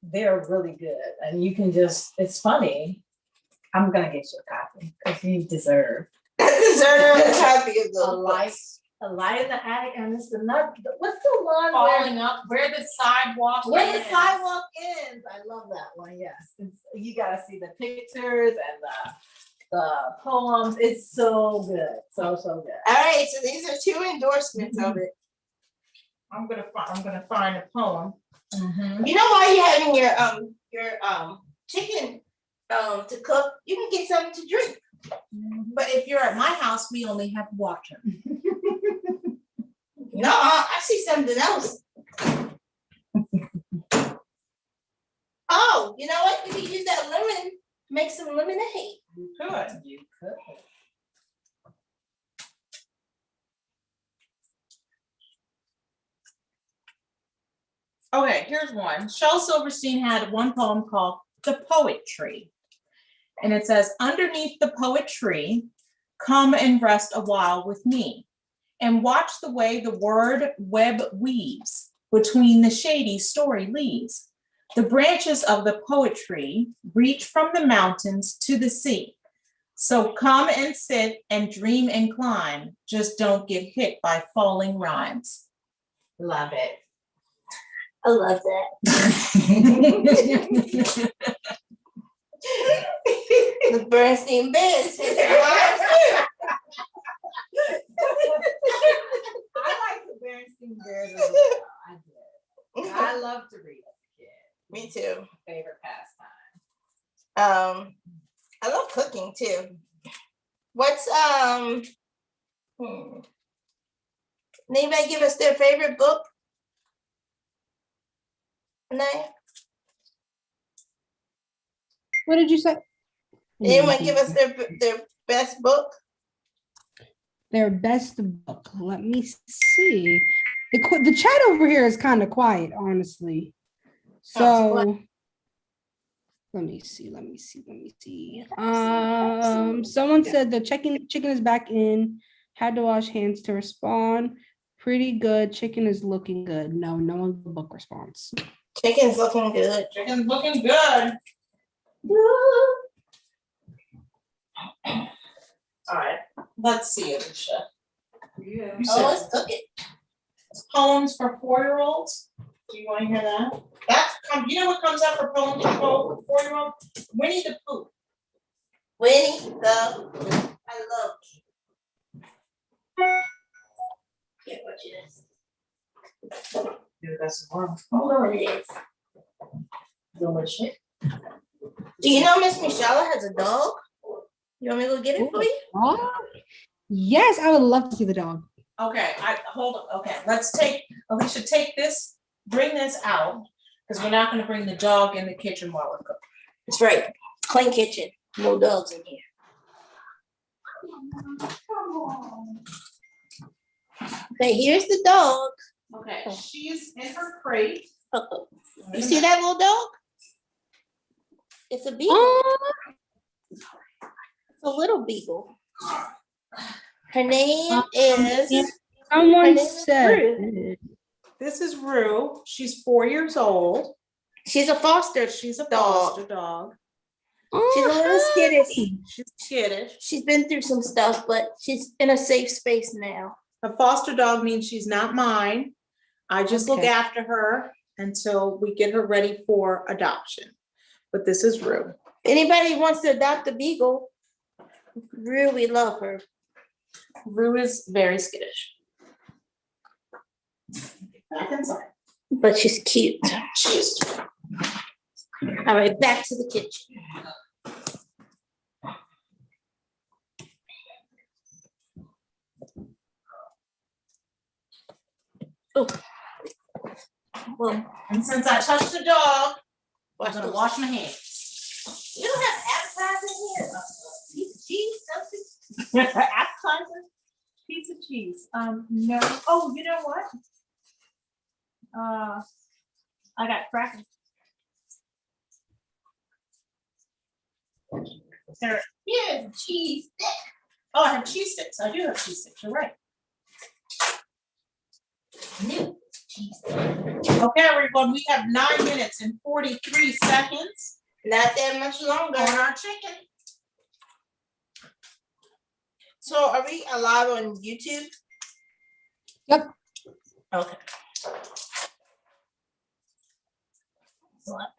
they're really good. And you can it's funny. I'm gonna get you a copy because you deserve Deserve a copy of a those light, books. a light in the attic, and it's what's the one where Falling up where the sidewalk where the ends. sidewalk ends? I love that one. Yes, you gotta see the pictures and the poems. It's so good, so good. All right, so these are 2 endorsements of it. I'm gonna find a poem. Mhm. You know why you're having your chicken to cook? You can get something to drink. But if you're at my house, we only have water. No, I see something else. Oh, you know what? We could use that lemon to make some lemonade. You could. You could. Okay, here's one. Shel Silverstein had one poem called The Poet Tree. And it says, underneath the poet tree, come and rest a while with me, and watch the way the word web weaves between the shady story leaves. The branches of the poetry reach from the mountains to the sea. So come and sit and dream and climb. Just don't get hit by falling rhymes. Love it. I love that. The Bernstein Bears. I like the Bernstein Bears as well. I did. I love to read as a kid. Me too. Favorite pastime. I love cooking too. What's anybody give us their favorite book? No? What did you say? Anyone give us their best book? Their best book. Let me see. The chat over here is kind of quiet, honestly. So let me see. Someone said the chicken is back in. Had to wash hands to respond. Pretty good. Chicken is looking good. No one book response. Chicken's looking good. Chicken's looking good. All right, let's see, Alicia. Yeah. You Oh, said let's cook it. poems for 4-year-olds. Do you want to hear that? You know what comes out for poems for 4-year-olds? Winnie the Pooh. Winnie the Pooh. I love it. Get what you is. Yeah, that's one. Oh, it is. Delicious. Do you know Miss Michelle has a dog? You want me to go get it for you? Oh, yes, I would love to see the dog. Okay, hold on. Okay, Alicia, take this, bring this out, because we're not going to bring the dog in the kitchen while we're cooking. That's right. Clean kitchen. No dogs in here. Okay, here's the dog. Okay, she's in her crate. Uh-oh. You see that little dog? It's a beagle. Oh, It's a little beagle. Her name is. someone name is said. Rue. This is Rue. She's 4 years old. She's a foster. She's a dog. foster dog. She's a little skittish. She's kiddish. She's been through some stuff, but she's in a safe space now. A foster dog means she's not mine. I just look Okay. after her until we get her ready for adoption. But this is Rue. Anybody who wants to adopt a beagle, Rue, we love her. Rue is very skittish. Back inside. But she's cute. She is. All right, back to the kitchen. Oh. Well, And since I touched the dog, I'm watch gonna the wash my hands. You don't have appetizers here? Piece of cheese, something? Appetizer, piece of cheese. No. Oh, you know what? I got crackers. There. Here's a cheese stick. Oh, I have cheese sticks. I do have cheese sticks. You're right. New cheese stick. Okay, everyone, we have 9 minutes and 43 seconds Not that much longer. on our chicken. So are we alive on YouTube? Yep. Okay. Excellent.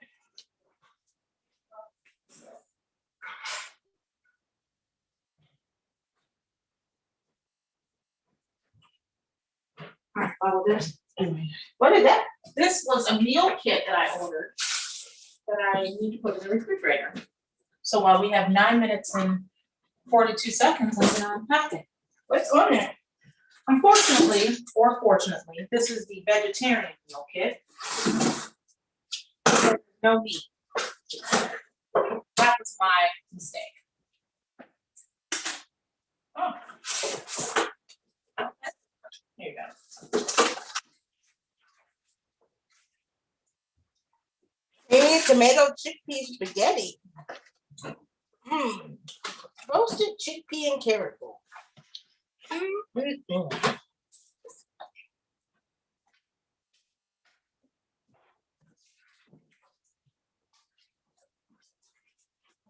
All right, follow this. What is that? This was a meal kit that I ordered that I need to put in the refrigerator. So while we have 9 minutes and 42 seconds, I'm gonna unpack it. What's on there? Unfortunately, or fortunately, this is the vegetarian meal kit. No meat. That was my mistake. Oh. Here you go. Hey, tomato chickpea spaghetti. Roasted chickpea and carrot bowl.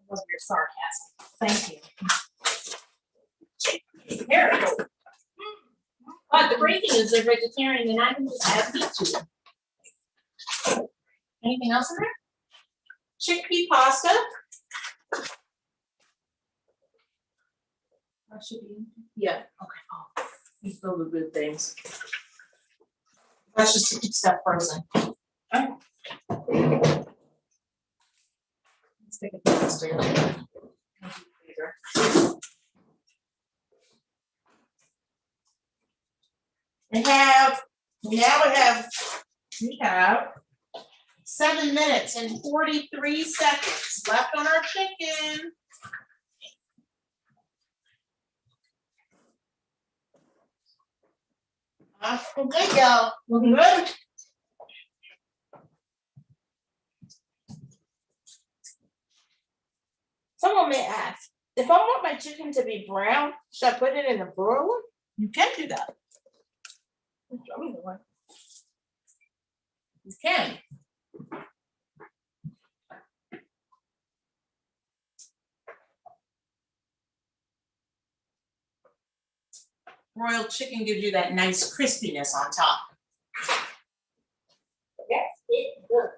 Was your sarcasm. Thank you. Here we go. But the great thing is they're vegetarian and I can just add meat to them. Anything else in there? Chickpea pasta. That should be, yeah, okay. Oh, these are the good things. That's just to keep stuff frozen. Okay. Let's take it downstairs. We have 7 minutes and 43 seconds left on our chicken. Good, y'all. Looking good. Someone may ask, if I want my chicken to be brown, should I put it in a broiler? You can do that. You can. Broiled chicken gives you that nice crispiness on top. Yes, it does.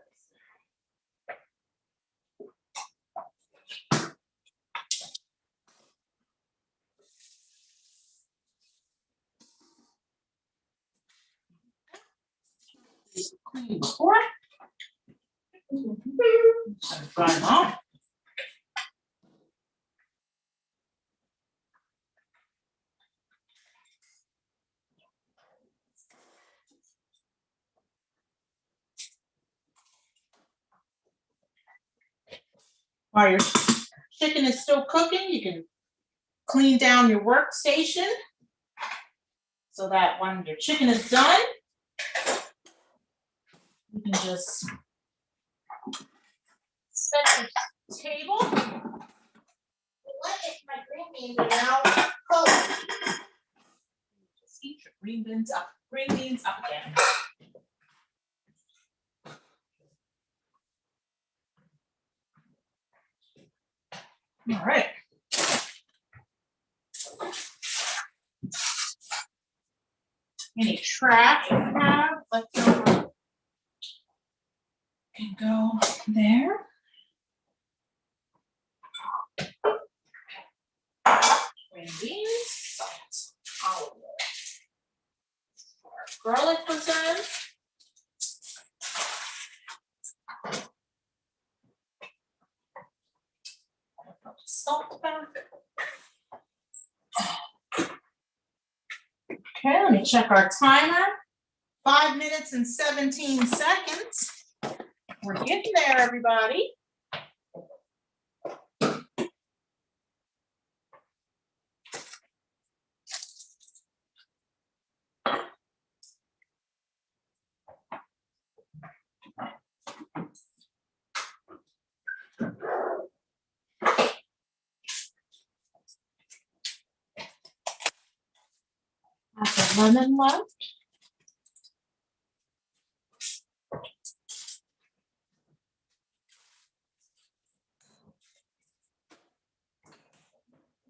Clean before. Dry them off. While your chicken is still cooking, you can clean down your workstation. so that when your chicken is done, you can just set the table. What if my green beans are now cold? Just eat your green beans up again. All right. Any trash you have left over can go there. Green beans, salt, olive oil. Garlic was in. Put the salt back. Okay, let me check our timer. 5 minutes and 17 seconds. We're getting there, everybody. Have the lemon left.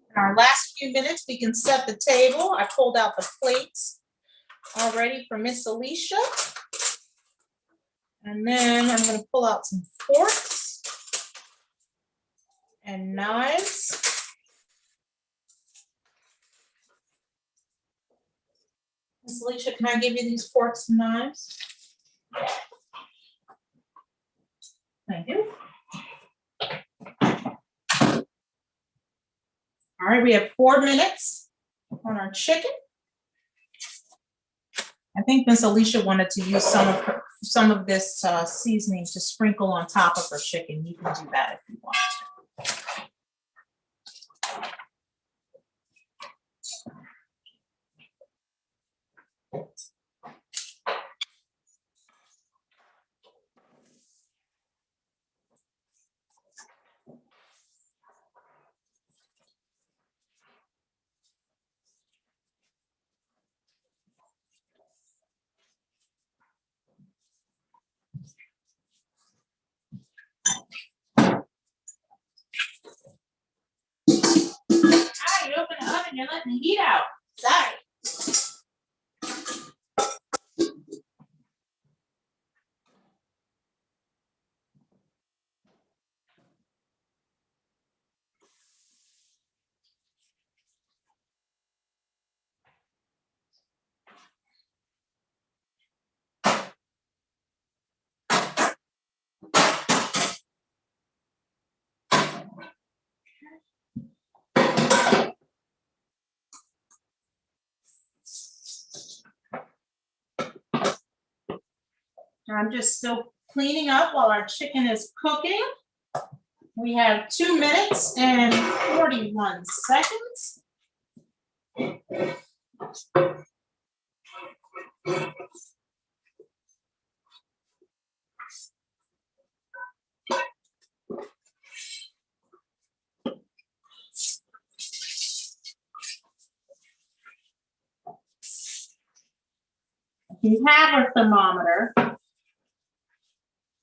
In our last few minutes, we can set the table. I pulled out the plates already for Miss Alicia. And then I'm going to pull out some forks and knives. Miss Alicia, can I give you these forks and knives? Thank you. All right, we have 4 minutes on our chicken. I think Miss Alicia wanted to use some of this seasoning to sprinkle on top of her chicken. You can do that if you want to. Ah, you open the oven, you're letting the heat out. Sorry. I'm just still cleaning up while our chicken is cooking. We have 2 minutes and 41 seconds. If you have a thermometer,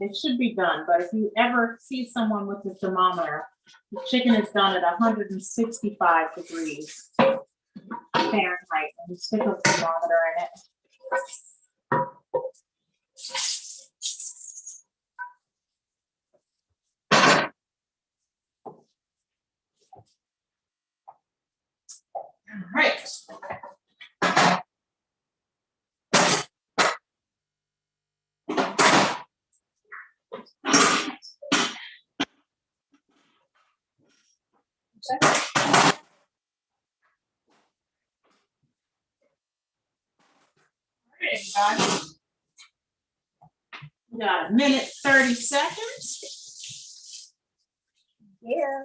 it should be done, but if you ever see someone with a thermometer, the chicken is done at 165 degrees Fahrenheit, and you stick a thermometer in it. All right. We got 1:30 seconds. Yeah.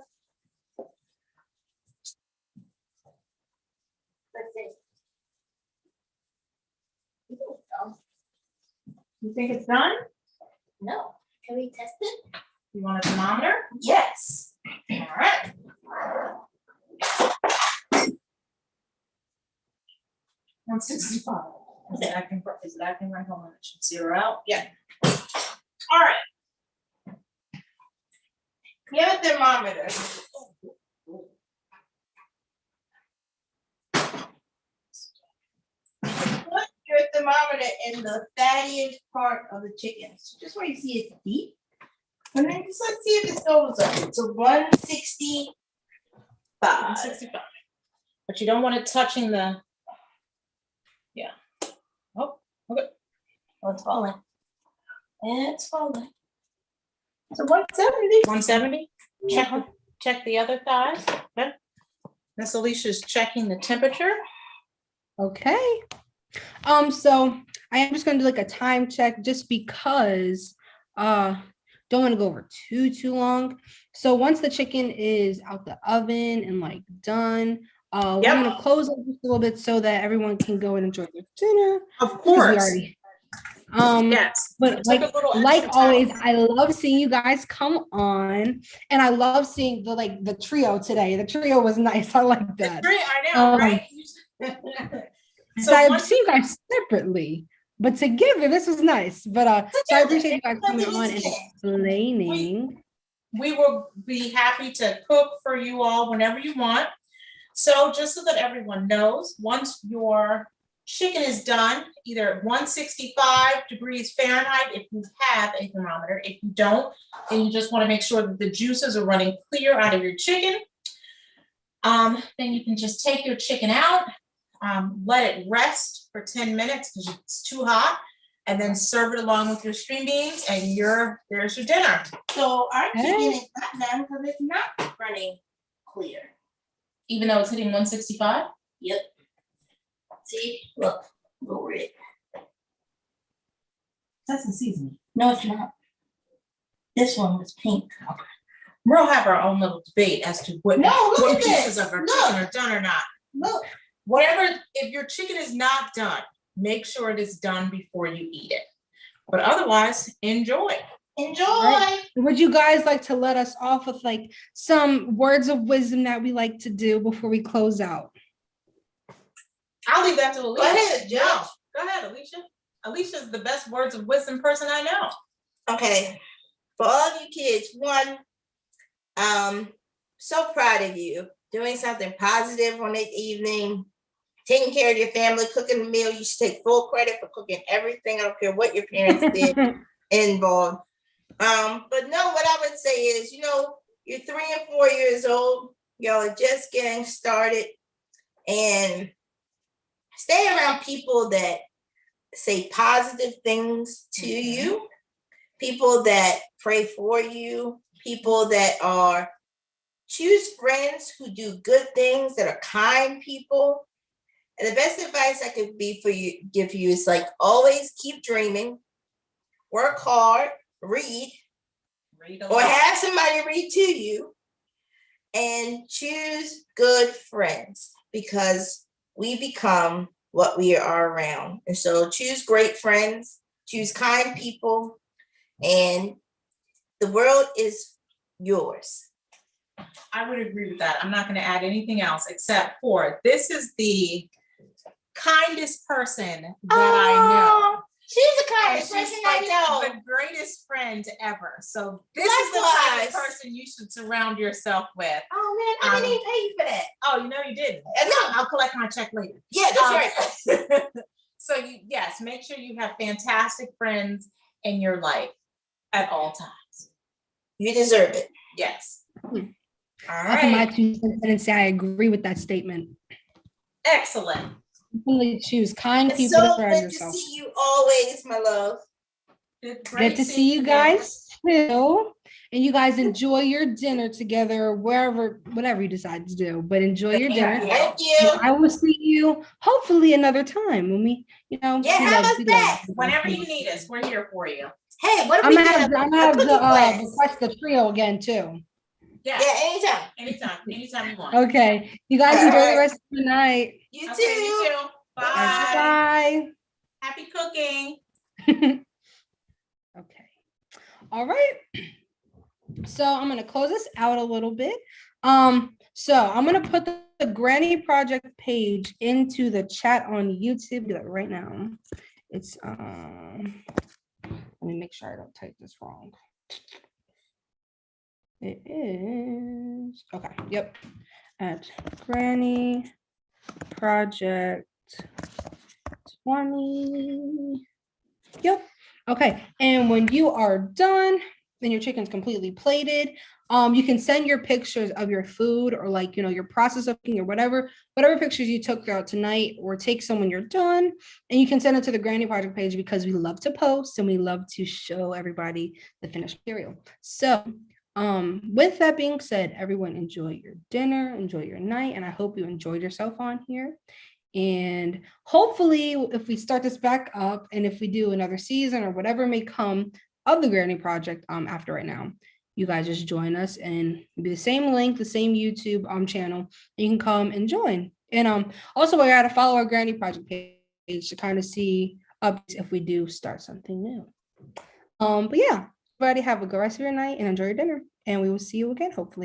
Let's see. You think it's done? No, can we test it? You want a thermometer? Yes. All right. 165. Is it acting right? Hold on, it should zero out. Yeah. All right. Give a thermometer. Put your thermometer in the fattiest part of the chicken, so just where you see it's deep. And then just let's see if it goes up. It's a 165. 165. But you don't want it touching the. Yeah. Oh, okay. Oh, it's falling. It's falling. So 170. 170. Check the other thighs. Okay. Miss Alicia's checking the temperature. Okay. So I am just gonna do like a time check just because don't want to go over too long. So once the chicken is out the oven and like done, we're gonna close it just a little bit so that everyone can go and enjoy their dinner. Of Because course. we already Yes. but like always, I love seeing you guys come on, and I love seeing the trio today. The trio was nice. I like that. I know, right? So I've seen you guys separately, but together this was nice. But so I appreciate you guys coming on and explaining. We will be happy to cook for you all whenever you want. So just so that everyone knows, once your chicken is done, either 165 degrees Fahrenheit if you have a thermometer. If you don't, and you just want to make sure that the juices are running clear out of your chicken, then you can just take your chicken out, let it rest for 10 minutes because it's too hot, and then serve it along with your string beans, and there's your dinner. So our chicken is not done because it's not running clear. Even though it's hitting 165? Yep. See, look, lower it. That's the seasoning. No, it's not. This one was pink. We'll have our own little debate as to what pieces of our chicken are done or not. Look. Whatever, if your chicken is not done, make sure it is done before you eat it. But otherwise, enjoy. Enjoy. Right. Would you guys like to let us off with like some words of wisdom that we like to do before we close out? I'll leave that to Alicia. Go ahead, Judge. No, go ahead, Alicia. Alicia's the best words of wisdom person I know. Okay. For all of you kids, one, so proud of you. Doing something positive on the evening, taking care of your family, cooking a meal. You should take full credit for cooking everything. I don't care what your parents did involved. But no, what I would say is, you're 3 and 4 years old. Y'all are just getting started. And stay around people that say positive things to you, people that pray for you, people that choose friends who do good things, that are kind people. And the best advice I could give you is like, always keep dreaming, work hard, read or have somebody read to you, and choose good friends, because we become what we are around. And so choose great friends, choose kind people, and the world is yours. I would agree with that. I'm not going to add anything else except for this is the kindest person that I know. She's the kindest person I know. The greatest friend ever. So this is the type of person you should surround yourself with. Oh man, I didn't even pay you for that. Oh, you didn't. No, I'll collect my check later. Yeah, that's right. So yes, make sure you have fantastic friends in your life at all times. You deserve it. Yes. All I put my right. 2 cents in and say I agree with that statement. Excellent. Definitely choose kind It's people to so surround good yourself. to see you always, my love. Good to see you guys too. And you guys enjoy your dinner together, whatever you decide to do, but enjoy your dinner. Thank you. And I will see you hopefully another time when we, Yeah, have us back. Whenever you need us, we're here for you. Hey, what if I'm we gonna get have a cooking to class? request the trio again too. Yeah, anytime. anytime you want. Okay, you guys All enjoy right. the rest of the night. You Okay, too. you too. Bye. Bye. Happy cooking. All right. So I'm gonna close this out a little bit. So I'm gonna put the Granny Project page into the chat on YouTube. Do that right now. It's let me make sure I don't type this wrong. It is okay. Yep. At Granny Project 20. Yep. Okay. And when you are done and your chicken's completely plated, you can send your pictures of your food or like, your process of cooking or whatever pictures you took throughout tonight, or take some when you're done, and you can send it to the Granny Project page because we love to post and we love to show everybody the finished material. So with that being said, everyone enjoy your dinner, enjoy your night, and I hope you enjoyed yourself on here. And hopefully, if we start this back up and if we do another season or whatever may come of the Granny Project after right now, you guys just join us, and it'll be the same link, the same YouTube channel. You can come and join. And also, we got to follow our Granny Project page to kind of see updates if we do start something new. But yeah, everybody have a good rest of your night and enjoy your dinner. And we will see you again, hopefully.